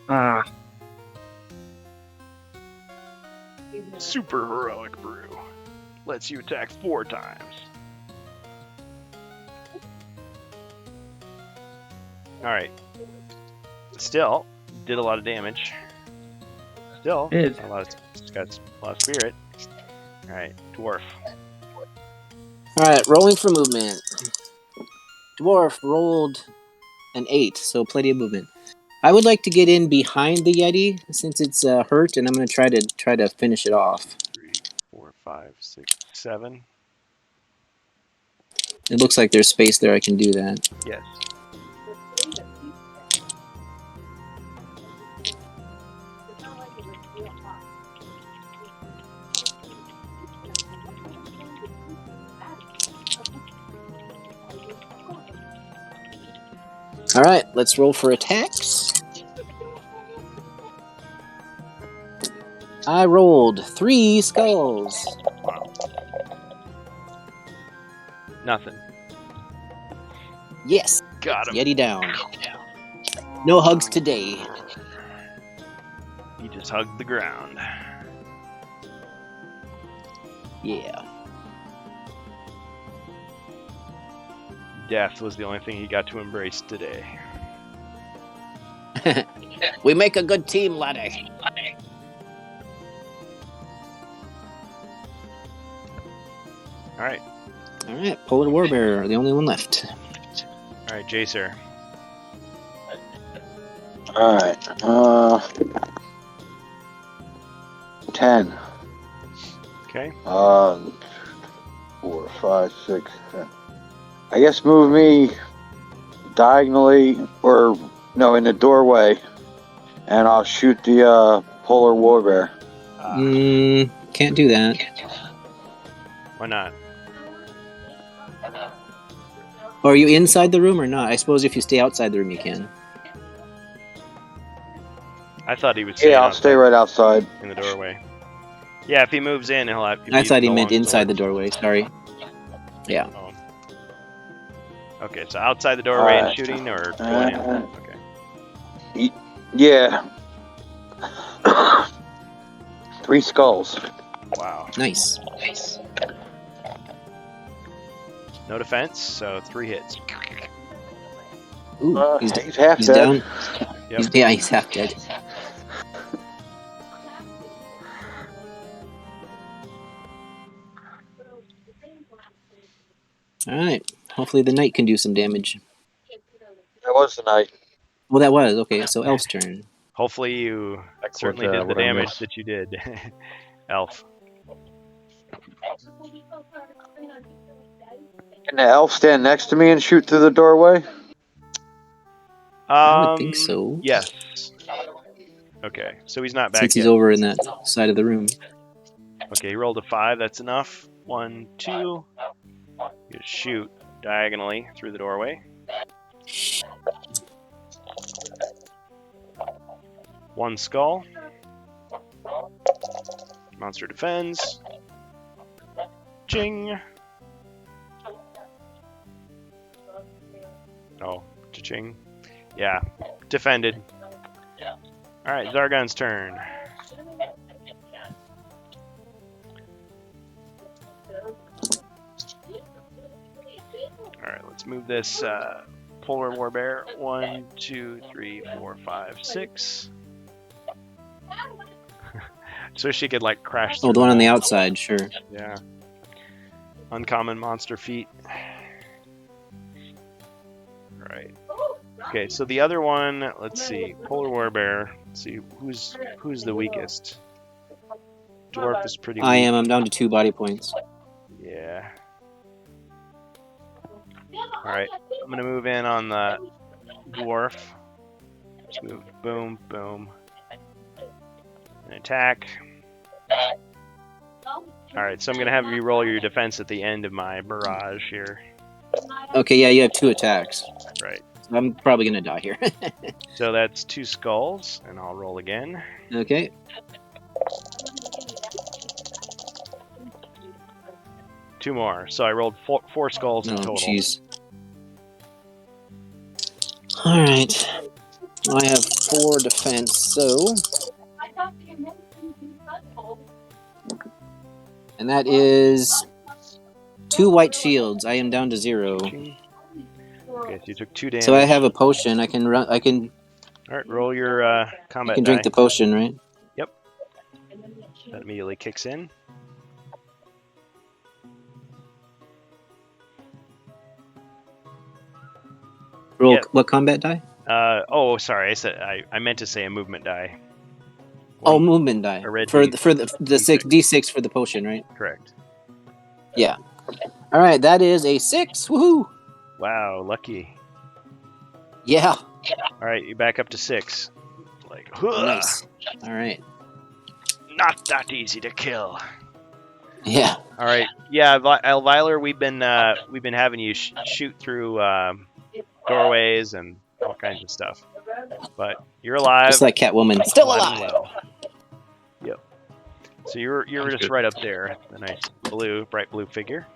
Ah, Super heroic brew. Lets you attack 4 times. Alright. Still, did a lot of damage. Still, Did. it's got a lot of spirit. Alright, dwarf. Alright, rolling for movement. Dwarf rolled an 8, so plenty of movement. I would like to get in behind the Yeti since it's hurt, and I'm going to try to finish it off. 3, 4, 5, 6, 7. It looks like there's space there. I can do that. Yes. Alright, let's roll for attacks. I rolled 3 skulls. Wow. Nothing. Yes, Got him. Yeti down. No hugs today. He just hugged the ground. Yeah. Death was the only thing he got to embrace today. We make a good team, laddie. Alright. Alright, Polar Warbearer, the only one left. Alright, Jacer. Alright. 10. Okay. 4, 5, 6, 7. I guess move me diagonally, or no, in the doorway, and I'll shoot the polar warbear. Can't do that. Why not? Are you inside the room or not? I suppose if you stay outside the room, you can. I thought he was staying Yeah, I'll outside stay right outside. in the doorway. Yeah, if he moves in, he'll have. I thought he meant inside the doorway. Sorry. Yeah. Oh. Okay, so outside the doorway and Alright. shooting, or going in? Okay. Yeah. 3 skulls. Wow. Nice. No defense, so 3 hits. Ooh, he's He's half he's dead. down. Yep. He's half dead. Alright. Hopefully the knight can do some damage. That was the night. Well, that was. Okay, so Elf's turn. Hopefully you Back certainly with, did the what I damage missed. that you did, Elf. Can the elf stand next to me and shoot through the doorway? I would think so. Yes. Okay, so he's not back Since yet. he's over in that side of the room. Okay, he rolled a 5. That's enough. 1, 2. You just shoot diagonally through the doorway. 1 skull. Monster defends. Ching. Oh, cha-ching. Yeah, defended. All right, Zargon's turn. All right, let's move this polar warbear. 1, 2, 3, 4, 5, 6. So she could like crash. Oh, through the one on the wall. outside, sure. Yeah. Uncommon monster feat. Right. Okay, so the other one, let's see, polar warbear. Let's see who's the weakest. Dwarf is pretty weak. I am. I'm down to 2 body points. Yeah. All right, I'm gonna move in on the dwarf. Just move. Boom, boom. And attack. All right, so I'm gonna have you roll your defense at the end of my barrage here. Okay, yeah, you have 2 attacks. Right. I'm probably gonna die here. So that's 2 skulls, and I'll roll again. Okay. Two more. So I rolled four skulls in Oh, total. jeez. All right. I have 4 defense, so, and that is 2 white shields. I am down to 0. Okay, so you took 2 damage. So I have a potion. I can run. I can All right, roll your combat drink die. the potion, right? That immediately kicks in. Roll Yep. what combat die? Oh, sorry. I meant to say a movement die. Oh, movement die A red for D- the 6 d6 for the potion, right? Correct. Yeah. All right, that is a 6. Woohoo! Wow, lucky. Yeah. All right, you back up to 6. Like, Nice. All right. Not that easy to kill. Yeah. All right, yeah, Elviler, we've been having you shoot through doorways and all kinds of stuff, but you're alive. Just like Catwoman, still alive and alive. well. Yep. So you're Sounds just good. right up there, the nice bright blue figure.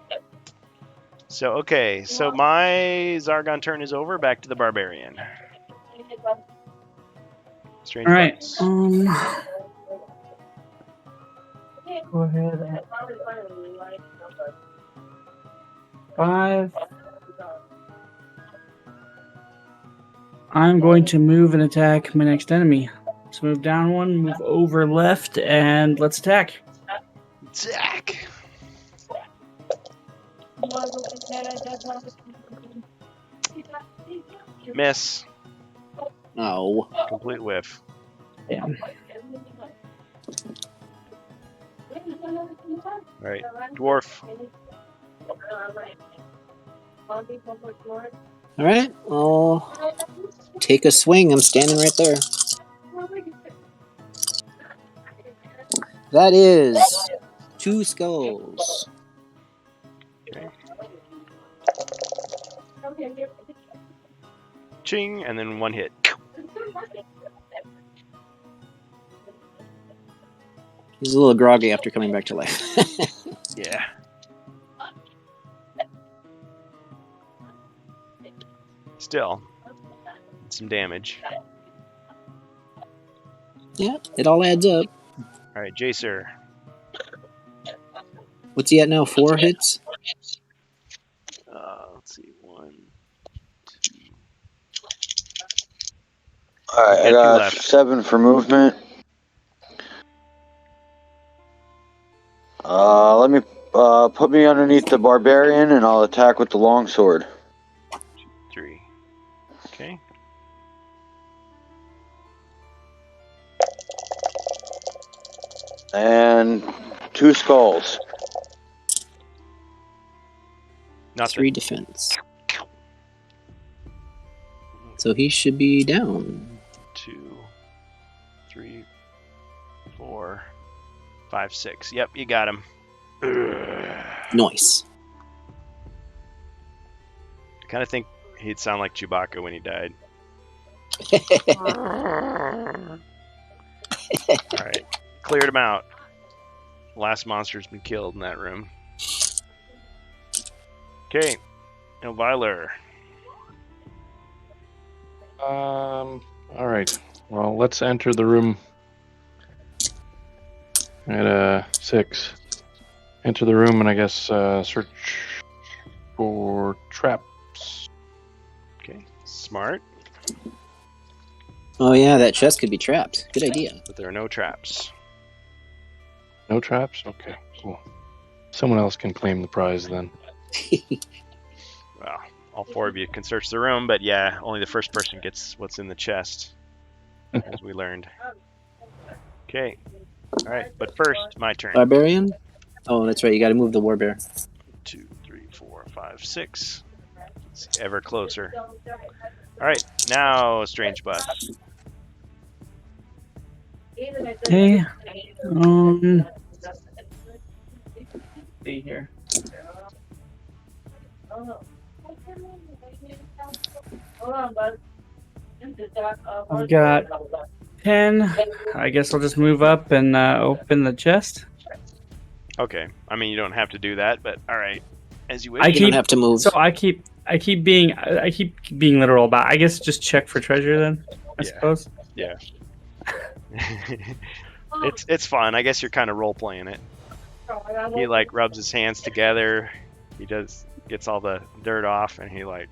So okay, so my Zargon turn is over. Back to the barbarian. Strange All right. buttons. Go ahead. 5. I'm going to move and attack my next enemy. Let's move down 1, move over left, and let's attack. Zack. Miss. Oh. Complete whiff. Damn. All right, dwarf. All right. I'll take a swing. I'm standing right there. That is 2 skulls. Ching, and then 1 hit. He's a little groggy after coming back to life. Yeah. Still, some damage. Yeah, it all adds up. All right, Jacer. What's he at now? 4 hits? Let's see, 1, 2. All right, Yeah, I 2 got left. 7 for movement. Let me put me underneath the barbarian, and I'll attack with the longsword. 3. Okay. And 2 skulls. Nothing. 3 defense. So he should be down. 2, 3, 4, 5, 6. Yep, you got him. Nice. I kind of think he'd sound like Chewbacca when he died. All right, cleared him out. Last monster's been killed in that room. Okay, Elviler. All right. Well, let's enter the room at 6. Enter the room and I guess search for traps. Okay, smart, Oh yeah, that chest could be trapped. Good idea. but there are no traps. No traps? Okay, cool. Someone else can claim the prize then. Well, all 4 of you can search the room, but yeah, only the first person gets what's in the chest, as we learned. Okay, all right, but first, my turn. Barbarian? Oh, that's right. You got to move the warbear. 2, 3, 4, 5, 6. It's ever closer. All right, now strange buff. Okay. See here. I've got 10. I guess I'll just move up and open the chest. Okay, I mean you don't have to do that, but all right, as you wish. I You don't have to move. So I keep being literal about. I guess just check for treasure then. I Yeah. suppose. Yeah. It's fun. I guess you're kind of role playing it. He like rubs his hands together. He gets all the dirt off, and he like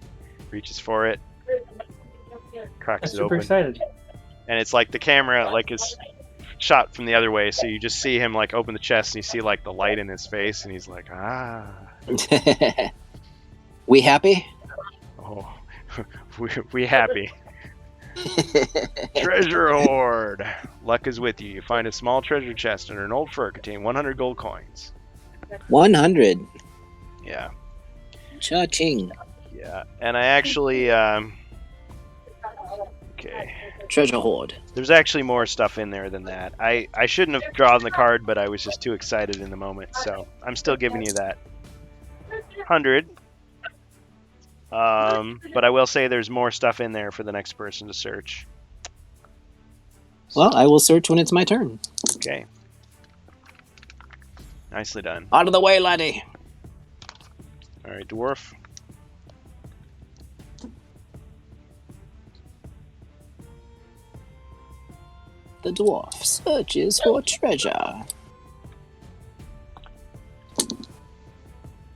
reaches for it, I'm cracks it super open, excited. and it's like the camera like is shot from the other way, so you just see him like open the chest, and you see like the light in his face, and he's like, ah, We happy? oh, we happy. Treasure hoard. Luck is with you. You find a small treasure chest under an old fur containing 100 gold coins. 100. Yeah. Cha-ching. Yeah, and I actually, okay, Treasure hoard. there's actually more stuff in there than that. I shouldn't have drawn the card, but I was just too excited in the moment, so I'm still giving you that 100. But I will say there's more stuff in there for the next person to search. Well, I will search when it's my turn. Okay. Nicely done. Out of the way, laddie. All right, dwarf. The dwarf searches for treasure.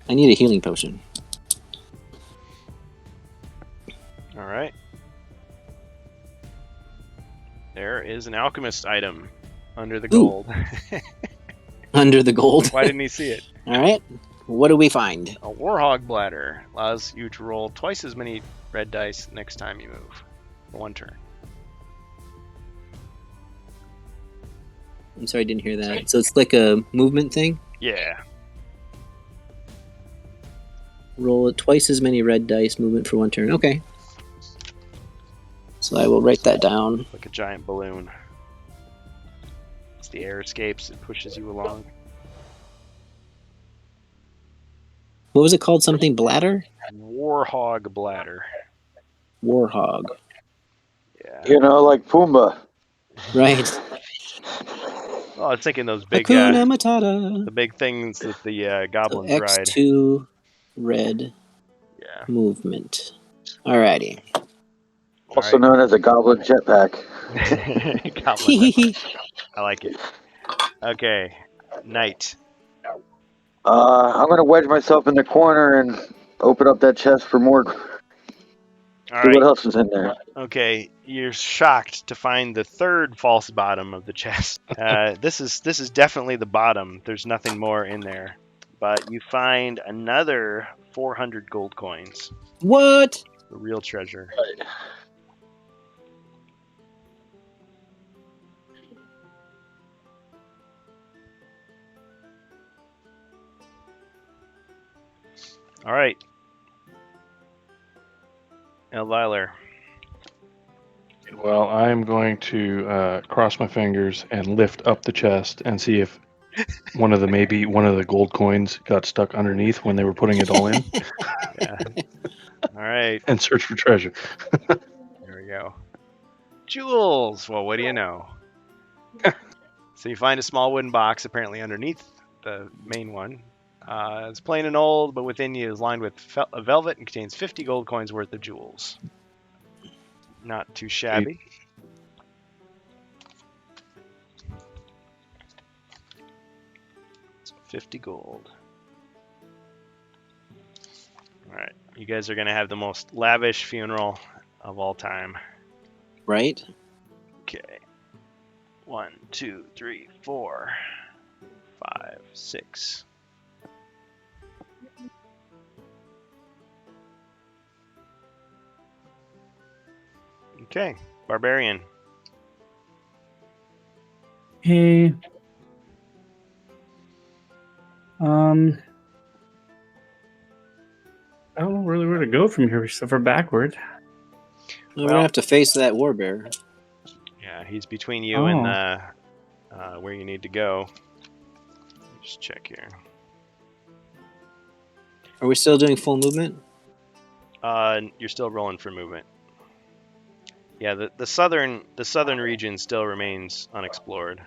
I need a healing potion. All right. There is an alchemist item under the Ooh. gold. Under the gold. Why didn't he see it? All right. What do we find? A warhog bladder allows you to roll twice as many red dice next time you move for 1 turn. I'm sorry, I didn't hear that. So it's like a movement thing? Yeah. Roll twice as many red dice, movement for 1 turn. Okay. So I will write that down. Like a giant balloon. As the air escapes, it pushes you along. What was it called? Something bladder? Warhog bladder. Warhog. Yeah. You know, like Pumbaa. Right. Oh, I was thinking those big, Hakuna Matata. the big things that the So goblins ride. X2 red Yeah. movement. Alrighty. Also known as a goblin jetpack. Goblin. I like it. Okay, knight. I'm going to wedge myself in the corner and open up that chest for more. All See what right. else is in there. Okay, you're shocked to find the third false bottom of the chest. This is definitely the bottom. There's nothing more in there, but you find another 400 gold coins. What? The real treasure. All right. Elviler. Well, I'm going to cross my fingers and lift up the chest and see if maybe one of the gold coins got stuck underneath when they were putting it all in, Yeah. All right. and search for treasure. There we go. Jewels. Well, what do you know? So you find a small wooden box apparently underneath the main one. It's plain and old, but within you is lined with velvet and contains 50 gold coins worth of jewels. Not too shabby. 50 gold. Alright, you guys are going to have the most lavish funeral of all time. Right? Okay. 1, 2, 3, 4, 5, 6. Okay, Barbarian. Hey. I don't know really where to go from here except for backward. We're gonna have to face that warbear. Yeah, he's between you and where you need to go. Just check here. Are we still doing full movement? You're still rolling for movement. Yeah, the southern region still remains unexplored.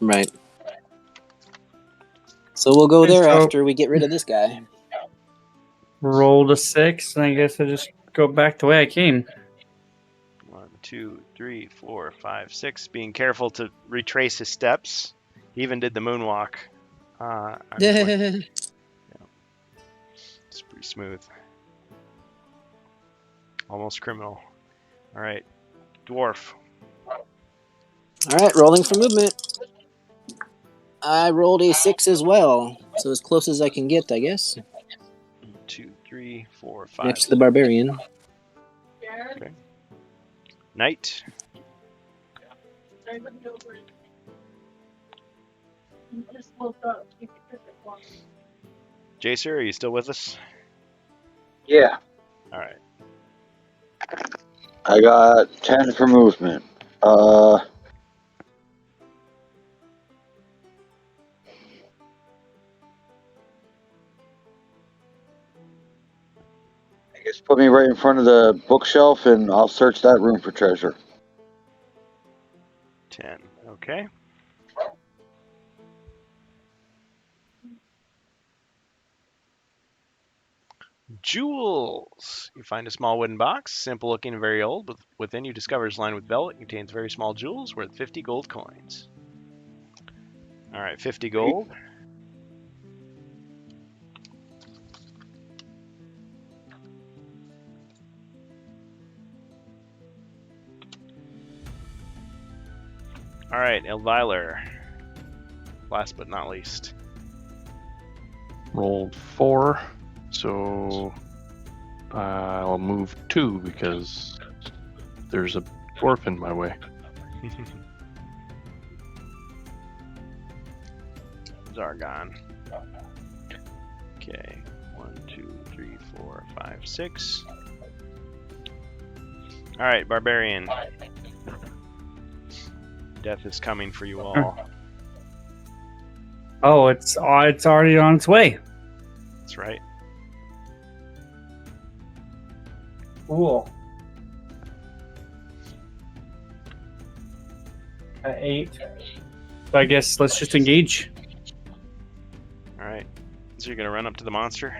Right. So we'll go Okay, there so- after we get rid of this guy. Rolled a 6, and I guess I just go back the way I came. 1, 2, 3, 4, 5, 6. Being careful to retrace his steps. He even did the moonwalk. Honestly. It's pretty smooth. Almost criminal. All right, dwarf. All right, rolling for movement. I rolled a 6 as well, so as close as I can get, I guess. 2, 3, 4, 5. Next to the barbarian. Knight. Jacer, are you still with us? Yeah. All right. I got 10 for movement. I guess put me right in front of the bookshelf and I'll search that room for treasure. 10. Okay. Jewels. You find a small wooden box, simple looking and very old. But within you discover it's lined with velvet. It contains very small jewels worth 50 gold coins. All right, 50 gold. All right, Elviler. Last but not least. Rolled 4, so I'll move 2 because there's a dwarf in my way. Zargon. Okay, 1, 2, 3, 4, 5, 6. All right, Barbarian. Death is coming for you all. Oh, it's already on its way. That's right. Cool. At 8. So I guess let's just engage. All right. So you're gonna run up to the monster.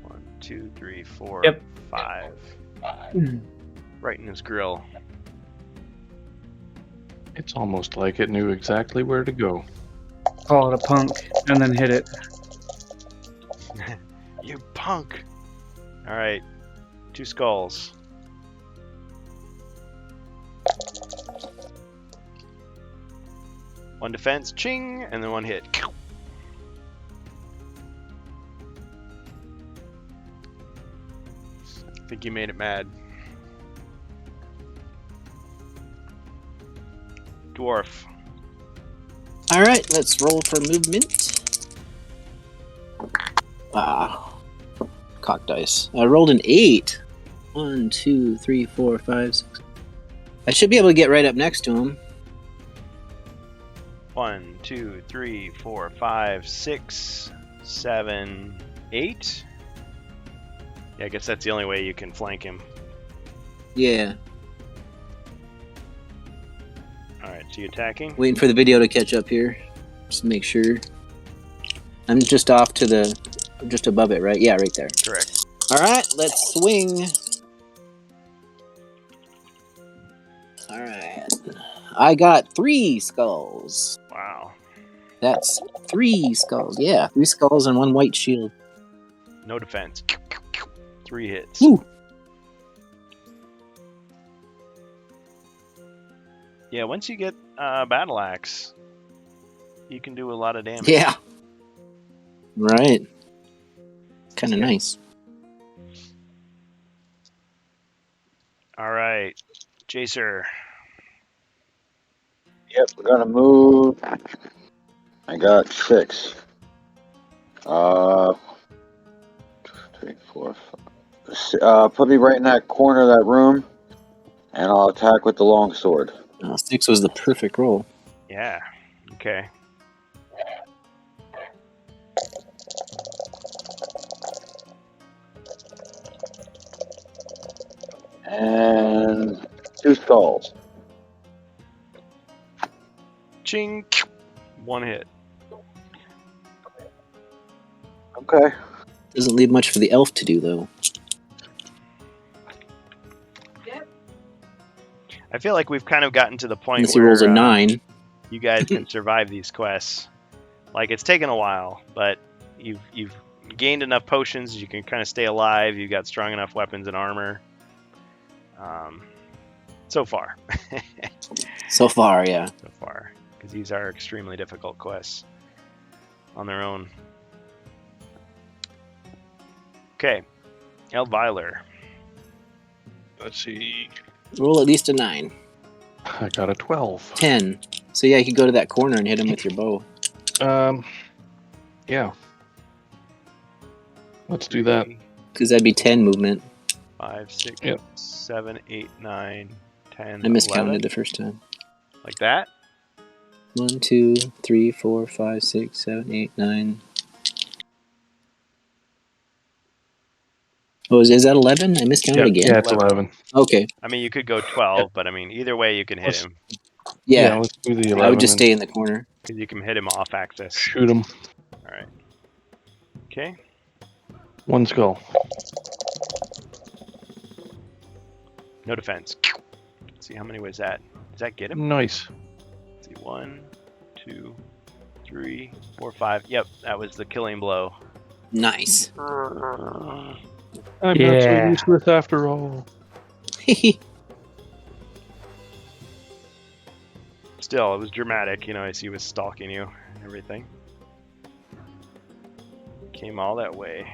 1, 2, 3, 4, Yep. 5. Right in his grill. It's almost like it knew exactly where to go. Call it a punk, and then hit it. You punk! All right. 2 skulls. One defense, ching, and then 1 hit. I think you made it mad. Dwarf. All right, let's roll for movement. Cock dice. I rolled an 8. 1, 2, 3, 4, 5, 6. I should be able to get right up next to him. 1, 2, 3, 4, 5, 6, 7, 8. Yeah, I guess that's the only way you can flank him. Yeah, Alright, so you attacking? waiting for the video to catch up here. Just make sure. I'm just off to the, just above it, right? Yeah, right there. Correct. All right, let's swing. All right, I got 3 skulls. Wow. That's 3 skulls. Yeah, 3 skulls and 1 white shield. No defense. 3 hits. Woo. Yeah, once you get Battle Axe, you can do a lot of damage. Yeah. Right. Kind of nice. All right, Jacer. Yep, we're gonna move. I got 6. 3, 4, 5. Put me right in that corner of that room, and I'll attack with the longsword. 6 was the perfect roll. Yeah. Okay. And 2 skulls. Ching. 1 hit. Okay. Doesn't leave much for the elf to do, though. I feel like we've kind of gotten to the point Unless he where rolls a 9. you guys can survive these quests. Like, it's taken a while, but you've gained enough potions, you can kind of stay alive, you've got strong enough weapons and armor. So far. So far, yeah. So far. Because these are extremely difficult quests on their own. Okay. Elviler. Let's see. Roll at least a 9. I got a 12. 10. So yeah, you could go to that corner and hit him with your bow. Yeah. Let's do that. Because that'd be 10 movement. 5, 6, Yep. 7, 8, 9, 10, I miscounted 11. the first time. Like that? 1, 2, 3, 4, 5, 6, 7, 8, 9. Oh, is that 11? I miscounted again. Yeah, it's 11. Okay. I mean, you could go 12, but I mean, either way you can hit him. Yeah. Let's do the 11. I would just and stay in the corner. Because you can hit him off axis. shoot him. Alright. Okay. 1 skull. No defense. Let's see, how many was that? Does that get him? Nice. Let's see, 1, 2, 3, 4, 5. Yep, that was the killing blow. Nice. I'm Yeah. absolutely useless after all. Still, it was dramatic, you know, as he was stalking you and everything. Came all that way.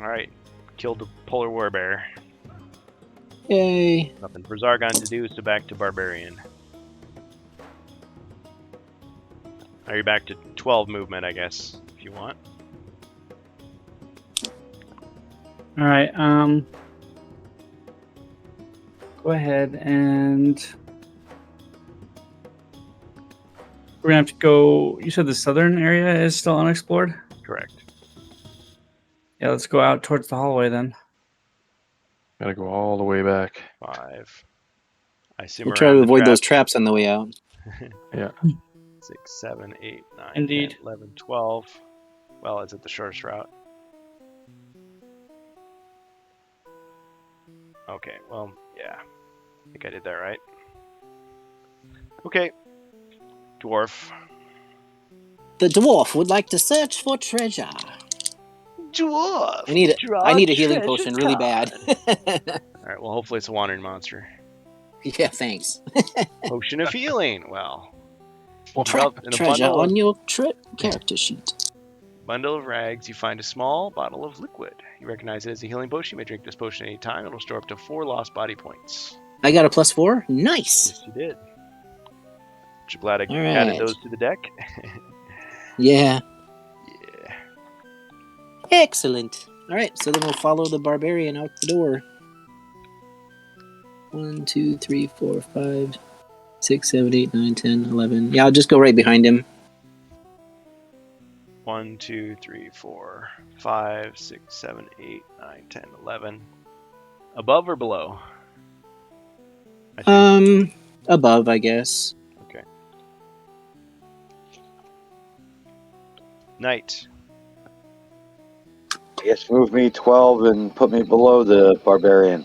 Alright, killed the polar warbear. Yay. Nothing for Zargon to do, so back to Barbarian. Now you're back to 12 movement, I guess, if you want. All right. Go ahead and we're gonna have to go. You said the southern area is still unexplored. Correct. Yeah, let's go out towards the hallway then. Gotta go all the way back. 5. I assume We'll try around to the avoid those traps. traps on the way out. 6, 7, 8, 9, Indeed. 10, 11, 12. Well, is it the shortest route? Okay, well, yeah. I think I did that right. Okay. Dwarf. The dwarf would like to search for treasure. Dwarf! I need a healing potion really bad. Alright, well, hopefully it's a wandering monster. Yeah, thanks. Potion of healing. Well, Track in a treasure bundle on your character sheet. bundle of rags, you find a small bottle of liquid. You recognize it as a healing potion. You may drink this potion any time. It'll store up to 4 lost body points. I got a +4. Nice. Yes, you did. Aren't you glad I All added right. those to the deck? Yeah. Yeah. Excellent. All right, so then we'll follow the barbarian out the door. 1, 2, 3, 4, 5, 6, 7, 8, 9, 10, 11. Yeah, I'll just go right behind him. 1, 2, 3, 4, 5, 6, 7, 8, 9, 10, 11. Above or below? I think. Above, I guess. Okay. Knight. Yes, move me 12 and put me below the barbarian.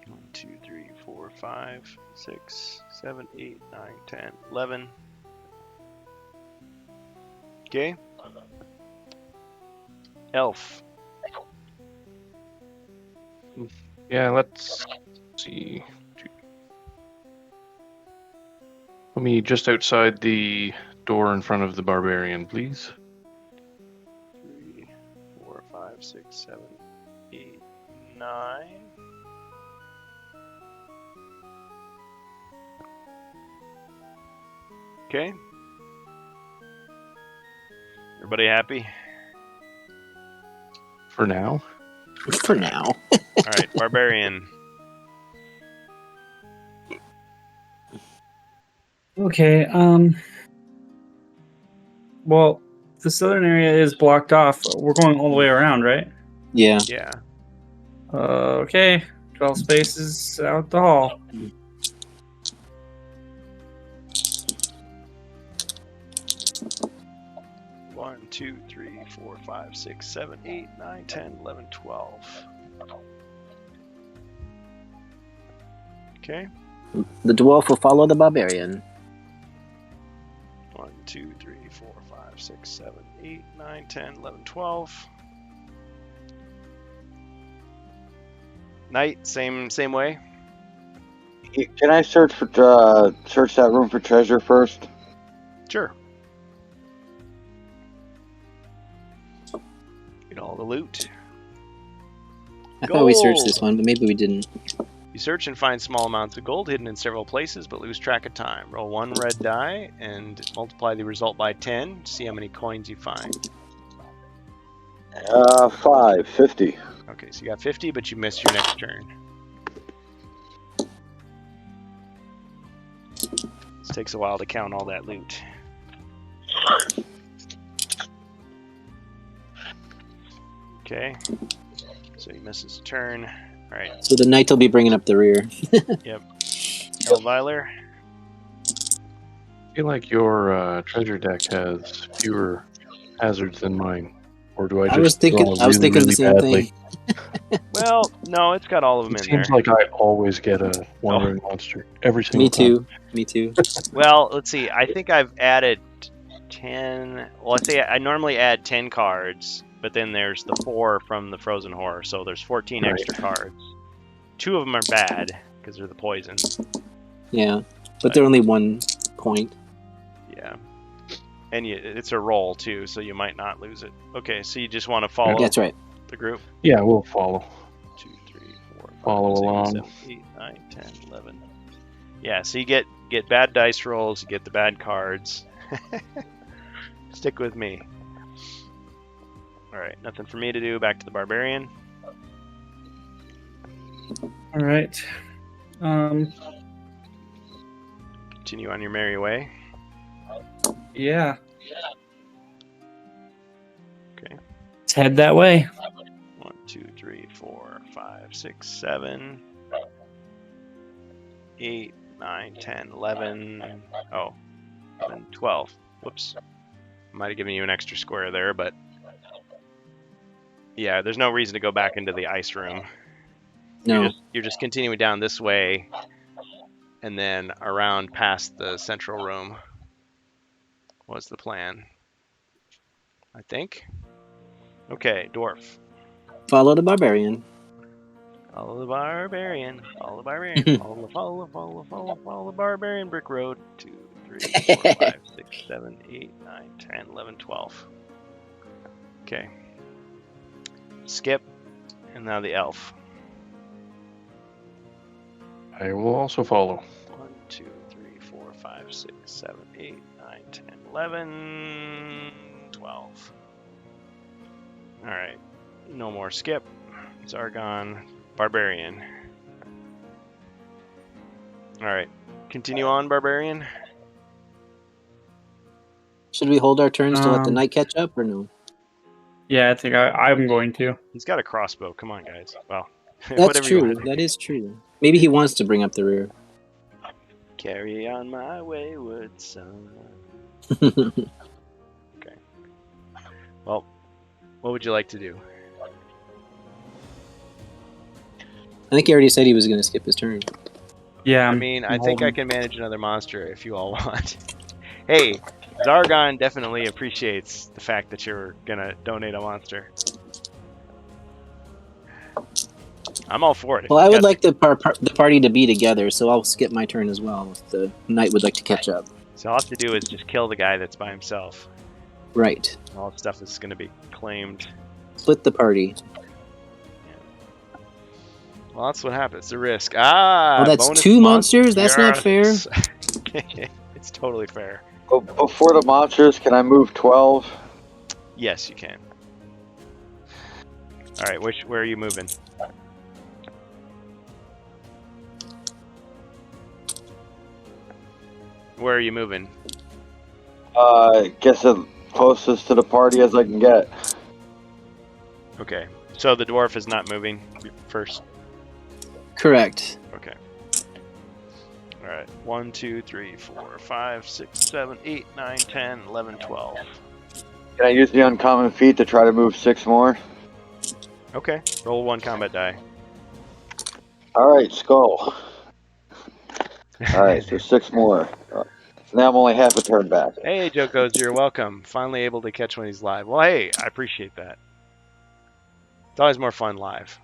1, 2, 3, 3, 4, 5, 6, 7, 8, 9, 10, 11. Okay. Elf. Yeah, let's see. Let me just outside the door in front of the barbarian, please. 3, 4, 5, 6, 7, 8, 9. Okay. Everybody happy? For now. For now. All right, barbarian. Okay. Well, the southern area is blocked off. We're going all the way around, right? Yeah. Yeah. Okay. 12 spaces out the hall. One, 2, 3, 4, 5, 6, 7, 8, 9, 10, 11, 12. Okay. The dwarf will follow the barbarian. 1, 2, 3, 4, 5, 6, 7, 8, 9, 10, 11, 12. Knight, same way. Can I search search that room for treasure first? Sure. Get all the loot. I thought we searched Gold. this one, but maybe we didn't. You search and find small amounts of gold hidden in several places, but lose track of time. Roll 1 red die and multiply the result by 10 to see how many coins you find. 5, 50. Okay, so you got 50, but you missed your next turn. This takes a while to count all that loot. Okay, so he misses a turn. All right, So the knight will be bringing up the rear. Elviler. I feel like your treasure deck has fewer hazards than mine. Or do I just I was thinking draw the really same badly? thing. Well, no, it's got all of them It in there. seems like I always get a wandering monster every single Me time. too. Me too. Well, let's see. I think I've added 10. Well, I say I normally add 10 cards, but then there's the 4 from the Frozen Horror, so there's 14 Right. extra cards. 2 of them are bad because they're the poison. Yeah. But they're only 1 point. Yeah. And it's a roll too, so you might not lose it. Okay, so you just want to follow That's right. the group. Yeah, we'll follow. 2, 3, 4, 5, Follow 6, along. 7, 8, 9, 10, 11. Yeah, so you get bad dice rolls, you get the bad cards. Stick with me. Alright, nothing for me to do. Back to the barbarian. All right. Continue on your merry way. Yeah. Okay. Let's head that way. 1, 2, 3, 4, 5, 6, 7, 8, 9, 10, 11. Oh, 11, 12. Whoops. Might have given you an extra square there, but yeah, there's no reason to go back into the ice room. No. You're just continuing down this way and then around past the central room was the plan, I think. Okay, dwarf. Follow the barbarian. Follow the barbarian. Follow the barbarian. Follow the barbarian. Brick road. 2, 3, 4, 5, 6, 7, 8, 9, 10, 11, 12. Okay. Skip. And now the elf. I will also follow. 1, 2, 3, 4, 5, 6, 7, 8, 9, 10, 11, 12. Alright. No more skip. Zargon. Barbarian. Alright. Continue on, Barbarian. Should we hold our turns to let the Um, knight catch up or no? Yeah, I think I'm going to. He's got a crossbow. Come on, guys. Well, That's whatever you true. want to do. That is true. Maybe he wants to bring up the rear. Carry on my wayward son. Well, what would you like to do? I think he already said he was going to skip his turn. Yeah. I mean, I I'm think I holding. can manage another monster if you all want. Hey, Zargon definitely appreciates the fact that you're gonna donate a monster. I'm all for it. If Well, I you would got like the party to be together, so I'll skip my turn as well if the knight would like to catch up. So all I have to do is just kill the guy that's by himself. Right. All the stuff is going to be claimed. Split the party. Well, that's what happens. The risk. Ah, Well, that's bonus 2 monsters? That's not fair. Yes. It's totally fair. Before the monsters, can I move 12? Yes, you can. All right, where are you moving? Where are you moving? Guess the closest to the party as I can get. Okay. So the dwarf is not moving first. Correct. Okay. All right. 1, 2, 3, 4, 5, 6, 7, 8, 9, 10, 11, 12. Can I use the uncommon feat to try to move 6 more? Okay. Roll 1 combat die. Alright, skull. Alright, so 6 more. Now I'm only half a turn back. Hey, Jokos, you're welcome. Finally able to catch one of these live. Well, hey, I appreciate that. It's always more fun live.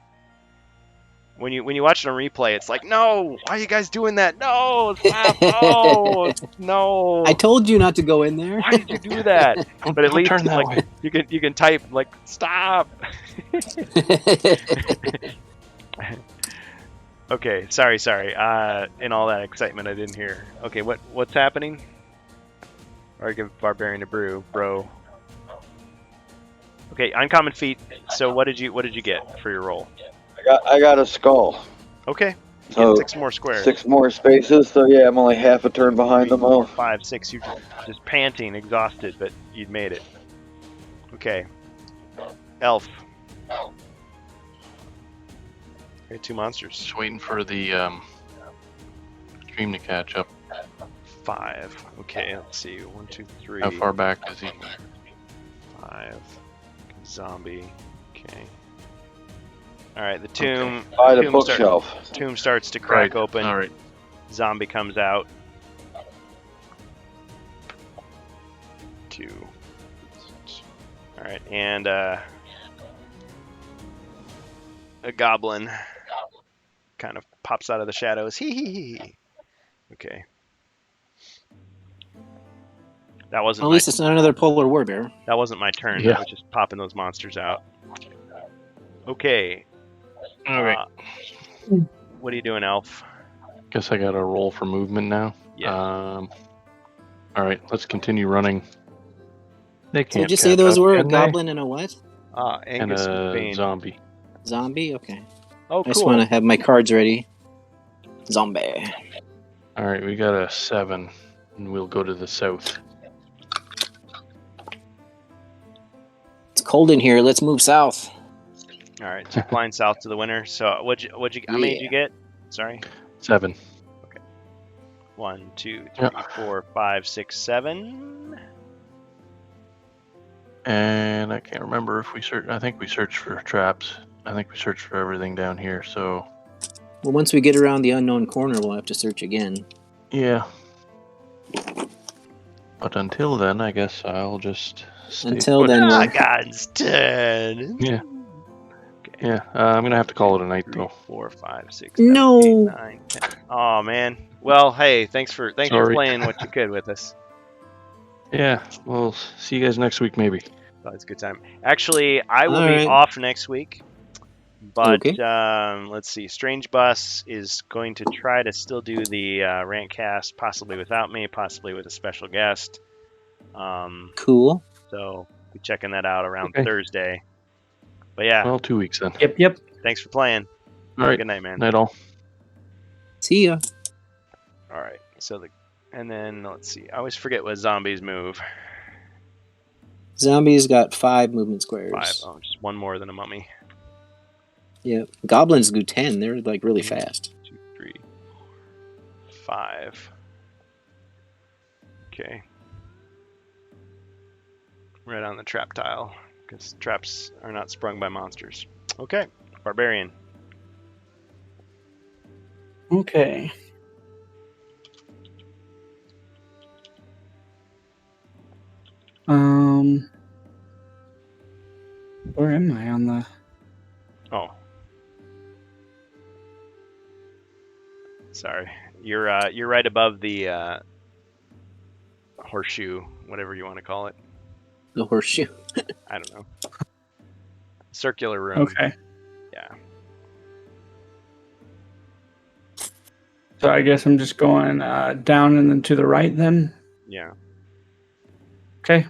When you watch it on replay, it's like, no, why are you guys doing that? No, stop, no, no. I told you not to go in there. Why did you do that? But at Don't least turn that like way. you can type like stop. Okay, sorry. In all that excitement, I didn't hear. Okay, what's happening? Or give Barbarian a brew, bro. Okay, uncommon feat. So what did you get for your roll? I got a skull. Okay, you So, get 6 more squares. 6 more spaces, so yeah, I'm only half a turn behind 3, them 4, all. 5, 6. You're just panting, exhausted, but you'd made it. Okay, elf. Okay, 2 monsters. Just waiting for the stream to catch up. 5. Okay, let's see. 1, 2, 3. How far back is he? 5. Zombie. Okay. All right, the tomb. By the tomb bookshelf. Tomb starts to crack Right. open. All right. Zombie comes out. 2. All right, and a goblin kind of pops out of the shadows. Hee hee hee. Okay. That wasn't Well, at least it's not another polar war bear. that wasn't my turn. Yeah. I was just popping those monsters out. Okay. Okay. What are you doing, Elf? Guess I got to roll for movement now. Yeah. All right, let's continue running. They So can't did you say catch those up, were a can they? goblin and a what? And Angus a Bane. zombie. Zombie? Okay. Oh, I just cool. want to have my cards ready. Zombie. All right, we got a 7, and we'll go to the south. It's cold in here. Let's move south. All right, so flying south to the winter. So how many did you get? Sorry. 7. 1, 2, 3, Yeah. 4, 5, 6, 7. And I can't remember if we searched. I think we searched for traps. I think we searched for everything down here. So Well, once we get around the unknown corner, we'll have to search again. yeah. But until then, I guess I'll just stay Until put. then, Ah, we'll... God's turn. Yeah. Yeah, I'm gonna have to call it a night 3, though. 4, 5, 6, 7, No. 8, 9, 10. Oh man. Well, hey, thanks for Sorry. playing what you could with us. Yeah, we'll see you guys next week maybe. That was a good time. Actually, I will All be right. off next week. But Okay. let's see. Strange Bus is going to try to still do the rant cast, possibly without me, possibly with a special guest. Cool. So be checking that out around Okay. Thursday. But yeah, Well, 2 weeks then. Yep. thanks for playing. All right. Good night, man. Night all. See ya. All right. So and then let's see. I always forget what zombies move. Zombies got 5 movement 5. squares. Oh, just one more than a mummy. Yeah. Goblins do 10. They're like really fast. 2, 3, 5. Okay. Right on the trap tile, because traps are not sprung by monsters. Okay, Barbarian. Okay. where am I on the? Oh. Sorry. You're right above the horseshoe, whatever you want to call it. The horseshoe. I don't know. Circular room. Okay. Yeah. So I guess I'm just going down and then to the right then. Yeah. Okay.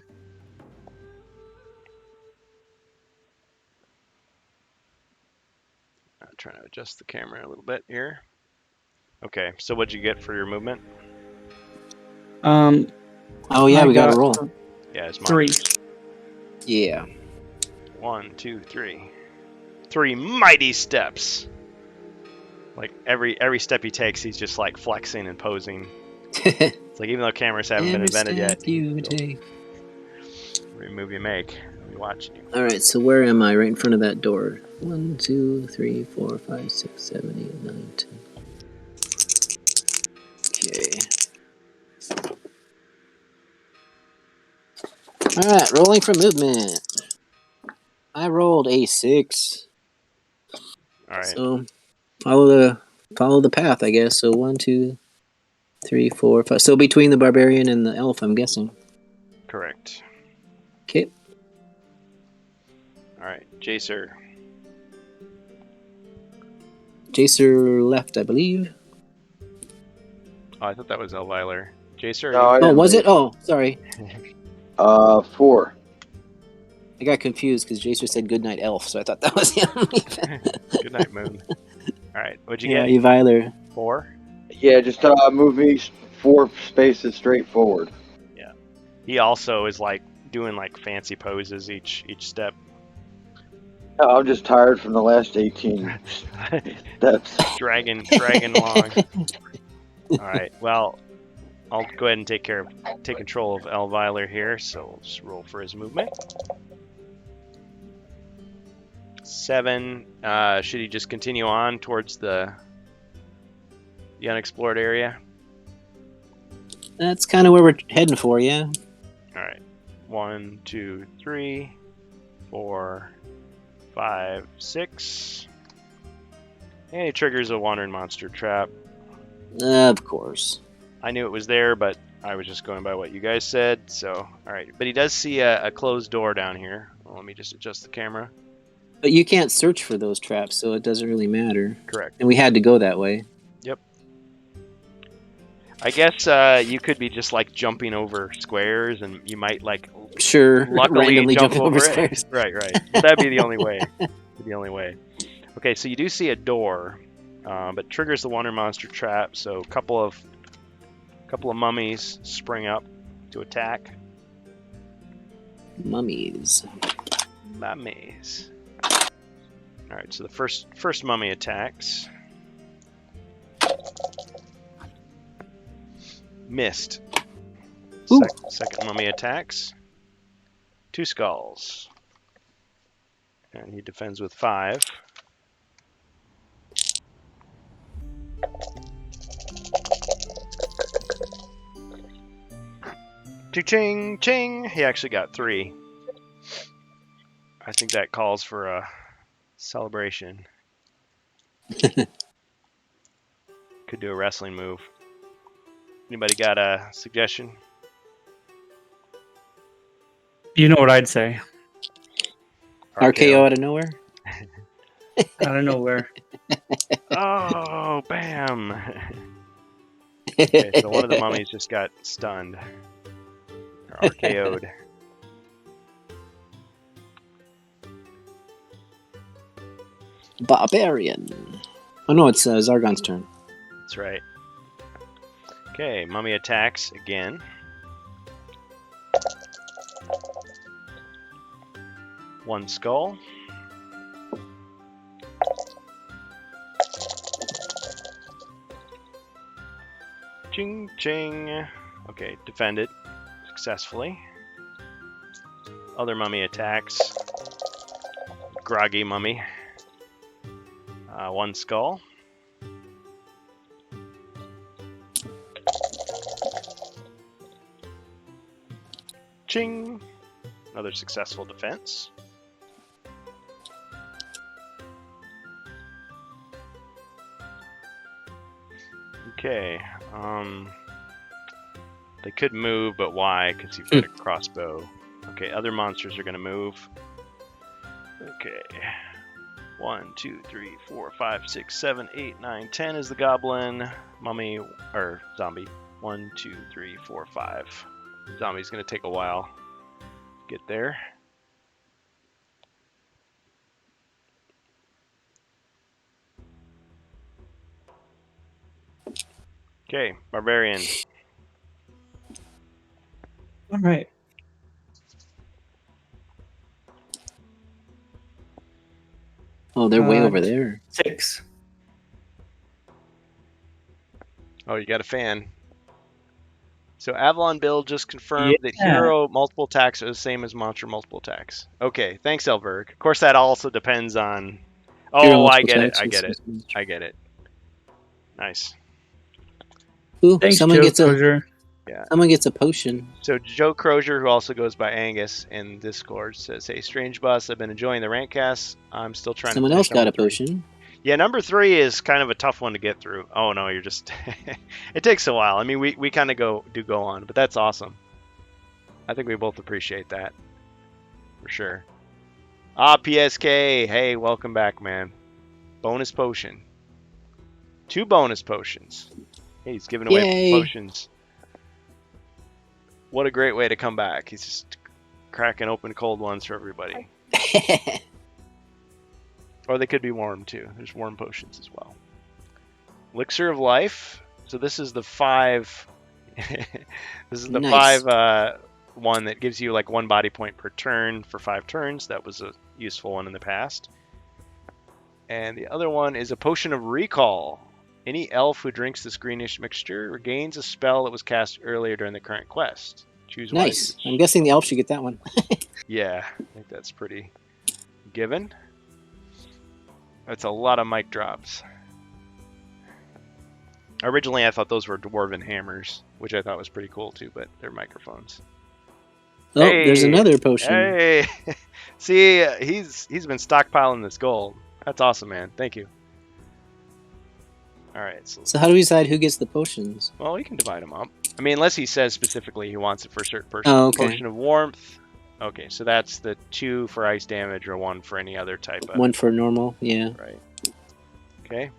I'm trying to adjust the camera a little bit here. Okay, so what'd you get for your movement? Oh yeah, I we got to got roll. Yeah, it's marked. 3. Yeah. 1, 2, 3. 3 mighty steps. Like every step he takes, he's just like flexing and posing. It's like even though cameras haven't been Every invented yet, step you still- take. every move you make, we watching you. All right, so where am I? Right in front of that door. 1, 2, 3, 4, 5, 6, 7, 8, 9, 10. Okay. All right, rolling for movement. I rolled a 6. All right. So follow the path, I guess. So 1, 2, 3, 4, 5. So between the barbarian and the elf, I'm guessing. Correct. Okay. All right, Jacer. Jacer left, I believe. Oh, I thought that was Elviler. Jacer. No, I Oh, didn't was leave. it? Oh, sorry. 4. I got confused because Jacer said goodnight elf, so I thought that was him. Good night, Moon. All right, what'd you Yeah, get? Eviler. 4. Yeah, just move me 4 spaces straight forward. He also is like doing like fancy poses each step. No, I'm just tired from the last 18 steps. dragging along. All right. Well, I'll go ahead and take control of Elviler here. So we'll just roll for his movement. 7. Should he just continue on towards the unexplored area? That's kind of where we're heading for, yeah. All right. 1, 2, 3, 4, 5, 6. And he triggers a wandering monster trap. Of course. I knew it was there, but I was just going by what you guys said. So, all right. But he does see a closed door down here. Well, let me just adjust the camera. But you can't search for those traps, so it doesn't really matter. Correct. And we had to go that way. I guess you could be just like jumping over squares, and you might like Sure, luckily randomly jump jumping over it. squares. Right. Well, that'd be the only way. The only way. Okay, so you do see a door, but triggers the Wonder Monster trap. So a couple of mummies spring up to attack. Mummies. Mummies. All right, so the first mummy attacks. Missed. Ooh. Second mummy attacks. 2 skulls. And he defends with 5. Ching ching. He actually got 3. I think that calls for a celebration. Could do a wrestling move. Anybody got a suggestion? You know what I'd say? RKO out of nowhere? Out of nowhere. Oh, bam! Okay, so one of the mummies just got stunned. Or RKO'd. Barbarian. Oh no, it's Zargon's turn. That's right. Okay, mummy attacks again. One skull. Ching ching. Okay, defended successfully. Other mummy attacks. Groggy mummy. One skull. Ching! Another successful defense. Okay. They could move, but why? Because you've got a crossbow. Okay, other monsters are going to move. Okay. 1, 2, 3, 4, 5, 6, 7, 8, 9, 10 is the goblin. Mummy, or zombie. 1, 2, 3, 4, 5. Zombie's going to take a while to get there. Okay, barbarian. All right. Oh, they're way over there. 6. Oh, you got a fan. So Avalon build just confirmed that Yeah. hero multiple attacks are the same as monster multiple attacks. Okay, thanks, Elberg. Of course, that also depends on. Hero Oh, I multiple get it. attacks I and get it. special- I get it. Nice. Ooh, Thanks, someone Joe gets a Crozier. someone gets a potion. So Joe Crozier, who also goes by Angus in Discord, says, "Hey, Strange Boss, I've been enjoying the Rantcast. I'm still trying Someone to else finish got a number 3." potion. Yeah, number 3 is kind of a tough one to get through. Oh no, you're just it takes a while. I mean, we kind of go on, but that's awesome. I think we both appreciate that. For sure. Ah, PSK, hey, welcome back, man. Bonus potion. 2 bonus potions. Hey, he's giving away Yay. potions. What a great way to come back. He's just cracking open cold ones for everybody. Or they could be warm too. There's warm potions as well. Elixir of Life. So this is the 5. This is the Nice. 5 one that gives you like 1 body point per turn for 5 turns. That was a useful one in the past. And the other one is a Potion of Recall. Any elf who drinks this greenish mixture regains a spell that was cast earlier during the current quest. Choose Nice. wisely. I'm guessing the elf should get that one. Yeah, I think that's pretty given. That's a lot of mic drops. Originally, I thought those were dwarven hammers, which I thought was pretty cool too, but they're microphones. Oh, there's Hey. another potion. Hey, see, he's been stockpiling this gold. That's awesome, man. Thank you. All right, So how do we decide who gets the potions? well, we can divide them up. I mean, unless he says specifically he wants it for a certain person. Oh, okay. Potion of Warmth. Okay, so that's the 2 for ice damage or 1 for any other type of. One for normal, yeah. Right. Okay.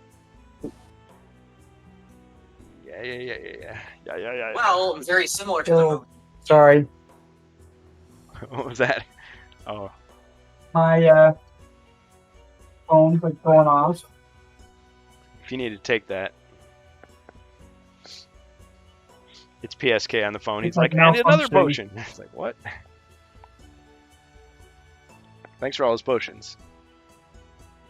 Yeah. Well, very similar to Oh, sorry. What was that? Oh, My phone was going off. if you need to take that. It's PSK on the phone. He's It's like, like I need another malfunctioning. potion. It's like, what? Thanks for all those potions.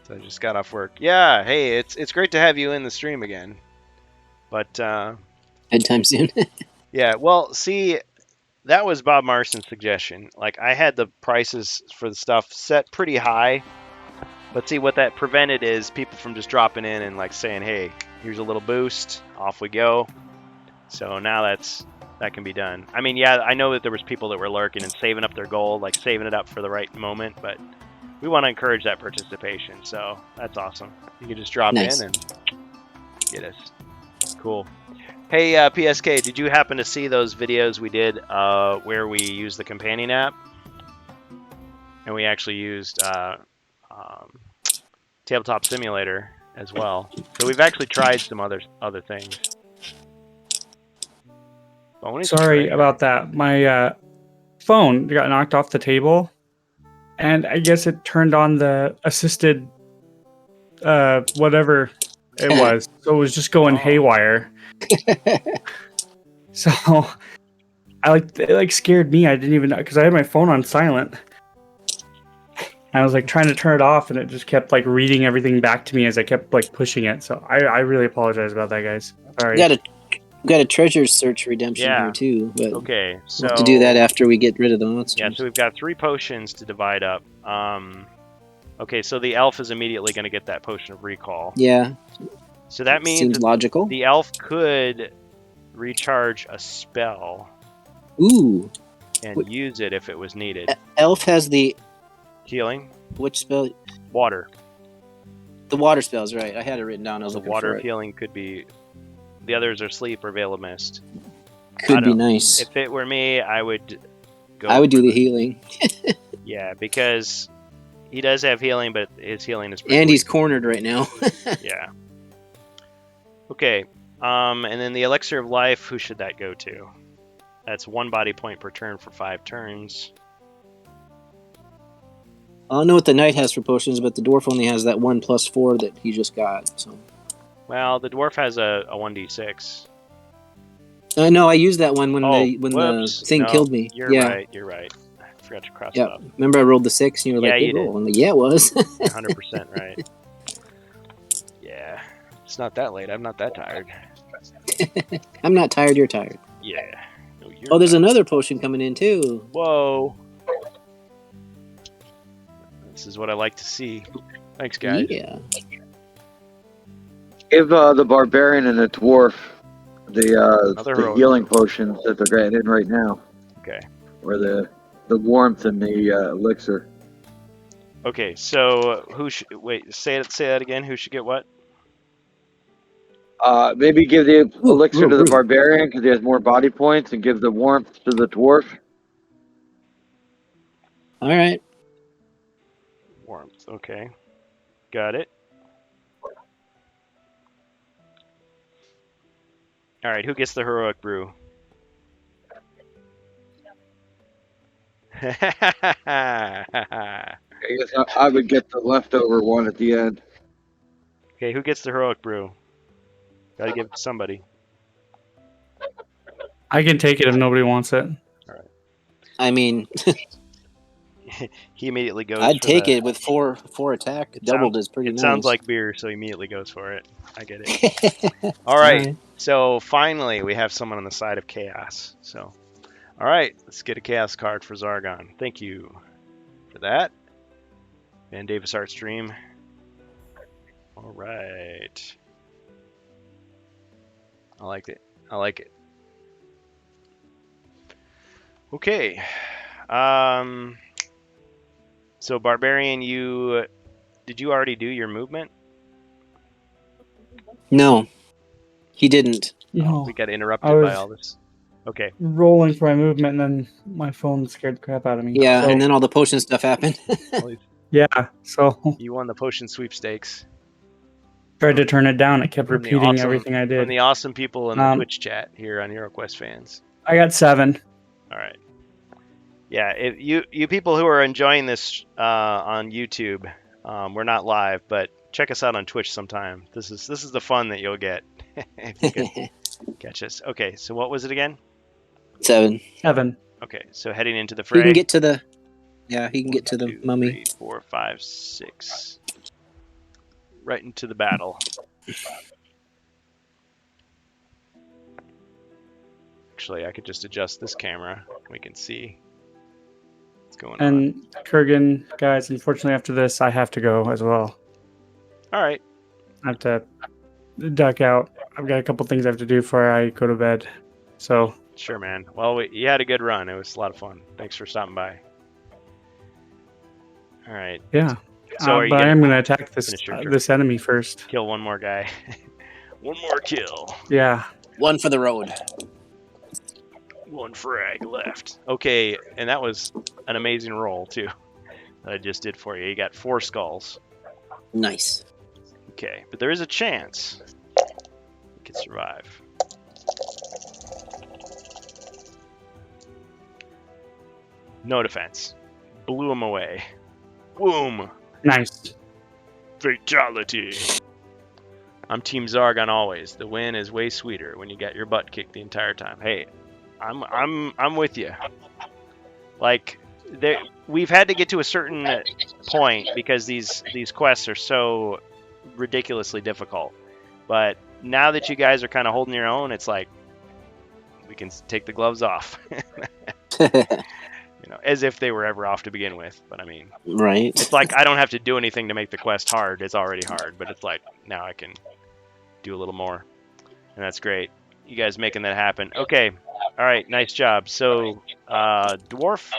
So I just got off work. Yeah, hey, it's great to have you in the stream again. But Bedtime soon. yeah, well, see, that was Bob Marston's suggestion. Like, I had the prices for the stuff set pretty high. But see, what that prevented is people from just dropping in and like saying, hey, here's a little boost, off we go. So now that can be done. I mean, yeah, I know that there was people that were lurking and saving up their gold, like saving it up for the right moment, but we want to encourage that participation. So that's awesome. You can just drop Nice. in and get us. Cool. Hey, PSK, did you happen to see those videos we did where we used the companion app? And we actually used Tabletop Simulator as well. So we've actually tried some other things. Bonus Sorry trigger. about that. My phone got knocked off the table, and I guess it turned on the assisted whatever it was. So it was just going Oh. haywire. So it scared me. I didn't even know because I had my phone on silent. I was like trying to turn it off, and it just kept like reading everything back to me as I kept like pushing it. So I really apologize about that, guys. Sorry. We got a treasure search redemption Yeah. here too, but Okay, so we'll have to do that after we get rid of the monsters. yeah, so we've got 3 potions to divide up. Okay, so the elf is immediately going to get that potion of recall. Yeah, So that means seems that logical. the elf could recharge a spell Ooh, and use it if it was needed. elf has the Healing, which spell? water. The water spells, right? I had it written down. I was The looking water for it. healing could be the others are asleep or Veil of Mist. Could be don't- nice. If it were me, I would go. I would do for the healing. Yeah, because he does have healing, but his healing is pretty And he's weak. cornered right now. Yeah. Okay. And then the Elixir of Life, who should that go to? That's 1 body point per turn for 5 turns. I don't know what the knight has for potions, but the dwarf only has that 1+4 that he just got. So Well, the dwarf has a 1d6. no, I used that one when the whoops. thing No, killed me. You're Yeah, right. You're right. I forgot to cross it yeah. up. Remember I rolled the 6, and you were Yeah, like, you "Good did. roll." I'm like, "Yeah, it was." 100% right. Yeah. It's not that late. I'm not that tired. I'm not tired. You're tired. Yeah. No, you're Oh, there's not. another potion coming in too. Whoa. This is what I like to see. Thanks, guys. Yeah. Give the barbarian and the dwarf Another the heroic. healing potions that they're getting in right now, Okay. or the warmth and the elixir. Okay, so who should wait? Say that again. Who should get what? Maybe give the elixir to the ooh. barbarian because he has more body points, and give the warmth to the dwarf. All right. Warmth. Okay, got it. All right, who gets the heroic brew? I guess I would get the leftover one at the end. Okay, who gets the heroic brew? Gotta give it to somebody. I can take it if nobody wants it. I mean, He immediately goes. I'd for take the- it with four attack. It Doubled sounds- is pretty It nice. sounds like beer, so he immediately goes for it. I get it. All right. So finally, we have someone on the side of chaos. So, all right, let's get a chaos card for Zargon. Thank you for that. And Davis Art Stream. All right. I like it. I like it. Okay. So Barbarian, did you already do your movement? No, he didn't. No, We got interrupted I by was- all this. Okay. rolling for my movement, and then my phone scared the crap out of me. Yeah, So, and then all the potion stuff happened. yeah. So You won the potion sweepstakes. tried to turn it down. It kept From the repeating awesome- everything I From did. the awesome people in the Um, Twitch chat here on HeroQuest fans. I got 7. All right. Yeah, if you people who are enjoying this on YouTube, we're not live, but check us out on Twitch sometime. This is the fun that you'll get if you can catch us. Okay, so what was it again? 7. 7. Okay, so heading into the He fray. can get to the. Yeah, he can get to the 2, mummy. 3, 4, 5, 6. Right into the battle. Actually, I could just adjust this camera. We can see what's going on. And Kurgan, guys, unfortunately, after this, I have to go as well. All right. I have to duck out. I've got a couple things I have to do before I go to bed. So, Sure, man. Well, you had a good run. It was a lot of fun. Thanks for stopping by. All right. yeah. So are you but I gonna am going to attack this finish your turn? this enemy first. Kill one more guy. One more kill. Yeah. One for the road. One frag left. Okay, and that was an amazing roll, too, that I just did for you. You got 4 skulls. Nice. Okay, but there is a chance you could survive. No defense. Blew him away. Boom. Nice. Fatality. I'm Team Zargon always. The win is way sweeter when you got your butt kicked the entire time. Hey, I'm with you. Like we've had to get to a certain point because these quests are so ridiculously difficult. But now that you guys are kind of holding your own, it's like we can take the gloves off. You know, as if they were ever off to begin with. But I mean, Right. it's like I don't have to do anything to make the quest hard. It's already hard, but it's like now I can do a little more, and that's great. You guys making that happen. Okay, all right, nice job. So, dwarf.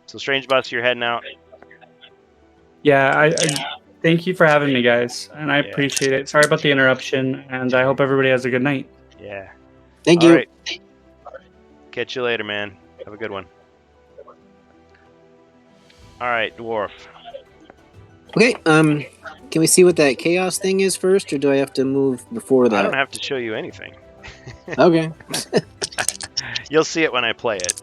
So Strange Bus, you're heading out. Yeah, I thank you for having me, guys, and I Yeah. appreciate it. Sorry about the interruption, and I hope everybody has a good night. Yeah. Thank All you. right. Catch you later, man. Have a good one. All right, dwarf. Okay. Can we see what that chaos thing is first, or do I have to move before I that? don't have to show you anything. Okay. You'll see it when I play it.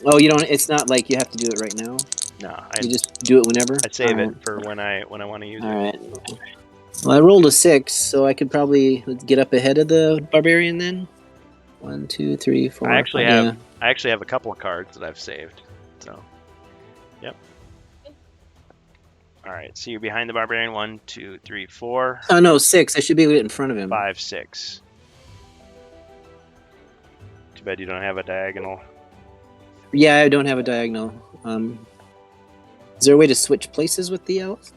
Oh, you don't. It's not like you have to do it right now. No, You just do it whenever. I save All it for when I want to use All it. right. Well, I rolled a 6, so I could probably get up ahead of the barbarian then. 1, 2, 3, 4. I actually 5, have I actually have a couple of cards that I've saved. So, yep. All right. So you're behind the barbarian. 1, 2, 3, 4, Oh no, 6. I should be able to get in front of him. 5, 6. Too bad you don't have a diagonal. Yeah, I don't have a diagonal. Is there a way to switch places with the elf?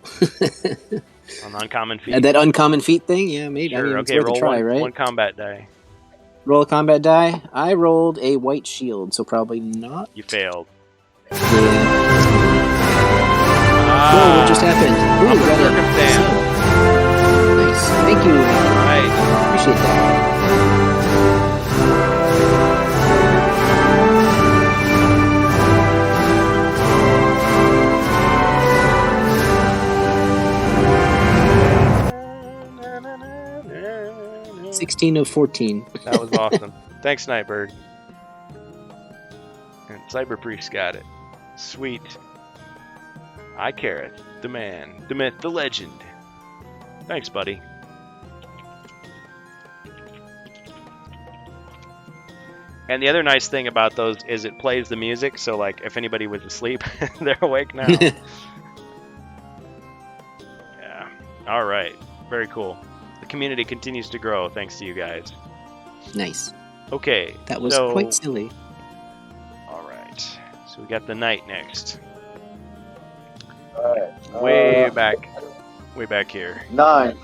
An uncommon feat. That uncommon feat thing? Yeah, maybe. Sure. I mean, it's Okay. worth Roll a try, one, right? one combat die. Roll a combat die. I rolled a white shield, so probably not. You failed. Yeah. Whoa, what just happened? Ooh, Upper got a circumstance. sub. Nice. Thank you. All right. Appreciate that. That 16 of 14. was awesome. Thanks, Nightbird. And Cyber Priest got it. Sweet. I Careth, the man, the myth, the legend. Thanks, buddy. And the other nice thing about those is it plays the music, so like if anybody was asleep, they're awake now. Yeah. All right. Very cool. The community continues to grow thanks to you guys. Nice. Okay. That was so, quite silly. All right. So we got the knight next. Alright. Way back here. 9.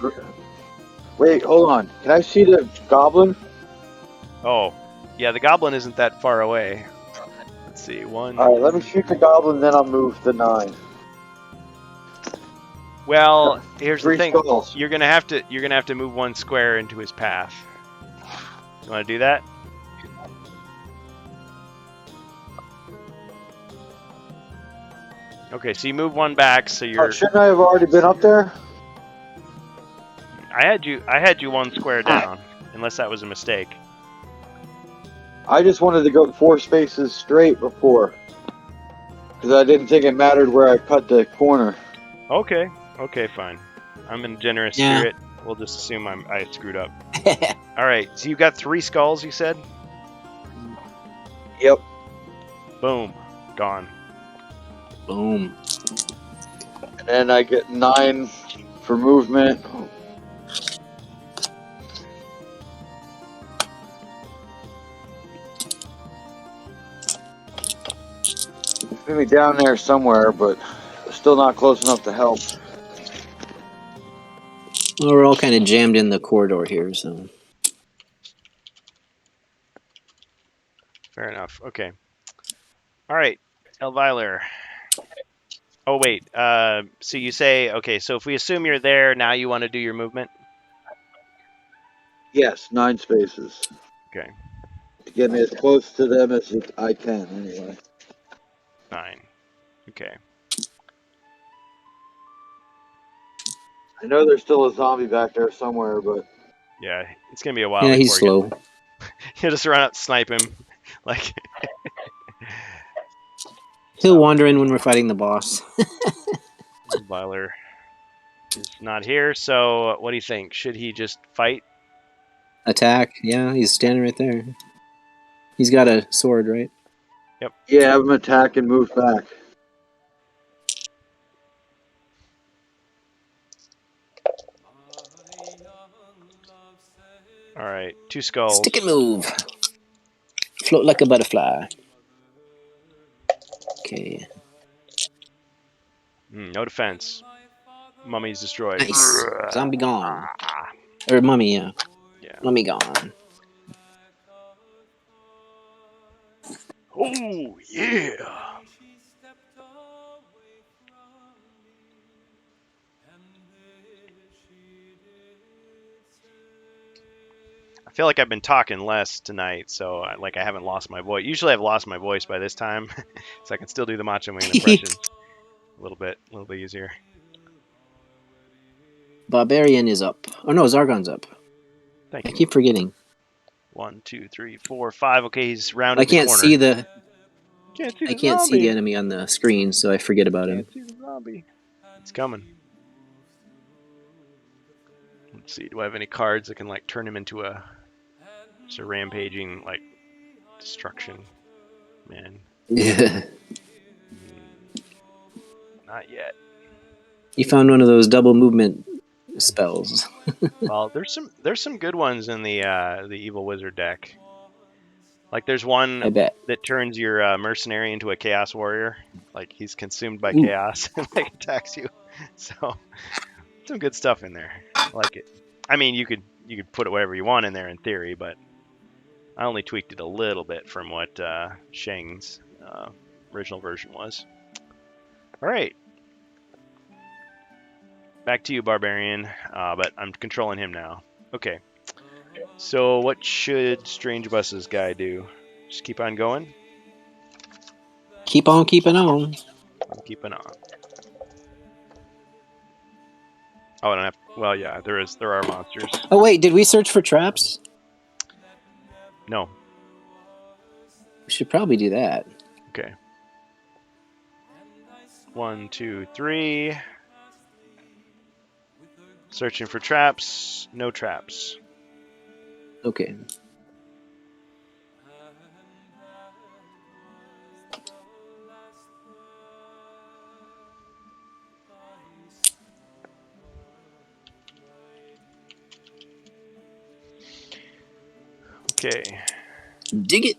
Wait, hold on. Can I see the goblin? Oh, yeah. The goblin isn't that far away. Let's see. 1. Alright, let me shoot the goblin, then I'll move the 9. Well, here's the 3 thing. skulls. You're gonna have to move 1 square into his path. You want to do that? Okay, so you move 1 back, so Oh, you're. shouldn't I have already been up there? I had you 1 square down, unless that was a mistake. I just wanted to go 4 spaces straight before. Because I didn't think it mattered where I cut the corner. Okay, fine. I'm in generous Yeah. spirit. We'll just assume I screwed up. All right, so you got 3 skulls, you said? Yep. Boom, gone. Boom. And then I get 9 for movement. Maybe down there somewhere, but still not close enough to help. Well, we're all kind of jammed in the corridor here, so. Fair enough. Okay. All right, Elviler. Oh wait. So you say okay. So if we assume you're there now, you want to do your movement. Yes, 9 spaces. Okay. To get me as close to them as I can, anyway. 9. Okay. I know there's still a zombie back there somewhere, but Yeah, it's gonna be a while. Yeah, he's before slow. he gets- You just run out, snipe him, like. He'll wander in when we're fighting the boss. Elviler is not here. So what do you think? Should he just fight? Attack. Yeah, he's standing right there. He's got a sword, right? yeah, have him attack and move back. All right, 2 skulls. Stick and move. Float like a butterfly. Okay. No defense. Mummy's destroyed. Nice. Zombie gone. Or mummy, yeah. Yeah. Mummy gone. Oh yeah. I feel like I've been talking less tonight, so I haven't lost my voice. Usually I've lost my voice by this time, so I can still do the Macho Man impression a little bit easier. Barbarian is up. Oh no, Zargon's up. Thank I you. keep forgetting. 1, 2, 3, 4, 5. Okay, he's rounded I the can't corner. see the Can't see I the can't see zombie. the enemy on the screen, so I forget about him. Can't see the zombie. It's coming. Let's see. Do I have any cards that can like turn him into a rampaging like destruction man? Yeah. Not yet. You found one of those double movement spells. Well, there's some good ones in the evil wizard deck. Like there's one I bet. that turns your mercenary into a chaos warrior. Like he's consumed by Ooh. chaos and like attacks you. So some good stuff in there. I like it. I mean, you could put whatever you want in there in theory, but I only tweaked it a little bit from what Sheng's original version was. All right. Back to you, Barbarian, but I'm controlling him now. Okay. So what should Strange Bus's guy do? Just keep on going? Keep on keeping on. I'm keeping on. Oh, I don't have... Well, yeah, there are monsters. Oh wait, did we search for traps? No. We should probably do that. Okay. 1, 2, 3. Searching for traps. No traps. Okay. Okay. Dig it.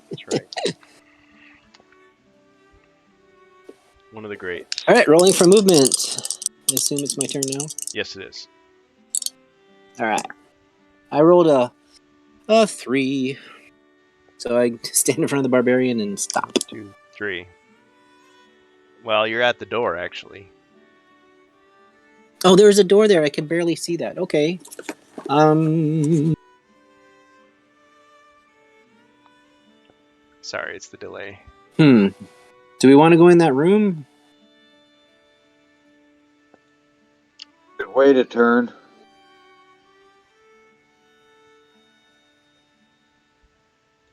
That's right. One of the greats. All right, rolling for movement. I assume it's my turn now. Yes, it is. All right. I rolled a 3. So I stand in front of the barbarian and stop. 2, 3. Well, you're at the door, actually. Oh, there's a door there. I can barely see that. Okay. Sorry, it's the delay. Do we want to go in that room? Wait a turn.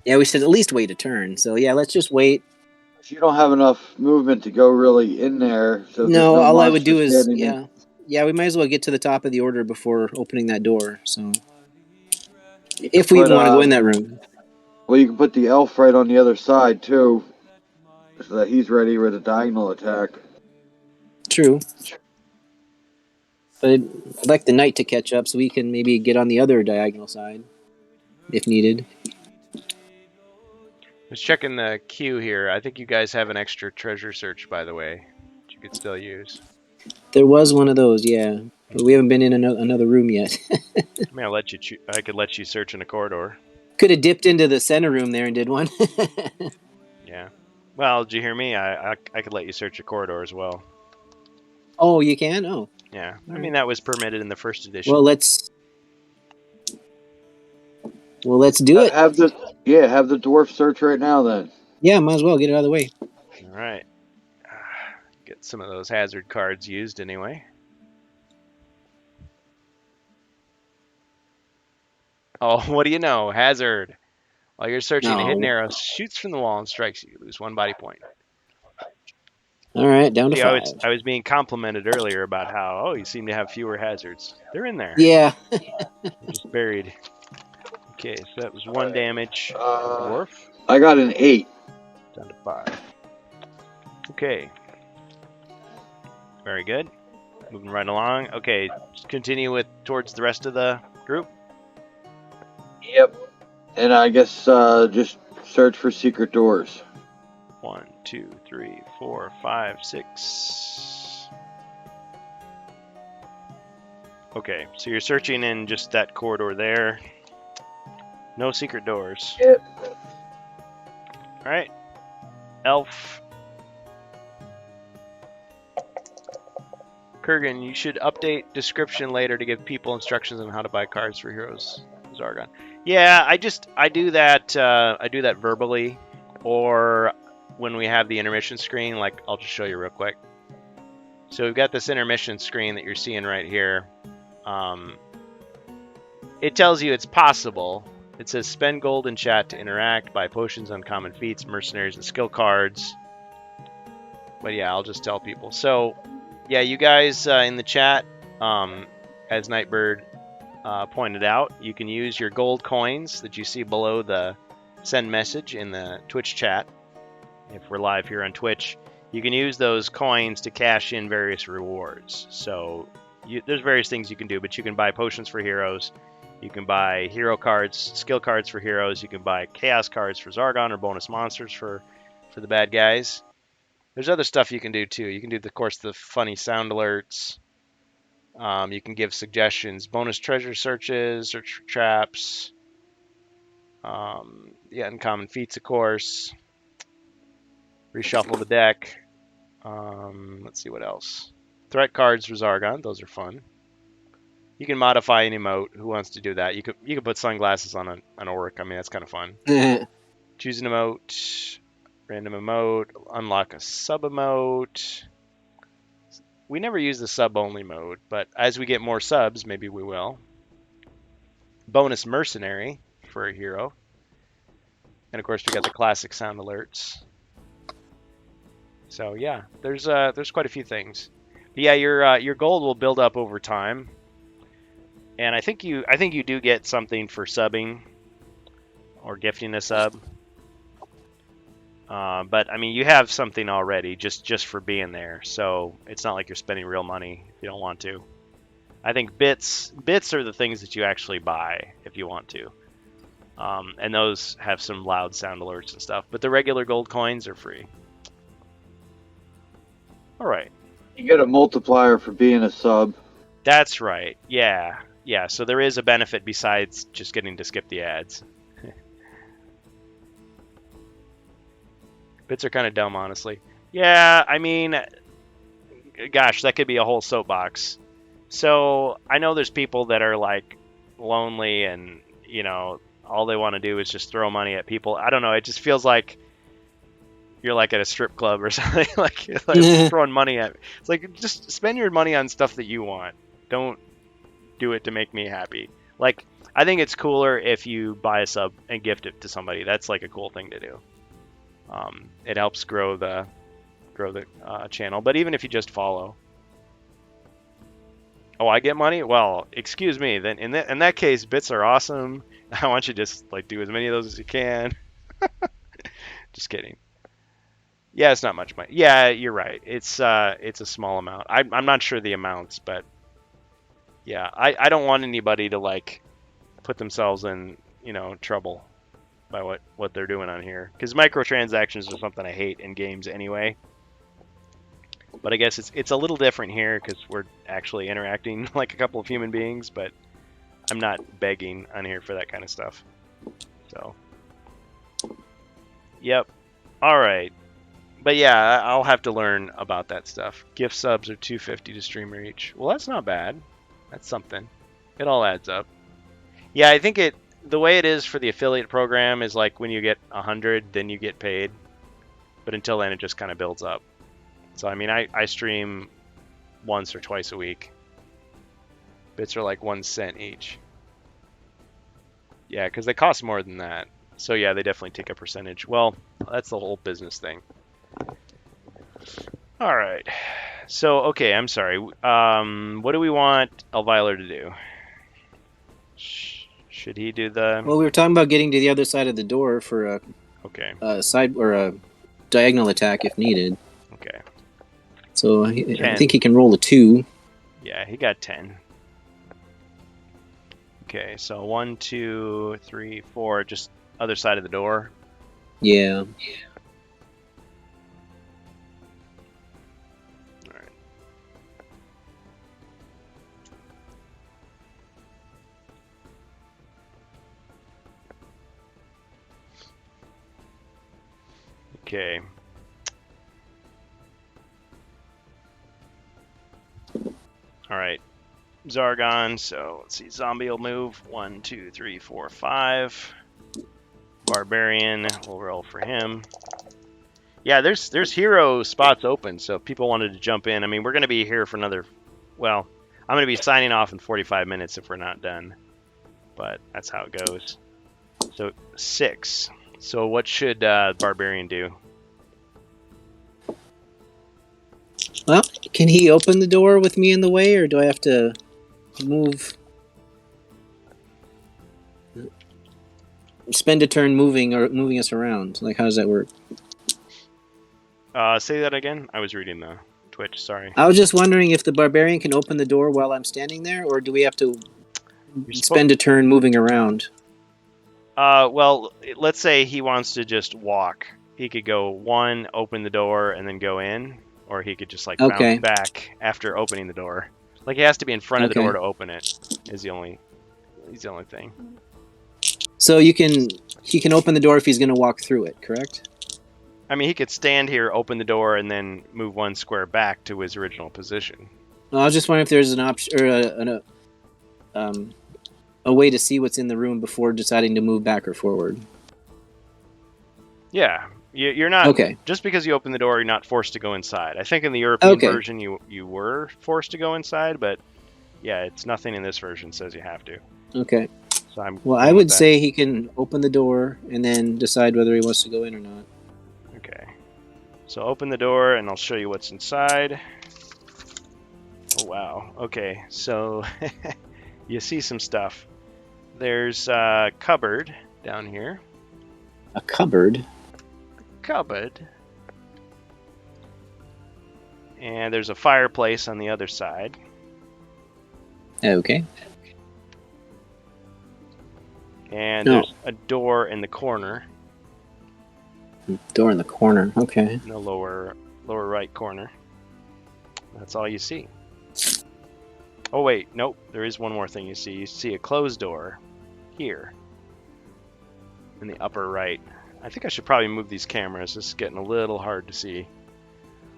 Yeah, we should at least wait a turn. So yeah, let's just wait. You don't have enough movement to go really in there. So there's No, all I would do monster is standing in. yeah. We might as well get to the top of the order before opening that door. So if we But, want to go in that room. Well, you can put the elf right on the other side too, so that he's ready with a diagonal attack. True. But I'd like the knight to catch up so we can maybe get on the other diagonal side if needed. Just checking the queue here. I think you guys have an extra treasure search, by the way, that you could still use. There was one of those, yeah. But we haven't been in another room yet. I mean, I could let you search in a corridor. Could have dipped into the center room there and did one. Yeah. Well, did you hear me? I could let you search a corridor as well. Oh, you can? Oh. Yeah. I mean, that was permitted in the first edition. Well, let's do it. Have the dwarf search right now then. Yeah, might as well get it out of the way. All right. Get some of those hazard cards used anyway. Oh, what do you know? Hazard. While you're searching, a hidden No. arrow shoots from the wall and strikes you. You lose 1 body point. All right, down to See, 5. I was being complimented earlier about how, you seem to have fewer hazards. They're in there. Yeah. They're just buried. Okay, so that was 1 damage. Dwarf. I got an 8. Down to 5. Okay. Very good. Moving right along. Okay, just continue towards the rest of the group. Yep. And I guess just search for secret doors. 1, 2, 3, 4, 5, 6. Okay, so you're searching in just that corridor there. No secret doors. Yep. Alright. Elf. Kurgan, you should update description later to give people instructions on how to buy cards for heroes. Zargon. Yeah, I do that. I do that verbally, or when we have the intermission screen. Like, I'll just show you real quick. So we've got this intermission screen that you're seeing right here. It tells you it's possible. It says spend gold in chat to interact, buy potions, uncommon feats, mercenaries, and skill cards. But yeah, I'll just tell people. So yeah, you guys in the chat, as Nightbird pointed out, you can use your gold coins that you see below the send message in the Twitch chat. If we're live here on Twitch, you can use those coins to cash in various rewards. So there's various things you can do, but you can buy potions for heroes. You can buy hero cards, skill cards for heroes. You can buy chaos cards for Zargon or bonus monsters for the bad guys. There's other stuff you can do too. You can do, of course, the funny sound alerts. You can give suggestions, bonus treasure searches or traps. Yeah, uncommon feats, of course. Reshuffle the deck. Let's see what else. Threat cards for Zargon. Those are fun. You can modify an emote. Who wants to do that? You could put sunglasses on an orc. I mean, that's kind of fun. Choose an emote. Random emote. Unlock a sub emote. We never use the sub only mode, but as we get more subs, maybe we will. Bonus mercenary for a hero. And of course, we got the classic sound alerts. So yeah, there's quite a few things. But yeah, your gold will build up over time. And I think you do get something for subbing or gifting a sub. But I mean, you have something already just for being there. So it's not like you're spending real money if you don't want to. I think bits are the things that you actually buy if you want to. And those have some loud sound alerts and stuff. But the regular gold coins are free. All right. You get a multiplier for being a sub. That's right. Yeah. Yeah, so there is a benefit besides just getting to skip the ads. Bits are kind of dumb, honestly. Yeah, I mean, gosh, that could be a whole soapbox. So I know there's people that are like lonely and, you know, all they want to do is just throw money at people. I don't know. It just feels like you're like at a strip club or something, like throwing money at. It's like, just spend your money on stuff that you want. Don't do it to make me happy. Like, I think it's cooler if you buy a sub and gift it to somebody. That's like a cool thing to do. It helps grow the channel. But even if you just follow, oh, I get money. Well, excuse me. Then in that case, bits are awesome. I want you to just like do as many of those as you can. Just kidding. Yeah, it's not much money. Yeah, you're right. It's a small amount. I'm not sure the amounts, but yeah, I don't want anybody to like put themselves in, you know, trouble by what they're doing on here, because microtransactions are something I hate in games anyway. But I guess it's a little different here because we're actually interacting like a couple of human beings, but I'm not begging on here for that kind of stuff. So, yep. All right. But yeah, I'll have to learn about that stuff. Gift subs are $2.50 to streamer each. Well, that's not bad. That's something. It all adds up. Yeah, I think the way it is for the affiliate program is like when you get 100, then you get paid. But until then, it just kind of builds up. So, I mean, I stream once or twice a week. Bits are like 1 cent each. Yeah, because they cost more than that. So, yeah, they definitely take a percentage. Well, that's the whole business thing. All right. So, okay, I'm sorry. What do we want Elviler to do? Should he do the... Well, we were talking about getting to the other side of the door for a side or a diagonal attack if needed. Okay. So I think he can roll a 2. Yeah, he got 10. Okay, so 1, 2, 3, 4, just other side of the door. Yeah. Okay. All right. Zargon. So let's see. Zombie will move 1, 2, 3, 4, 5. Barbarian will roll for him. Yeah, there's hero spots open, so if people wanted to jump in. I mean, we're going to be here for another. Well, I'm going to be signing off in 45 minutes if we're not done. But that's how it goes. So 6. So what should Barbarian do? Well, can he open the door with me in the way, or do I have to move? Spend a turn moving us around. Like, how does that work? Say that again. I was reading the Twitch. Sorry. I was just wondering if the barbarian can open the door while I'm standing there, or do we have to spend a turn moving around? Well, let's say he wants to just walk. He could go 1, open the door, and then go in, or he could just like bounce back after opening the door. Like he has to be in front of the door to open it. Is the only thing. So he can open the door if he's going to walk through it, correct? I mean, he could stand here, open the door, and then move 1 square back to his original position. Well, I was just wondering if there's an option or a way to see what's in the room before deciding to move back or forward. Yeah, you're not. Okay. Just because you open the door, you're not forced to go inside. I think in the European version, you were forced to go inside, but yeah, it's nothing in this version says you have to. Okay. So I would say he can open the door and then decide whether he wants to go in or not. Okay. So open the door, and I'll show you what's inside. Oh, wow. Okay, so you see some stuff. There's a cupboard down here. A cupboard? Cupboard. And there's a fireplace on the other side. Okay. And there's a door in the corner. Door in the corner. Okay. In the lower right corner. That's all you see. Oh wait, nope. There is one more thing you see. You see a closed door here in the upper right. I think I should probably move these cameras. This is getting a little hard to see.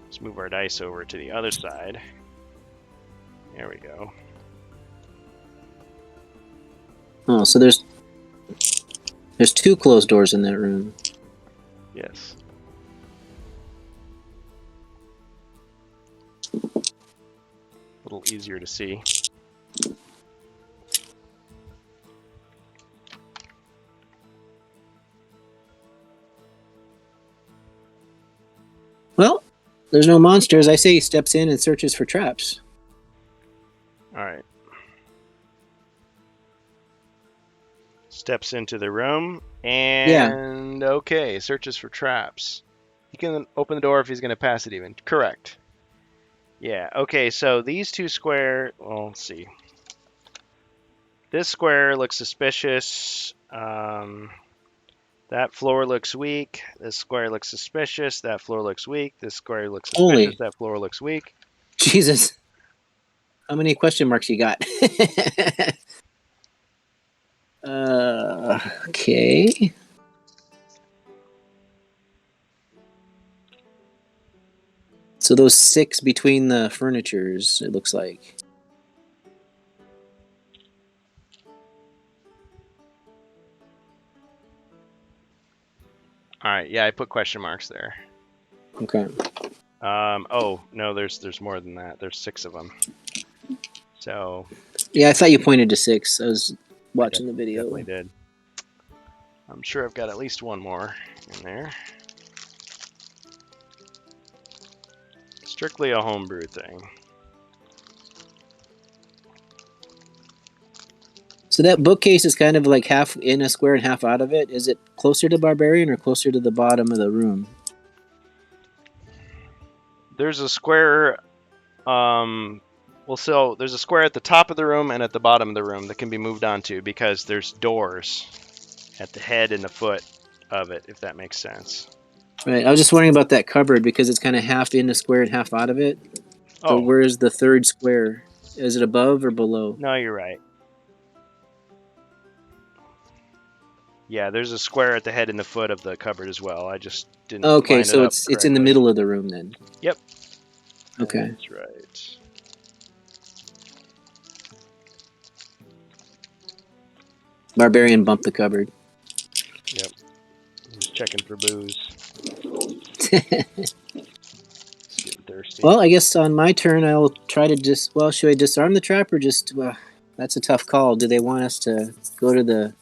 Let's move our dice over to the other side. There we go. Oh, so there's 2 closed doors in that room. Yes. A little easier to see. Well, there's no monsters. I say he steps in and searches for traps. All right. Steps into the room and okay, searches for traps. He can open the door if he's going to pass it even. Correct. Yeah, okay, so these 2 square, well, let's see. This square looks suspicious. That floor looks weak. This square looks suspicious. That floor looks weak. This square looks suspicious. That floor looks weak. Jesus. How many question marks you got? Okay. So those 6 between the furnitures, it looks like. All right, yeah, I put question marks there. Okay. Oh no, there's more than that. There's 6 of them. So. Yeah, I thought you pointed to 6. I was watching the video. Definitely did. I'm sure I've got at least one more in there. Strictly a homebrew thing. So that bookcase is kind of like half in a square and half out of it. Is it closer to Barbarian or closer to the bottom of the room? There's a square. So there's a square at the top of the room and at the bottom of the room that can be moved onto because there's doors at the head and the foot of it, if that makes sense. Right. I was just wondering about that cupboard because it's kind of half in a square and half out of it. So where is the third square? Is it above or below? No, you're right. Yeah, there's a square at the head and the foot of the cupboard as well. I just didn't. Okay, so it's in the middle of the room then. Yep. Okay. That's right. Barbarian bumped the cupboard. He's checking for booze. Getting thirsty. Well, I guess on my turn, I'll try to just. Well, should I disarm the trap or just? That's a tough call. Do they want us to go to the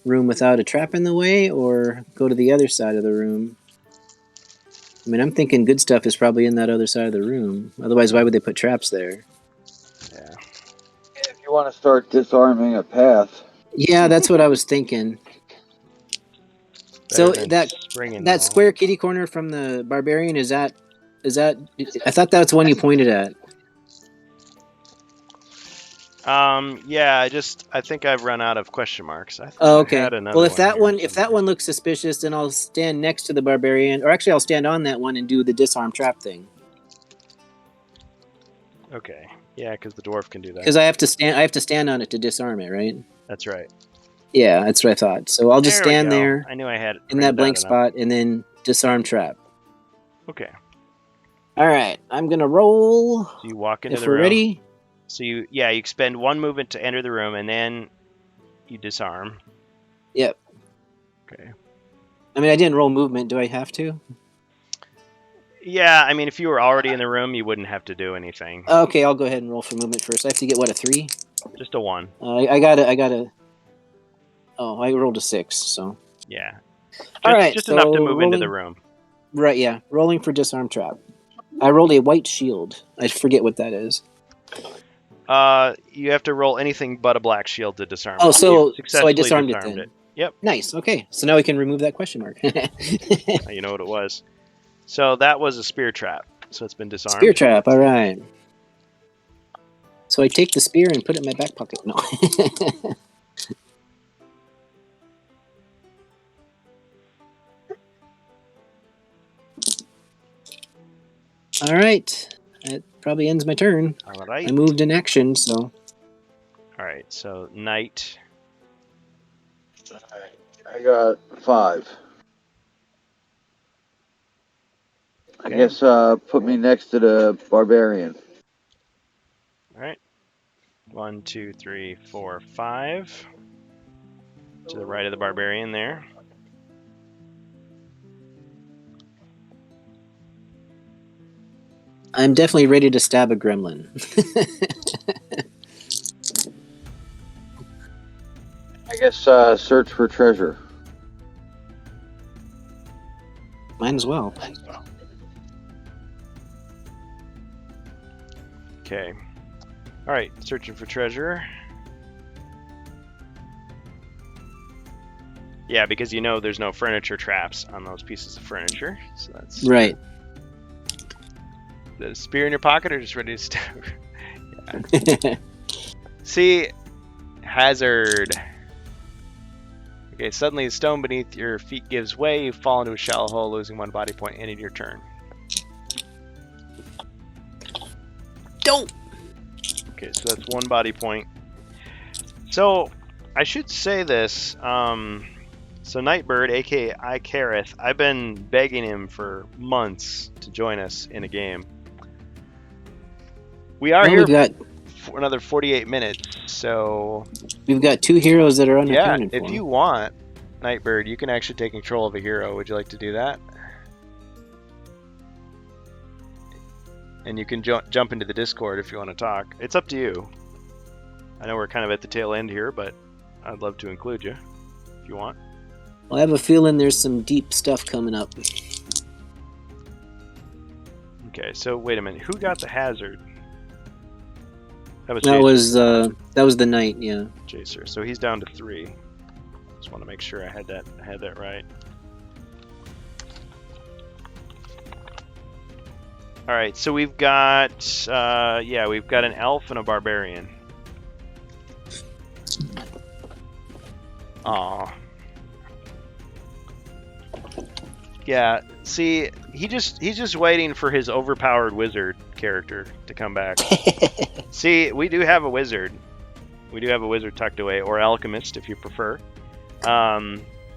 room without a trap in the way, or go to the other side of the room? I mean, I'm thinking good stuff is probably in that other side of the room. Otherwise, why would they put traps there? Yeah. If you want to start disarming a path, Yeah, that's what I was thinking. So Better than that springing them all. square kitty corner from the barbarian is that? I thought that's the one you pointed at. Yeah, I think I've run out of question marks. I thought Oh, I okay. had another Well, if that here one, if that somewhere. one looks suspicious, then I'll stand next to the barbarian, or actually, I'll stand on that one and do the disarm trap thing. Okay. Yeah, because the dwarf can do that. Because I have to stand on it to disarm it, right? That's right. Yeah, that's what I thought. So I'll just There we stand go. there I knew I had in printed that blank enough. spot and then disarm trap. Okay. All right, I'm gonna roll. So you walk into If the we're room. ready. So you expend one movement to enter the room, and then you disarm. Yep. Okay. I mean, I didn't roll movement. Do I have to? Yeah, I mean, if you were already in the room, you wouldn't have to do anything. Okay, I'll go ahead and roll for movement first. I have to get what, a 3? Just a 1. I got a. Oh, I rolled a 6. So Yeah. All right, Just enough to so move into the rolling- room. right, yeah, rolling for disarm trap. I rolled a white shield. I forget what that is. You have to roll anything but a black shield to disarm. Oh, it. so You so I successfully disarmed it disarmed then. Yep. Nice. Okay, so now we can remove that question mark. You know what it was. So that was a spear trap. So it's been disarmed. Spear trap. All right. So I take the spear and put it in my back pocket. No. All right. That probably ends my turn. All right. I moved in action, so All right. So knight. I got 5. I Okay. guess put me next to the barbarian. All right. 1, 2, 3, 4, 5. To the right of the barbarian there. I'm definitely ready to stab a gremlin. I guess search for treasure. Mine as well. Okay. All right. Searching for treasure. Yeah, because there's no furniture traps on those pieces of furniture. So that's Right. the spear in your pocket or just ready to stab. Yeah. See, hazard. Okay, suddenly the stone beneath your feet gives way. You fall into a shallow hole, losing 1 body point. Ending your turn. Don't. Okay, so that's 1 body point. So I should say this. So Nightbird, aka Icarith, I've been begging him for months to join us in a game. We are Well, here we've got for another 48 minutes, so 2 heroes that are yeah, unaccounted for. if you want, Nightbird, you can actually take control of a hero. Would you like to do that? And you can jump into the Discord if you want to talk. It's up to you. I know we're kind of at the tail end here, but I'd love to include you if you want. I have a feeling there's some deep stuff coming up. Okay, so wait a minute. Who got the hazard? That was That was the knight, yeah. Jacer. So he's down to 3. Just want to make sure I had that right. All right, so we've got we've got an elf and a barbarian. Aw. Yeah, see, he's just waiting for his overpowered wizard character to come back. See, we do have a wizard. We do have a wizard tucked away, or alchemist if you prefer.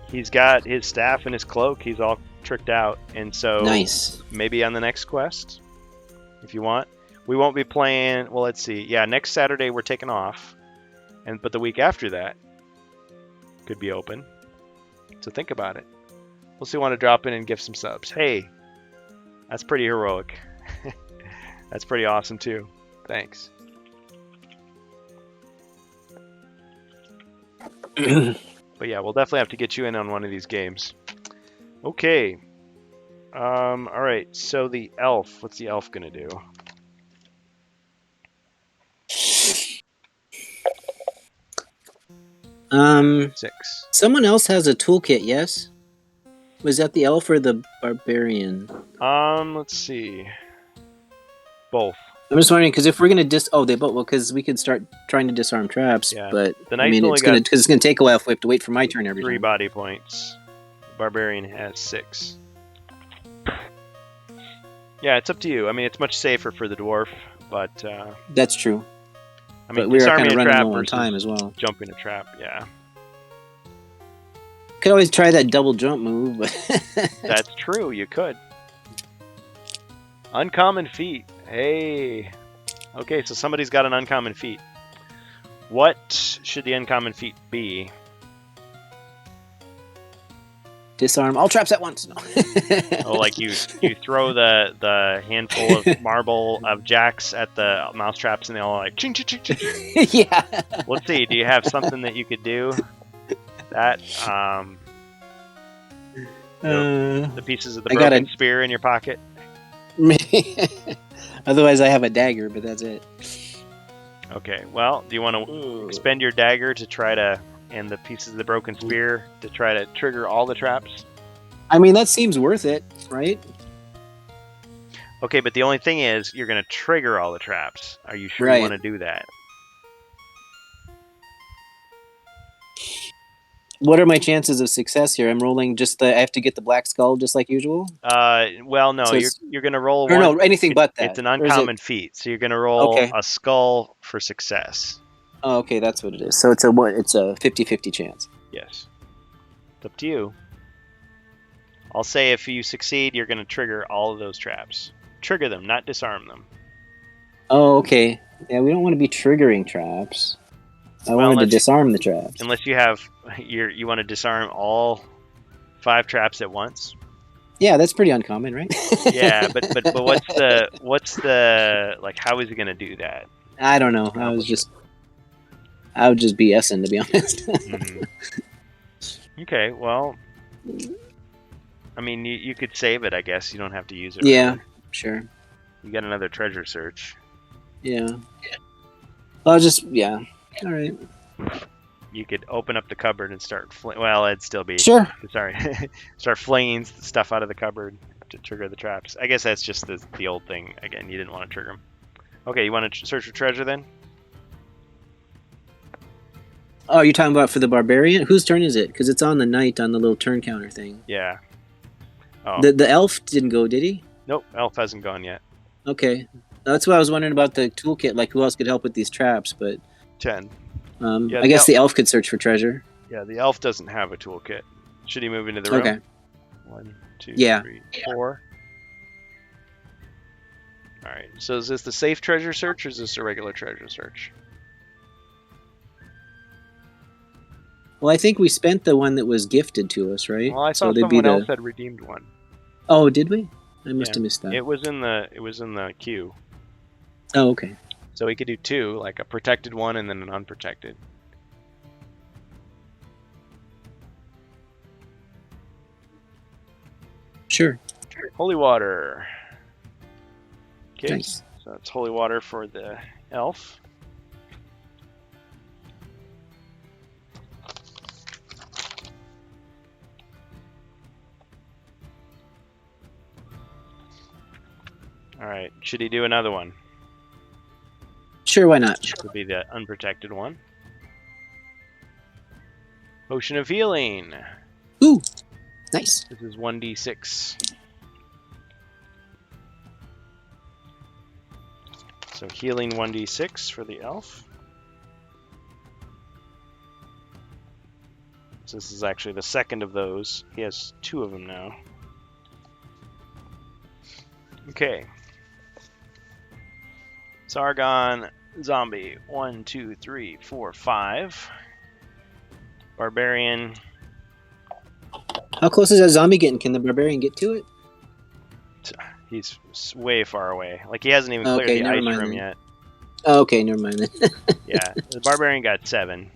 He's got his staff and his cloak. He's all tricked out, and so Nice. maybe on the next quest, if you want. We won't be playing. Well, let's see. Yeah, next Saturday we're taking off, but the week after that, could be open. So think about it. We'll see. Want to drop in and give some subs. Hey, that's pretty heroic. That's pretty awesome too. Thanks. But yeah, we'll definitely have to get you in on one of these games. Okay. All right. So the elf. What's the elf gonna do? Six. Someone else has a toolkit, yes? Was that the elf or the barbarian? Let's see. Both. I'm just wondering because if we're gonna they both because we could start trying to disarm traps, Yeah. but The I knight's mean only it's gonna take a while if we have to wait for my turn every 3 time. body points. Barbarian has 6. Yeah, it's up to you. I mean, it's much safer for the dwarf, but That's true. I mean, But we are disarming kind of a running trap low on versus time as well. jumping a trap. Yeah, Could always try that double jump move, but that's true. You could. Uncommon feat. Hey. Okay, so somebody's got an uncommon feat. What should the uncommon feat be? disarm all traps at once. No. Oh, like you throw the handful of marble of jacks at the mouse traps and they all like ching ching ching ching. Yeah. Let's see. Do you have something that you could do? That the pieces of the I got broken spear in your pocket. Otherwise, I have a dagger, but that's it. Okay. Well, do you want to expend your dagger to try to and the pieces of the broken spear to try to trigger all the traps? I mean, that seems worth it, right? Okay, but the only thing is you're going to trigger all the traps. Are you sure Right. you want to do that? What are my chances of success here? I'm rolling I have to get the black skull just like usual? Well, no, So you're going to roll Or one. no, anything but that. It's an Or is it- uncommon feat, so you're going to roll Okay. a skull for success. Oh, okay, that's what it is. So it's a 50-50 chance. Yes. It's up to you. I'll say if you succeed, you're going to trigger all of those traps. Trigger them, not disarm them. Oh, okay. Yeah, we don't want to be triggering traps. I Well, wanted to unless- disarm the traps. Unless you have you want to disarm all 5 traps at once. Yeah, that's pretty uncommon, right? Yeah, but what's the like? How is he going to do that? I don't know. I would just BSing, to be honest. Mhm. Okay, well, I mean, you could save it, I guess. You don't have to use it. Yeah, sure. You got another treasure search. Yeah. I'll just, yeah. All right. You could open up the cupboard and start. Well, it'd still be. Sure. Sorry, start flinging stuff out of the cupboard to trigger the traps. I guess that's just the old thing. Again, you didn't want to trigger them. Okay, you want to search for treasure then? Oh, you're talking about for the barbarian? Whose turn is it? Because it's on the knight on the little turn counter thing. Yeah. Oh. The elf didn't go, did he? Nope, elf hasn't gone yet. Okay. That's what I was wondering about the toolkit. Like, who else could help with these traps? But 10. I Yeah, the guess the elf could search for treasure. Yeah, the elf doesn't have a toolkit. Should he move into the room? Okay. 1, 2, Yeah. 3, 4. All right. So is this the safe treasure search or is this a regular treasure search? Well, I think we spent the one that was gifted to us, right? Well, I So saw they'd be someone the- else had redeemed one. Oh, did we? I must Yeah. have missed that. It was in the queue. Oh, okay. So we could do 2, like a protected one and then an unprotected. Sure. Holy water. Okay. Nice. So that's holy water for the elf. All right. Should he do another one? Sure, why not? This would be the unprotected one. Potion of healing. Ooh, nice. This is 1d6. So healing 1d6 for the elf. So this is actually the second of those. He has 2 of them now. Okay. Sargon zombie. 1, 2, 3, 4, 5. Barbarian. How close is that zombie getting? Can the barbarian get to it? He's way far away. Like he hasn't even cleared Okay, the never ice mind room then. yet. Oh, okay, never mind then. Yeah, the barbarian got 7.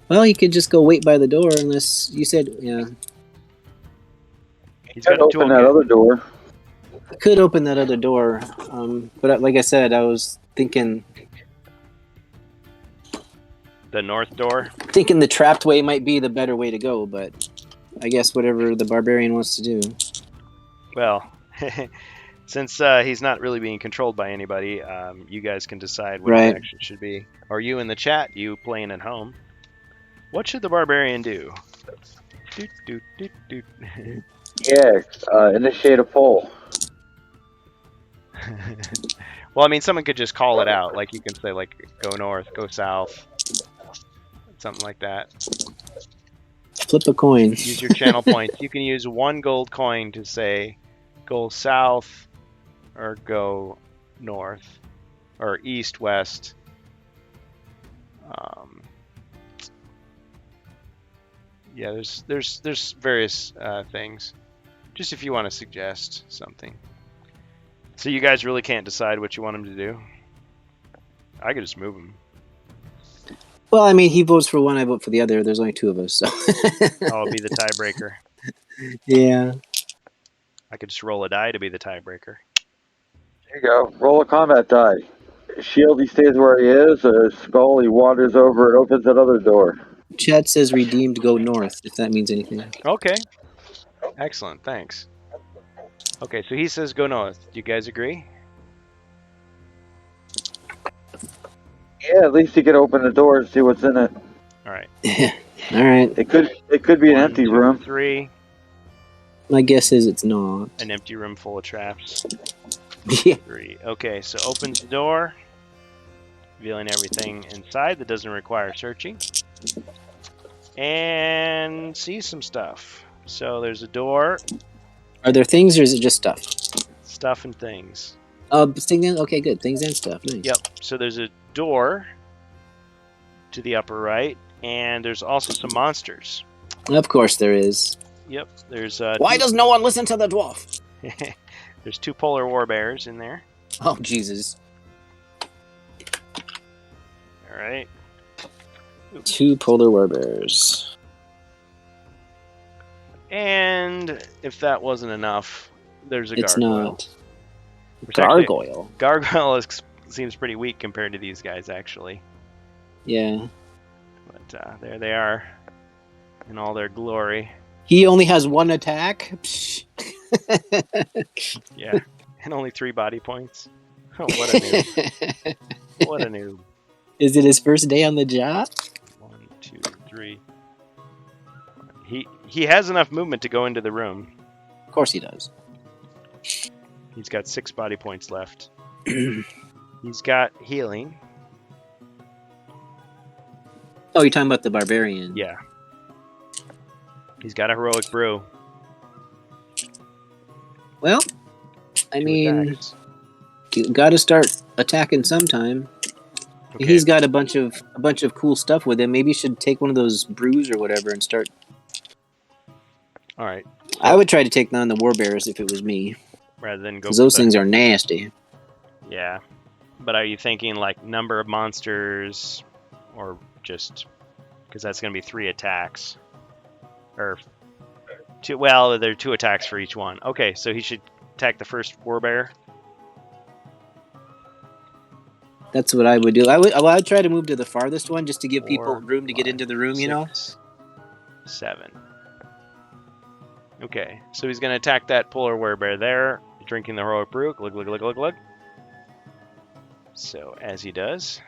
Well, you could just go wait by the door unless you said, yeah. He's got a Open that toolkit. other door. I could open that other door, but like I said, I was thinking The north door. the trapped way might be the better way to go, but I guess whatever the barbarian wants to do. Well, since he's not really being controlled by anybody, you guys can decide what his Right. action should be. Or you in the chat, you playing at home. What should the barbarian do? Doot, doot, doot, doot. Yeah, initiate a poll. Well, I mean, someone could just call it out. Like you can say, like, go north, go south, something like that. Flip a coin. Use your channel points. You can use 1 gold coin to say, go south, or go north, or east, west. Yeah, there's various things. Just if you want to suggest something. So you guys really can't decide what you want him to do. I could just move him. Well, I mean, he votes for one, I vote for the other. There's only 2 of us, so. I'll be the tiebreaker. Yeah. I could just roll a die to be the tiebreaker. There you go. Roll a combat die. Shield, he stays where he is. Skull, he wanders over and opens that other door. Chat says redeemed go north, if that means anything. Okay. Excellent. Thanks. Okay, so he says go north. Do you guys agree? Yeah, at least he can open the door and see what's in it. All right. All right. It could be an 1, empty 2, room. 3. My guess is it's not. An empty room full of traps. Yeah. 3. Okay, so opens the door, revealing everything inside that doesn't require searching. And sees some stuff. So there's a door, Are there things or is it just stuff? stuff and things. Things. Okay, good. Things and stuff. Nice. Yep. So there's a door to the upper right, and there's also some monsters. Of course there is. Yep. There's Why does no one listen to the dwarf? there's 2 polar war bears in there. Oh, Jesus. All right. 2 polar warbears. And if that wasn't enough, there's a It's gargoyle. not. Which actually- Gargoyle. Gargoyle seems pretty weak compared to these guys, actually. Yeah. But there they are in all their glory. He only has 1 attack? Psh. Yeah. And only 3 body points. Oh, what a noob. What a noob. Is it his first day on the job? 1, 2, 3. He has enough movement to go into the room. Of course he does. He's got 6 body points left. He's got healing. Oh, you're talking about the barbarian. Yeah. He's got a heroic brew. Well, I 2 mean, attacks. you got to start attacking sometime. Okay. He's got a bunch of cool stuff with him. Maybe you should take one of those brews or whatever and start. All right. I would try to take on the warbears if it was me, Rather than go. because for those the- things are nasty. Yeah. But are you thinking like number of monsters, or just because that's going to be 3 attacks, or 2? Well, there are 2 attacks for each one. Okay, so he should attack the first warbear. That's what I would do. I'd try to move to the farthest one just to give people 4, room to get 5, into the room. You know. 6, 7. Okay, so he's going to attack that polar werebear there, drinking the heroic brew. Glug, glug, glug, glug, glug. So, as he does.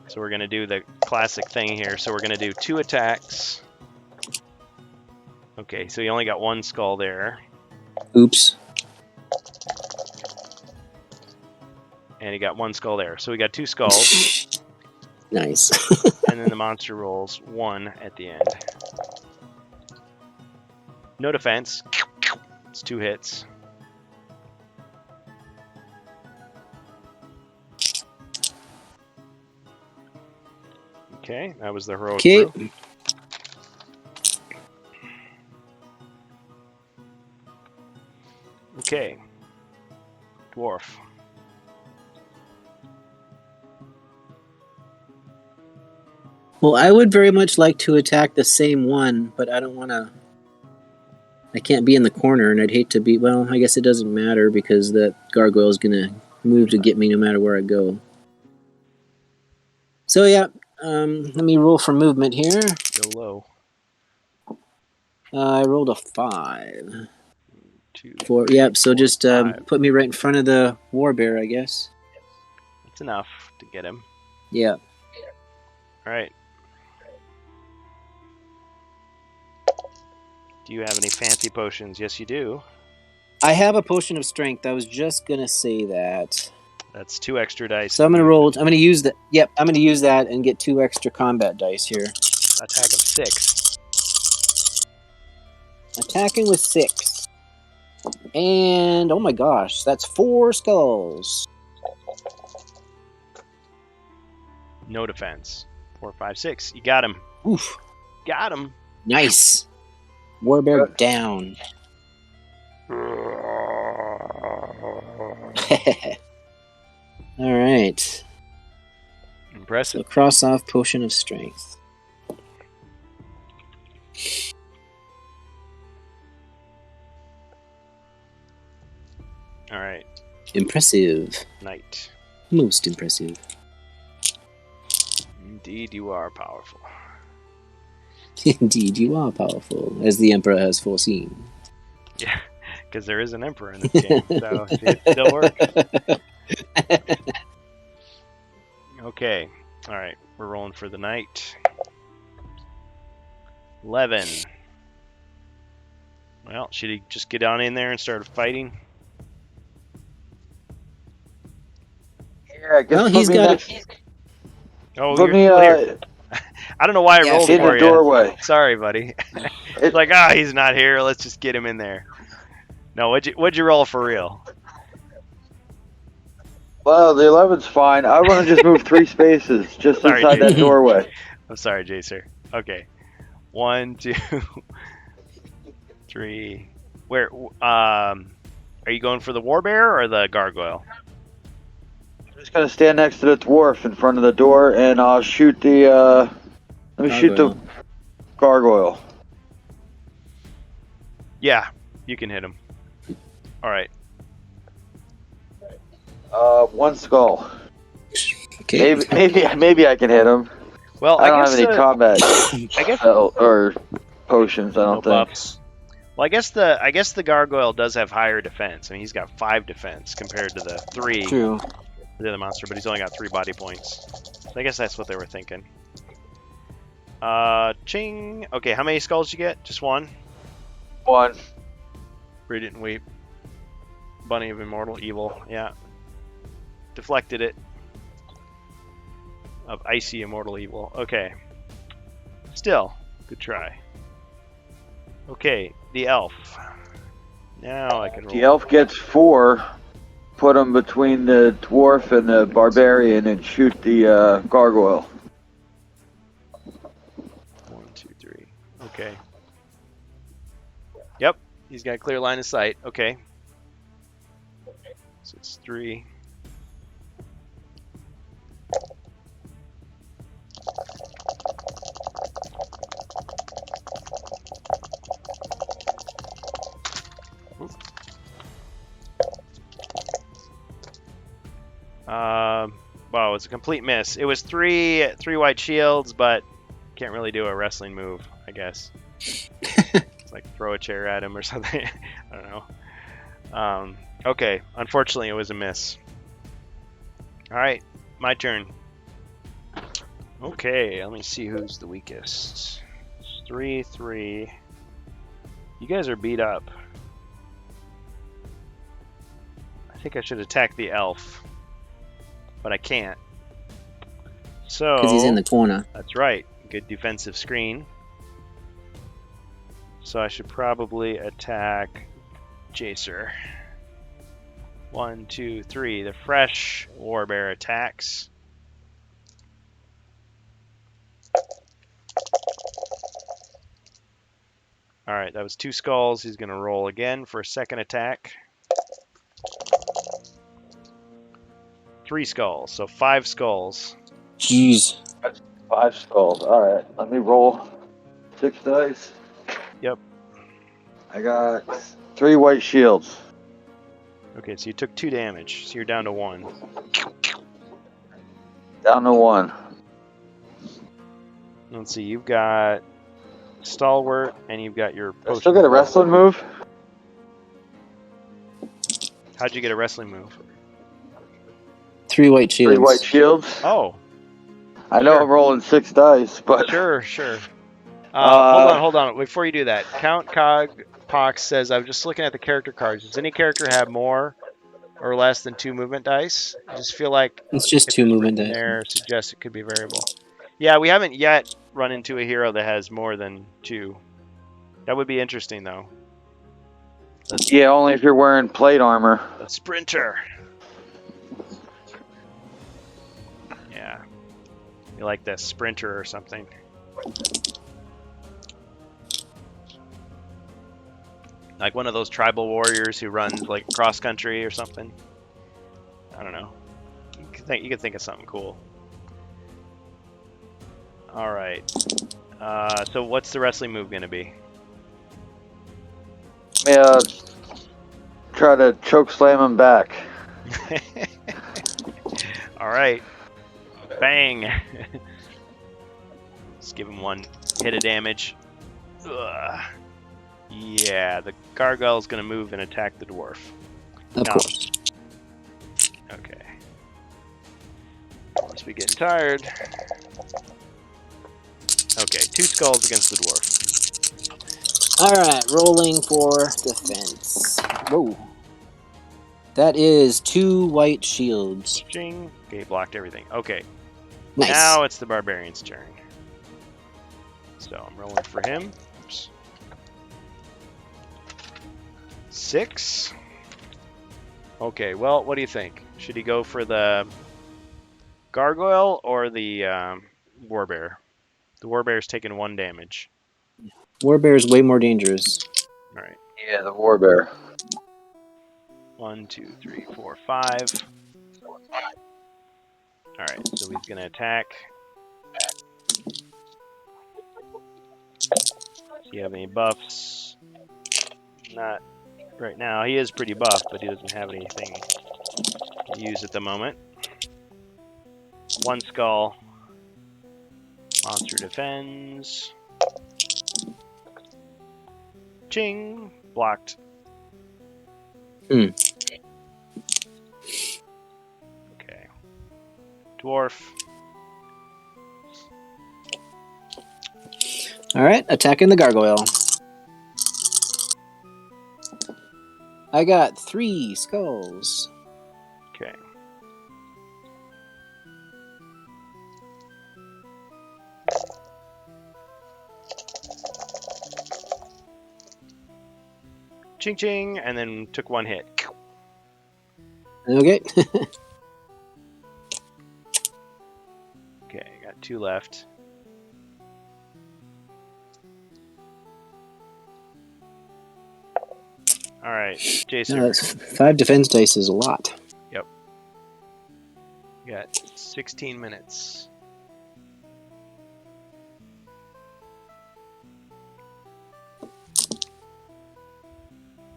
So we're going to do the classic thing here. So we're going to do 2 attacks. Okay, so he only got 1 skull there. Oops. And he got 1 skull there. So we got 2 skulls. Nice. And then the monster rolls 1 at the end. No defense. It's 2 hits. Okay, that was the heroic Okay. brew. Okay. Dwarf. Well, I would very much like to attack the same one, but I don't want to. I can't be in the corner, and I'd hate to be. Well, I guess it doesn't matter because the gargoyle is going to move to get me no matter where I go. So yeah, let me roll for movement here. Go low. I rolled a 5. 2, 4. 3, Yep. So 4, just 5. put me right in front of the warbear, I guess. That's enough to get him. Yeah. All right. Do you have any fancy potions? Yes, you do. I have a potion of strength. I was just gonna say that. That's 2 extra dice. So I'm gonna roll. I'm gonna use that. Yep. I'm gonna use that and get 2 extra combat dice here. Attack of 6. Attacking with 6. And oh my gosh, that's 4 skulls. No defense. 4, 5, 6. You got him. Oof. Got him. Nice. Warbear down. All right. So Impressive. cross off potion of strength. All right. Impressive. Knight. Most impressive. Indeed, you are powerful. Indeed, you are powerful, as the Emperor has foreseen. Yeah, because there is an emperor in this game, so it still works. Okay. All right. We're rolling for the knight. 11. Well, should he just get on in there and start fighting? Yeah, I guess Well, he's got. Oh, Put you're me still here. I don't know why I rolled in for the you. doorway. Sorry, buddy. It's like, he's not here. Let's just get him in there. No, what'd you roll for real? Well, the 11's fine. I want to just move 3 spaces just Sorry, inside that Jason. doorway. I'm sorry, Jacer. Okay. 1, 2, 3. Where? Are you going for the warbear or the gargoyle? I'm just gonna stand next to the dwarf in front of the door, and I'll shoot the. Let me shoot the gargoyle. Yeah, you can hit him. All right. 1 skull. Okay. Maybe I can hit him. Well, I don't guess have any combat I guess or potions. I no don't think. buffs. Well, I guess the gargoyle does have higher defense. I mean, he's got 5 defense compared to the 3 True. for the other monster, but he's only got 3 body points. So I guess that's what they were thinking. Ching. Okay, how many skulls did you get? Just 1? 1. Radiant Weep. Bunny of Immortal Evil. Yeah. Deflected it. Of Icy Immortal Evil. Okay. Still, good try. Okay, the elf. Now I can roll. The elf gets 4. Put him between the dwarf and the barbarian and shoot the gargoyle. 1, 2, 3. Okay. Yep, he's got a clear line of sight. Okay. So it's 3. Wow, it's a complete miss. It was 3 white shields, but can't really do a wrestling move, I guess. It's like throw a chair at him or something. I don't know. Okay, unfortunately it was a miss. Alright, my turn. Okay, let me see who's the weakest. 3, 3. You guys are beat up. I think I should attack the elf. But I can't. So Because he's in the corner. that's right. Good defensive screen. So I should probably attack Jacer. 1, 2, 3. The fresh warbear attacks. All right, that was 2 skulls. He's going to roll again for a second attack. 3 skulls, so 5 skulls. Jeez. 5 skulls. All right, let me roll 6 dice. Yep. I got 3 white shields. Okay, so you took 2 damage, so you're down to 1. Down to 1. Let's see, you've got Stalwart, and you've got your I still get a wrestling move? How'd you get a wrestling move? 3 white shields. 3 white shields. Oh, I know sure. I'm rolling 6 dice, but sure. Hold on. Before you do that, Count Cog Pox says, I'm just looking at the character cards. Does any character have more or less than 2 movement dice? I just feel like It's just if 2 it's movement written dice. there suggests it could be variable. Yeah, we haven't yet run into a hero that has more than 2. That would be interesting, though. yeah, only if you're wearing plate armor. A sprinter. Yeah. You like that sprinter or something. Like one of those tribal warriors who runs like cross country or something. I don't know. You could think of something cool. All right. So what's the wrestling move going to be? Yeah, try to choke slam him back. All right. Bang. Just give him 1 hit of damage. Ugh. Yeah, the gargoyle's going to move and attack the dwarf. Of No. course. Okay. Must be getting tired. Okay, 2 skulls against the dwarf. Alright, rolling for defense. Whoa. That is 2 white shields. Ching. Okay, blocked everything. Okay, Nice. now it's the barbarian's turn. So I'm rolling for him. Oops. 6. Okay, well, what do you think? Should he go for the gargoyle or the warbear? The warbear's taking 1 damage. Warbear is way more dangerous. All right. Yeah, the warbear. 1, 2, 3, 4, 5. All right, so he's gonna attack. Do you have any buffs? Not right now. He is pretty buff, but he doesn't have anything to use at the moment. 1 skull. Monster defends. Ching! Blocked. Hmm. Okay. Dwarf. Alright, attacking the gargoyle. I got 3 skulls. Okay. Ching ching, and then took 1 hit. Okay. Okay, got 2 left. All right, Jason. No, that's 5 defense dice is a lot. You got 16 minutes.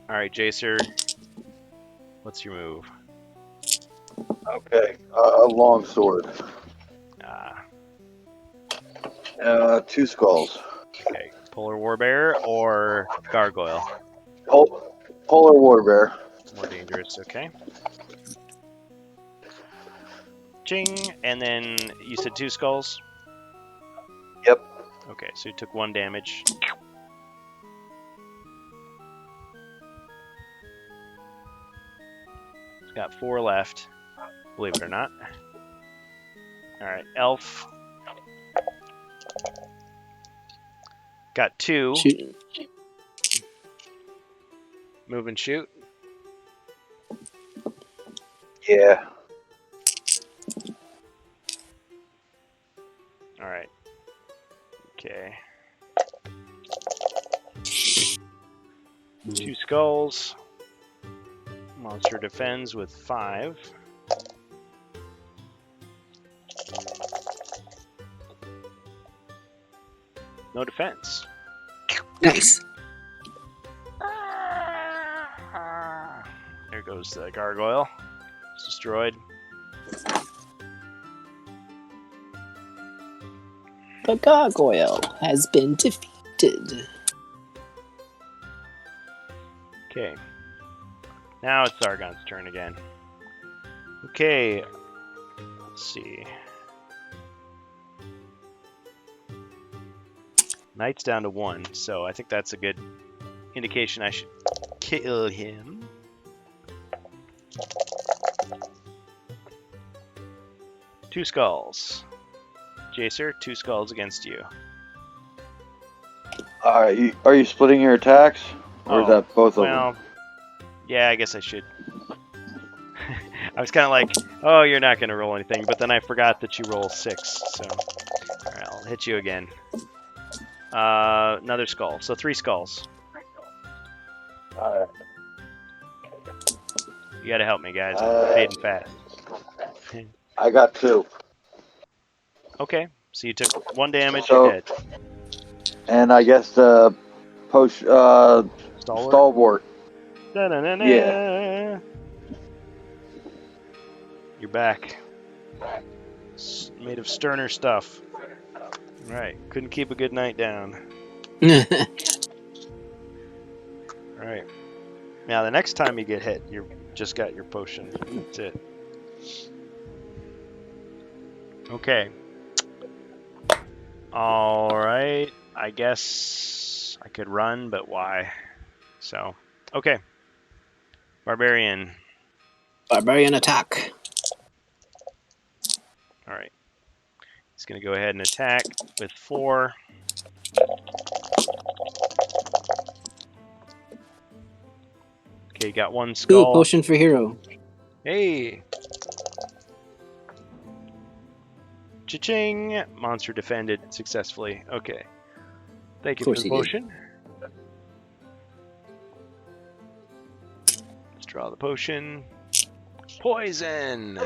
All right, Jacer. What's your move? Okay, a long sword. Ah, 2 skulls. okay. Polar Warbear or Gargoyle? Polar warbear. More dangerous, okay. Ching, and then you said 2 skulls? Yep. Okay, so you took 1 damage. It's got 4 left, believe it or not. Alright, Elf. Got 2. Shoot. Move and shoot. Yeah. Alright. Okay. 2 skulls. Monster defends with 5. No defense. Nice. There goes the gargoyle. It's destroyed. The gargoyle has been defeated. Okay. Now it's Sargon's turn again. Okay. Let's see. Knight's down to 1, so I think that's a good indication I should kill him. Two skulls. Jacer, 2 skulls against you. Are you splitting your attacks? Or is that both of them? Well, yeah, I guess I should. I was kind of like, oh, you're not going to roll anything, but then I forgot that you roll 6, so... Alright, I'll hit you again. Another skull, so 3 skulls. Alright. You gotta help me, guys. I'm fading fast. I got 2. Okay, so you took 1 damage, So- you're dead. And I guess the Stalwart? stalwart. Da-na-na-na. Yeah. You're back. Made of sterner stuff. Right, couldn't keep a good night down. Alright. Now, the next time you get hit, you just got your potion. That's it. Okay. Alright. I guess I could run, but why? So, okay. Barbarian. Barbarian attack. Alright. He's going to go ahead and attack with 4. Okay, got 1 Ooh, skull. potion for hero. Hey! Cha-ching! Monster defended successfully. Okay. Thank you for course the he did. potion. Let's draw the potion. Poison!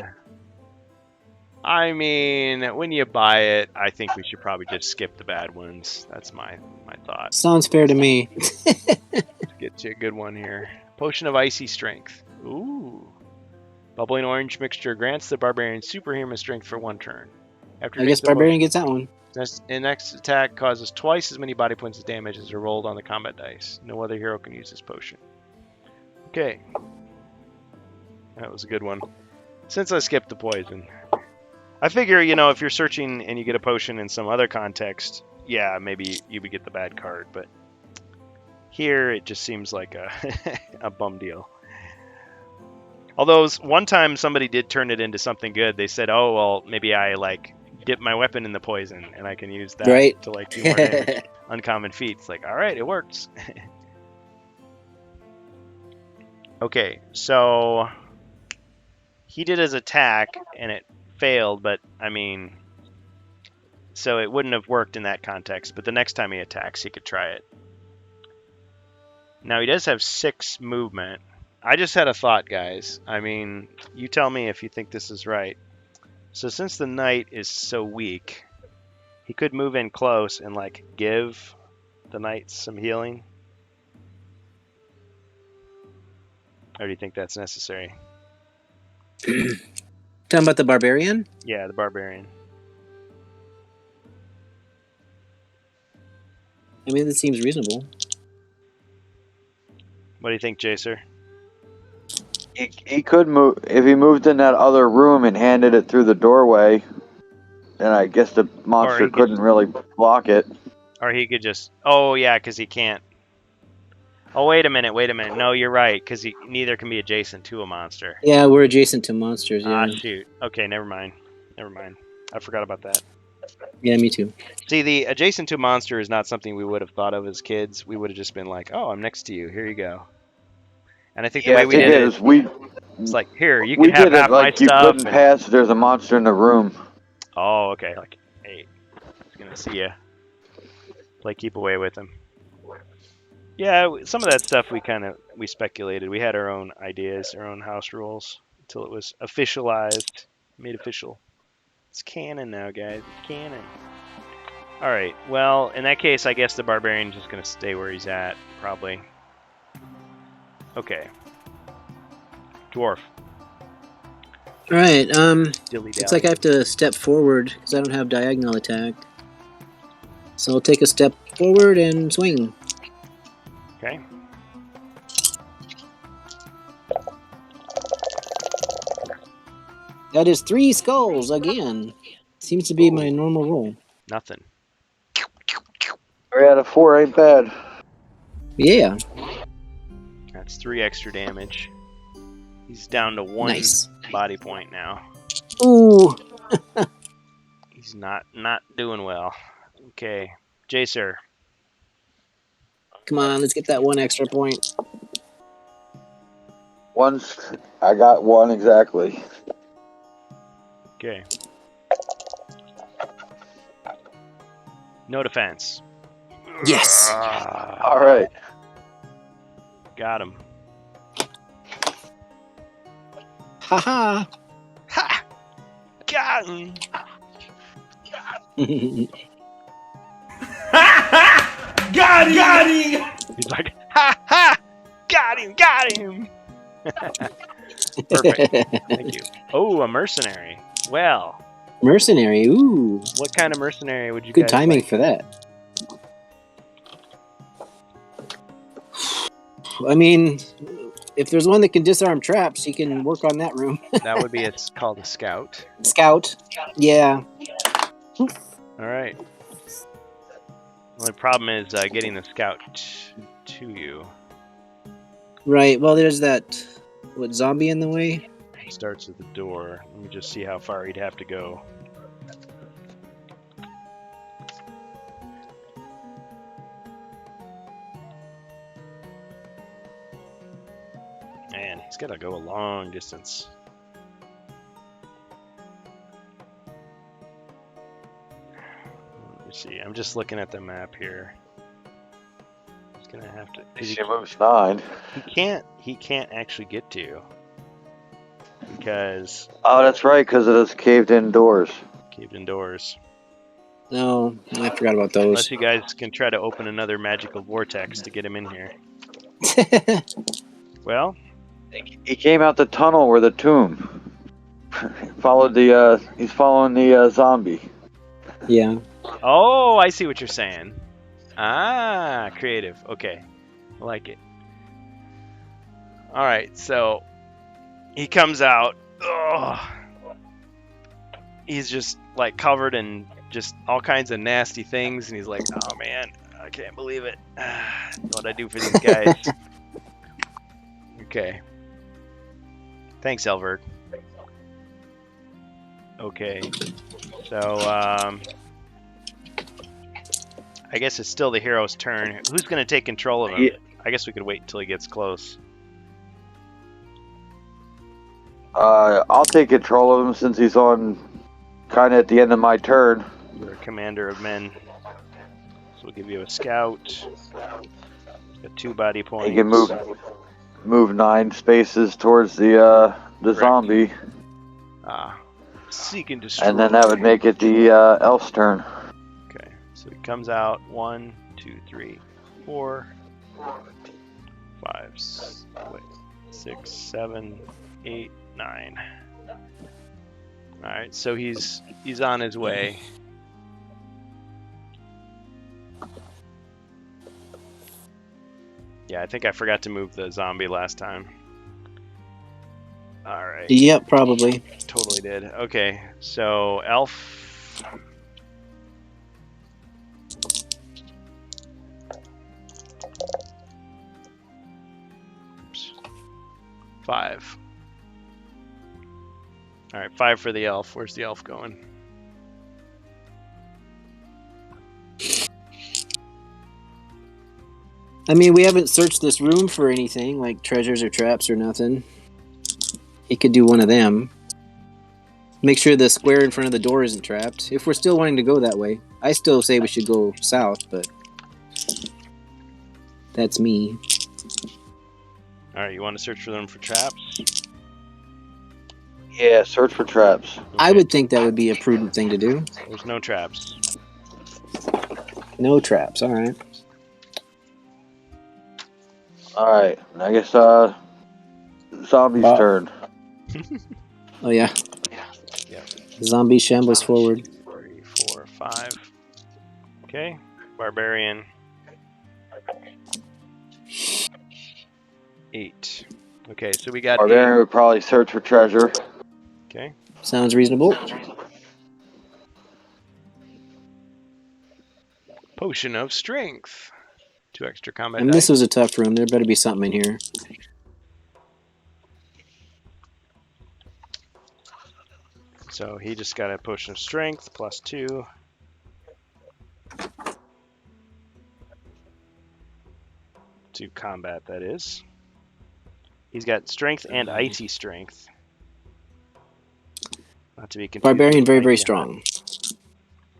I mean, when you buy it, I think we should probably just skip the bad ones. That's my thought. Sounds fair to me. Let's get you a good one here. Potion of Icy Strength. Ooh. Bubbling orange mixture grants the barbarian superhuman strength for 1 turn. After I guess the barbarian gets that one. next attack causes twice as many body points of damage as are rolled on the combat dice. No other hero can use this potion. Okay. That was a good one. Since I skipped the poison. I figure, if you're searching and you get a potion in some other context, yeah, maybe you would get the bad card, but here it just seems like a bum deal. Although one time somebody did turn it into something good. They said, oh, well, maybe I dip my weapon in the poison and I can use that Right. to do more damage. Uncommon feat. It's like, all right, it works. Okay, so he did his attack and it failed, but I mean, so it wouldn't have worked in that context, but the next time he attacks, he could try it. Now, he does have 6 movement. I just had a thought, guys. I mean, you tell me if you think this is right. So since the knight is so weak, he could move in close and give the knight some healing. Or do you think that's necessary? Talking about the barbarian? Yeah, the barbarian. I mean, that seems reasonable. What do you think, Jacer? He could move if he moved in that other room and handed it through the doorway. Then I guess the monster he could- couldn't really block it. Or he could just... Oh, yeah, because he can't... Oh, wait a minute. No, you're right, because neither can be adjacent to a monster. Yeah, we're adjacent to monsters. Yeah, Ah, shoot. Okay, never mind. I forgot about that. yeah, me too. See, the adjacent to a monster is not something we would have thought of as kids. We would have just been like, oh, I'm next to you. Here you go. And I think the way we did it, we it's like, here, you we can have did it half my like you stuff. couldn't and- pass. There's a monster in the room. Oh, okay. Like, hey, he's going to see ya. Play keep away with him. Yeah, some of that stuff we speculated. We had our own ideas, our own house rules until it was officialized, made official. It's canon now, guys. It's canon. All right. Well, in that case, I guess the barbarian's just gonna stay where he's at, probably. Okay. Dwarf. All right. Dilly Looks like I have to step forward because I don't have diagonal attack. So I'll take a step forward and swing. Okay. That is 3 skulls again. Seems to be my normal roll. Nothing. 3 out of 4 ain't bad. Yeah. That's 3 extra damage. He's down to 1 Nice. body point now. Ooh. He's not doing well. Okay. Jacer. Come on, let's get that 1 extra point. I got 1 exactly. Okay. No defense. Yes. All right. Got him. Haha. Ha! Got him. Got him! He's like, ha ha! Got him! Perfect. Thank you. Oh, a mercenary. Well, Mercenary. Ooh. what kind of mercenary would you Good guys timing like? for that. I mean, if there's one that can disarm traps, he can work on that room. That would be called a scout. Scout. Yeah. All right. The only problem is getting the scout to you. Right. Well, there's that zombie in the way. It starts at the door. Let me just see how far he'd have to go. Man, he's got to go a long distance. Let me see. I'm just looking at the map here. He's gonna have to. 'cause She moves 9. He can't actually get to you because Oh, that's right, because of those caved-in doors. caved in doors. No, I forgot about those. Unless you guys can try to open another magical vortex to get him in here. Well, He came out the tunnel where the tomb. He's following the zombie. Yeah. oh, I see what you're saying. Ah, creative. Okay, I like it. All right, so he comes out. Ugh. He's just like covered in just all kinds of nasty things, and he's like, "Oh man, I can't believe it. What I do for these guys." Okay. Thanks, Elverd. Okay. So, I guess it's still the hero's turn. Who's going to take control of him? Yeah. I guess we could wait until he gets close. I'll take control of him since he's on kind of at the end of my turn. You're a commander of men. So we'll give you a scout. Got 2 body points. He can move 9 spaces towards the zombie, Seek and destroy. and then that would make it the elf's turn. Okay. So he comes out 1, 2, 3, 4, 5, 6, 7, 8, 9. All right. So he's on his way. Yeah, I think I forgot to move the zombie last time. All right. Yep, probably. Totally did. Okay, so elf. Oops. 5. All right, 5 for the elf. Where's the elf going? I mean, we haven't searched this room for anything, like treasures or traps or nothing. He could do one of them. Make sure the square in front of the door isn't trapped. If we're still wanting to go that way. I still say we should go south, but That's me. All right, you want to search for them for traps? Yeah, search for traps. I Okay, would think that would be a prudent thing to do. There's no traps. No traps. All right. All right, I guess zombie's Wow. turn. Oh yeah. Yeah. Zombie shambles forward. 3, 4, 5. Okay, barbarian. 8. Okay, so we got Barbarian would probably search for treasure. Okay. Sounds reasonable. Potion of strength. 2 extra combat And this dice. was a tough room. There better be something in here. So he just got a potion of strength plus 2. To combat, that is. He's got strength and icy strength. Not to be confused. Barbarian, with very, very icy strong. hot.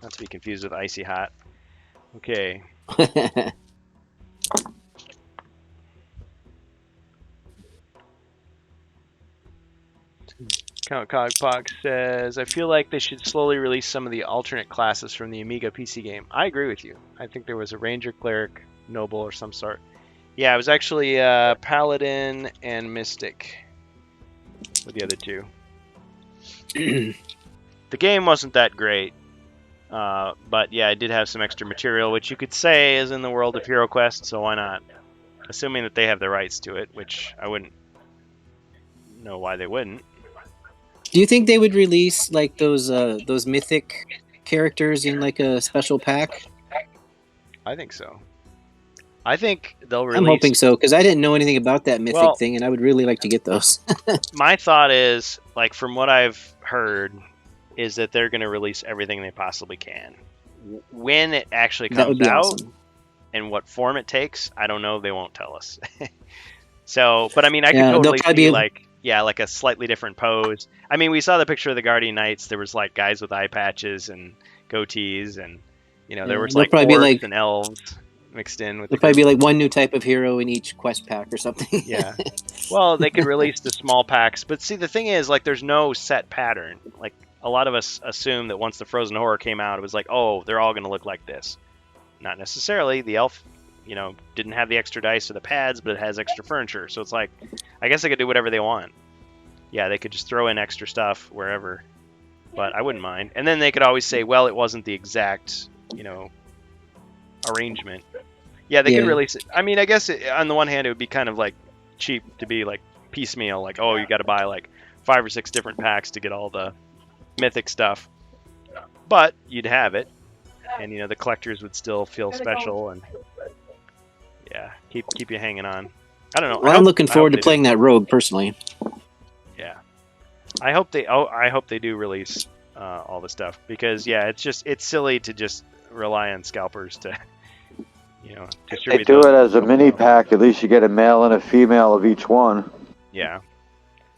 Not to be confused with icy hot. Okay. Count Cogpox says, I feel like they should slowly release some of the alternate classes from the Amiga PC game. I agree with you. I think there was a Ranger, Cleric, Noble, or some sort. Yeah, it was actually Paladin and Mystic with the other two. The game wasn't that great, but yeah, it did have some extra material, which you could say is in the world of HeroQuest, so why not? Assuming that they have the rights to it, which I wouldn't know why they wouldn't. Do you think they would release like those mythic characters in like a special pack? I think so. I think they'll release... I'm hoping so, because I didn't know anything about that mythic thing, and I would really like to get those. My thought is, like, from what I've heard, is that they're going to release everything they possibly can. When it actually That would comes be out awesome. and what form it takes, I don't know. They won't tell us. So, but I mean, I Yeah, could they'll totally probably see, be- like, yeah, like a slightly different pose. I mean, we saw the picture of the Guardian Knights. There was, like, guys with eye patches and goatees, and, you know, there Yeah, was, they'll like, probably be orcs like- and elves mixed in with There'll the probably be like one new type of hero in each quest pack or something. Yeah. Well, they could release the small packs, but see, the thing is, like, there's no set pattern. Like, a lot of us assume that once the Frozen Horror came out, it was like, oh, they're all going to look like this. Not necessarily. The elf, you know, didn't have the extra dice or the pads, but it has extra furniture. So it's like, I guess they could do whatever they want. Yeah, they could just throw in extra stuff wherever, but I wouldn't mind. And then they could always say, well, it wasn't the exact, you know, arrangement. Yeah, they could Yeah. release it. I mean, I guess on the one hand, it would be kind of like cheap to be like piecemeal, like, oh, you got to buy like 5 or 6 different packs to get all the mythic stuff. But you'd have it, and you know the collectors would still feel special, and yeah, keep you hanging on. I don't know. Well, I'm looking forward to playing that rogue personally. Yeah, I hope they do release all the stuff, because yeah, it's silly to just rely on scalpers to, you know, They distribute do those. it as a mini pack. At least you get a male and a female of each one. Yeah.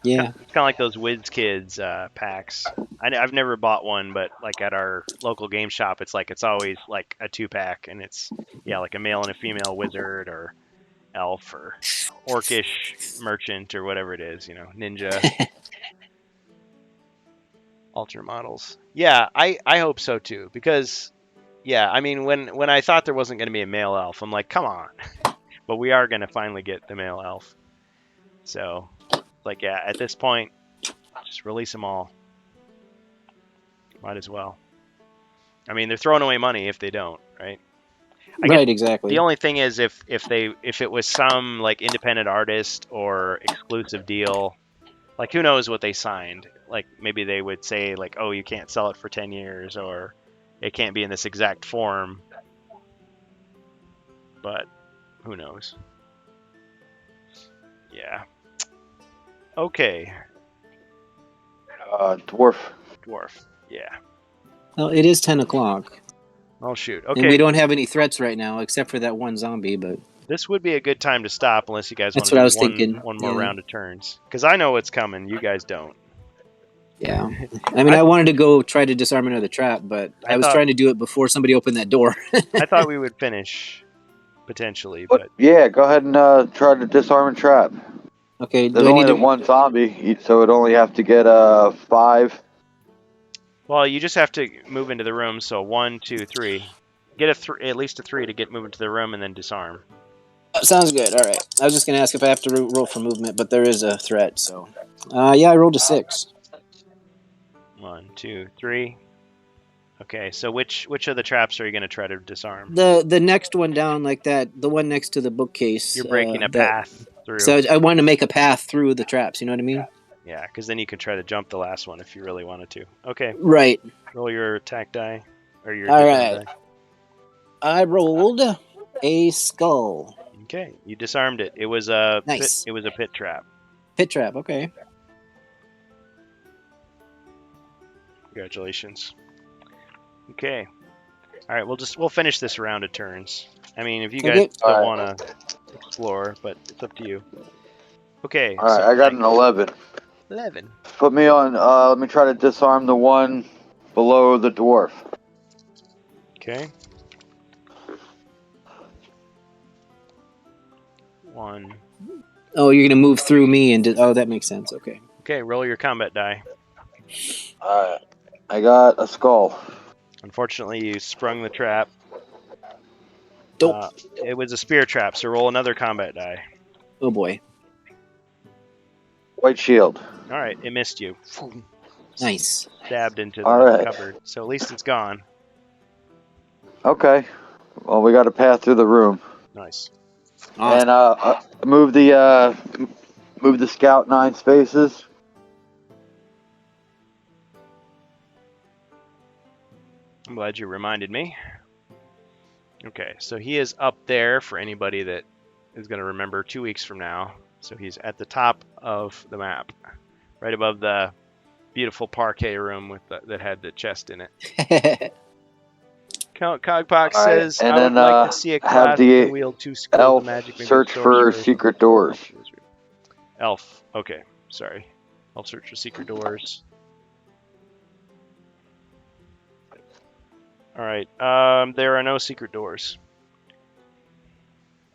Yeah. It's kind of like those WizKids packs. I've never bought one, but like at our local game shop, it's always like a 2-pack, and it's like a male and a female wizard or elf or orcish merchant or whatever it is, you know, ninja. Alternate models. Yeah, I hope so too, because yeah, I mean when I thought there wasn't going to be a male elf, I'm like, come on. But we are going to finally get the male elf. So, like, yeah, at this point, just release them all. Might as well. I mean, they're throwing away money if they don't, right? I guess Right, exactly. the only thing is if it was some like independent artist or exclusive deal, like who knows what they signed? Like maybe they would say like, oh, you can't sell it for 10 years, or it can't be in this exact form. But who knows? Yeah. Okay. Dwarf. Dwarf. Yeah. Well, it is 10 o'clock. Oh shoot. And we Okay. don't have any threats right now, except for that one zombie, but This would be a good time to stop, unless you guys want That's to what do I was thinking, one more yeah. round of turns. Because I know what's coming. You guys don't. yeah. I mean, I wanted to go try to disarm another trap, but I I was thought- trying to do it before somebody opened that door. I thought we would finish. potentially, But but yeah, go ahead and try to disarm and trap. Okay, There's do I only need the to? one zombie, so it only have to get 5. well, you just have to move into the room. So 1, 2, 3. Get at least a 3 to get moved into the room, and then disarm. Sounds good. All right. I was just gonna ask if I have to roll for movement, but there is a threat. So, yeah, I rolled a 6. 1, 2, 3. Okay, so which of the traps are you going to try to disarm? The next one down, like that, the one next to the bookcase. You're breaking a that. path through. So I wanted to make a path through the traps. You know what I mean? Yeah, because then you can try to jump the last one if you really wanted to. Okay, Right. roll your attack die or your All disarm right. die. I rolled a skull. Okay, you disarmed it. It was a Nice. It was a pit trap. Pit trap. Okay. Congratulations. Okay. All right, we'll finish this round of turns. I mean, if you guys Okay. still All right. want to explore, but it's up to you. Okay. All right, so I got an 11. 11. Put me on. Let me try to disarm the one below the dwarf. Okay. 1. Oh, you're gonna move through me and oh, that makes sense. Okay. Okay, roll your combat die. All right, I got a skull. Unfortunately, you sprung the trap. Dope. It was a spear trap, so roll another combat die. Oh boy. White shield. All right, it missed you. Nice. Stabbed into the All right. cupboard, so at least it's gone. Okay. Well, we got to pass through the room. Nice. Awesome. And move the scout 9 spaces. I'm glad you reminded me. Okay, so he is up there for anybody that is going to remember 2 weeks from now. So he's at the top of the map, right above the beautiful parquet room with that had the chest in it. Count Cogpox All right, says, and I would then, like to see a have class the that can wield 2 skills elf of magic. Maybe search for sorcerer, secret doors. Elf. Okay, sorry. Elf search for secret doors. All right. There are no secret doors.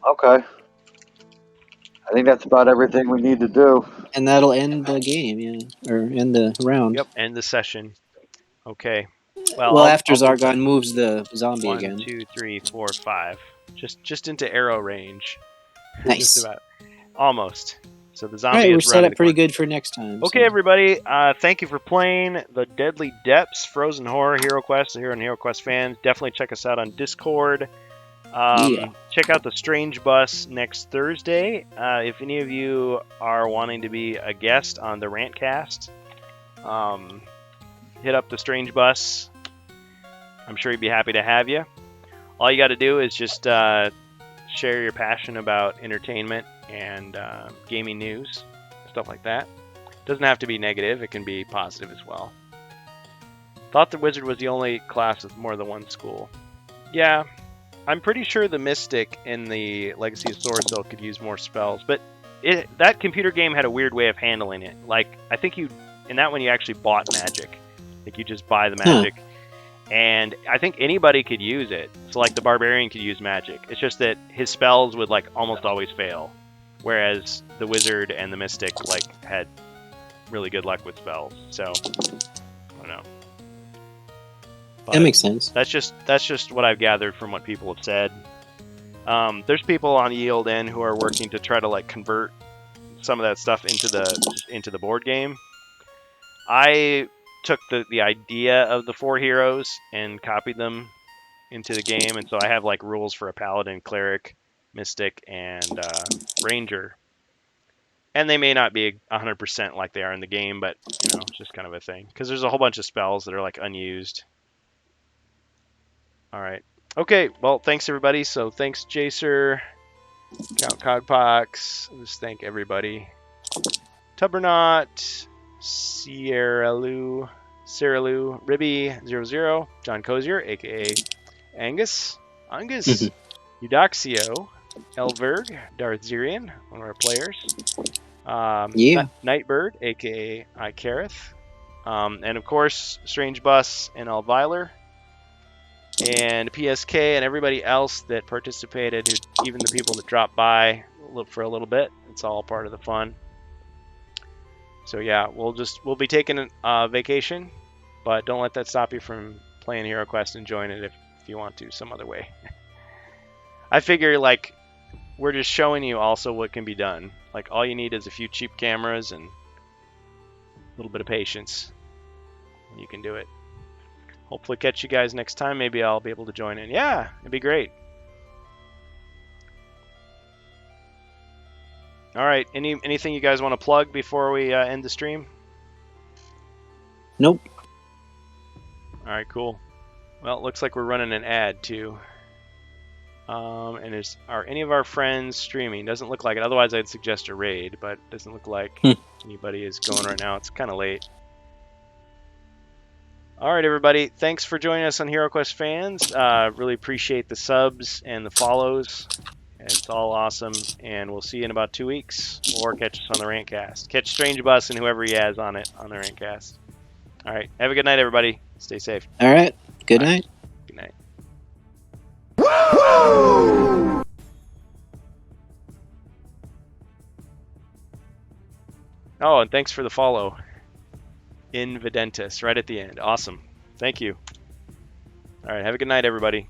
Okay. I think that's about everything we need to do. And that'll end the game, yeah, or end the round. Yep. End the session. Okay. Well, Well, I'll after do Zargon moves the zombie 1, again. 2, 3, 4, 5. Just into arrow range. Nice. Just about. Almost. So the All zombie right, we're is set running up pretty the corner. good for next time. Okay, so. everybody. Thank you for playing the Deadly Depths, Frozen Horror, Hero Quest. If you're an Hero Quest fans, definitely check us out on Discord. Yeah. Check out the Strange Bus next Thursday. If any of you are wanting to be a guest on the Rantcast, hit up the Strange Bus. I'm sure he'd be happy to have you. All you got to do is just share your passion about entertainment and gaming news, stuff like that. Doesn't have to be negative, it can be positive as well. Thought the Wizard was the only class with more than one school. Yeah, I'm pretty sure the Mystic in the Legacy of Swordsoul could use more spells, but that computer game had a weird way of handling it. Like, I think in that one you actually bought magic. Like, you just buy the magic. And I think anybody could use it. So, like, the Barbarian could use magic. It's just that his spells would, like, almost always fail. Whereas the Wizard and the Mystic, like, had really good luck with spells. So, I don't know. But That makes sense. that's just what I've gathered from what people have said. There's people on Yield N who are working to try to, like, convert some of that stuff into the board game. I took the idea of the 4 heroes and copied them into the game, and so I have, like, rules for a Paladin, Cleric, Mystic, and Ranger. And they may not be 100% like they are in the game, but, you know, it's just kind of a thing. Because there's a whole bunch of spells that are, like, unused. Alright. Okay, well, thanks, everybody. So, thanks, Jacer, Count Cogpox. Just thank everybody. Tubbernaut, Sierra Lou, Ribby00, John Cozier, aka Angus, Eudoxio, Elverg, Darth Zirian, one of our players. Yeah. Nightbird, aka Icarith. And of course, Strange Bus and Elviler. and PSK and everybody else that participated, even the people that dropped by for a little bit. It's all part of the fun. So yeah, we'll be taking a vacation, but don't let that stop you from playing HeroQuest and join it if you want to some other way. I figure like we're just showing you also what can be done. Like all you need is a few cheap cameras and a little bit of patience. You can do it. Hopefully catch you guys next time. Maybe I'll be able to join in. Yeah, it'd be great. All right. Anything you guys want to plug before we end the stream? Nope. All right, cool. Well, it looks like we're running an ad too. And are any of our friends streaming? Doesn't look like it. Otherwise, I'd suggest a raid, but it doesn't look like anybody is going right now. It's kind of late. All right, everybody. Thanks for joining us on HeroQuest Fans. Really appreciate the subs and the follows. It's all awesome. And we'll see you in about 2 weeks. Or catch us on the Rantcast. Catch Strange Bus and whoever he has on it on the Rantcast. All right. Have a good night, everybody. Stay safe. All right. Good night. Good night. Oh, and thanks for the follow. Invidentus, right at the end. Awesome. Thank you. All right, have a good night, everybody.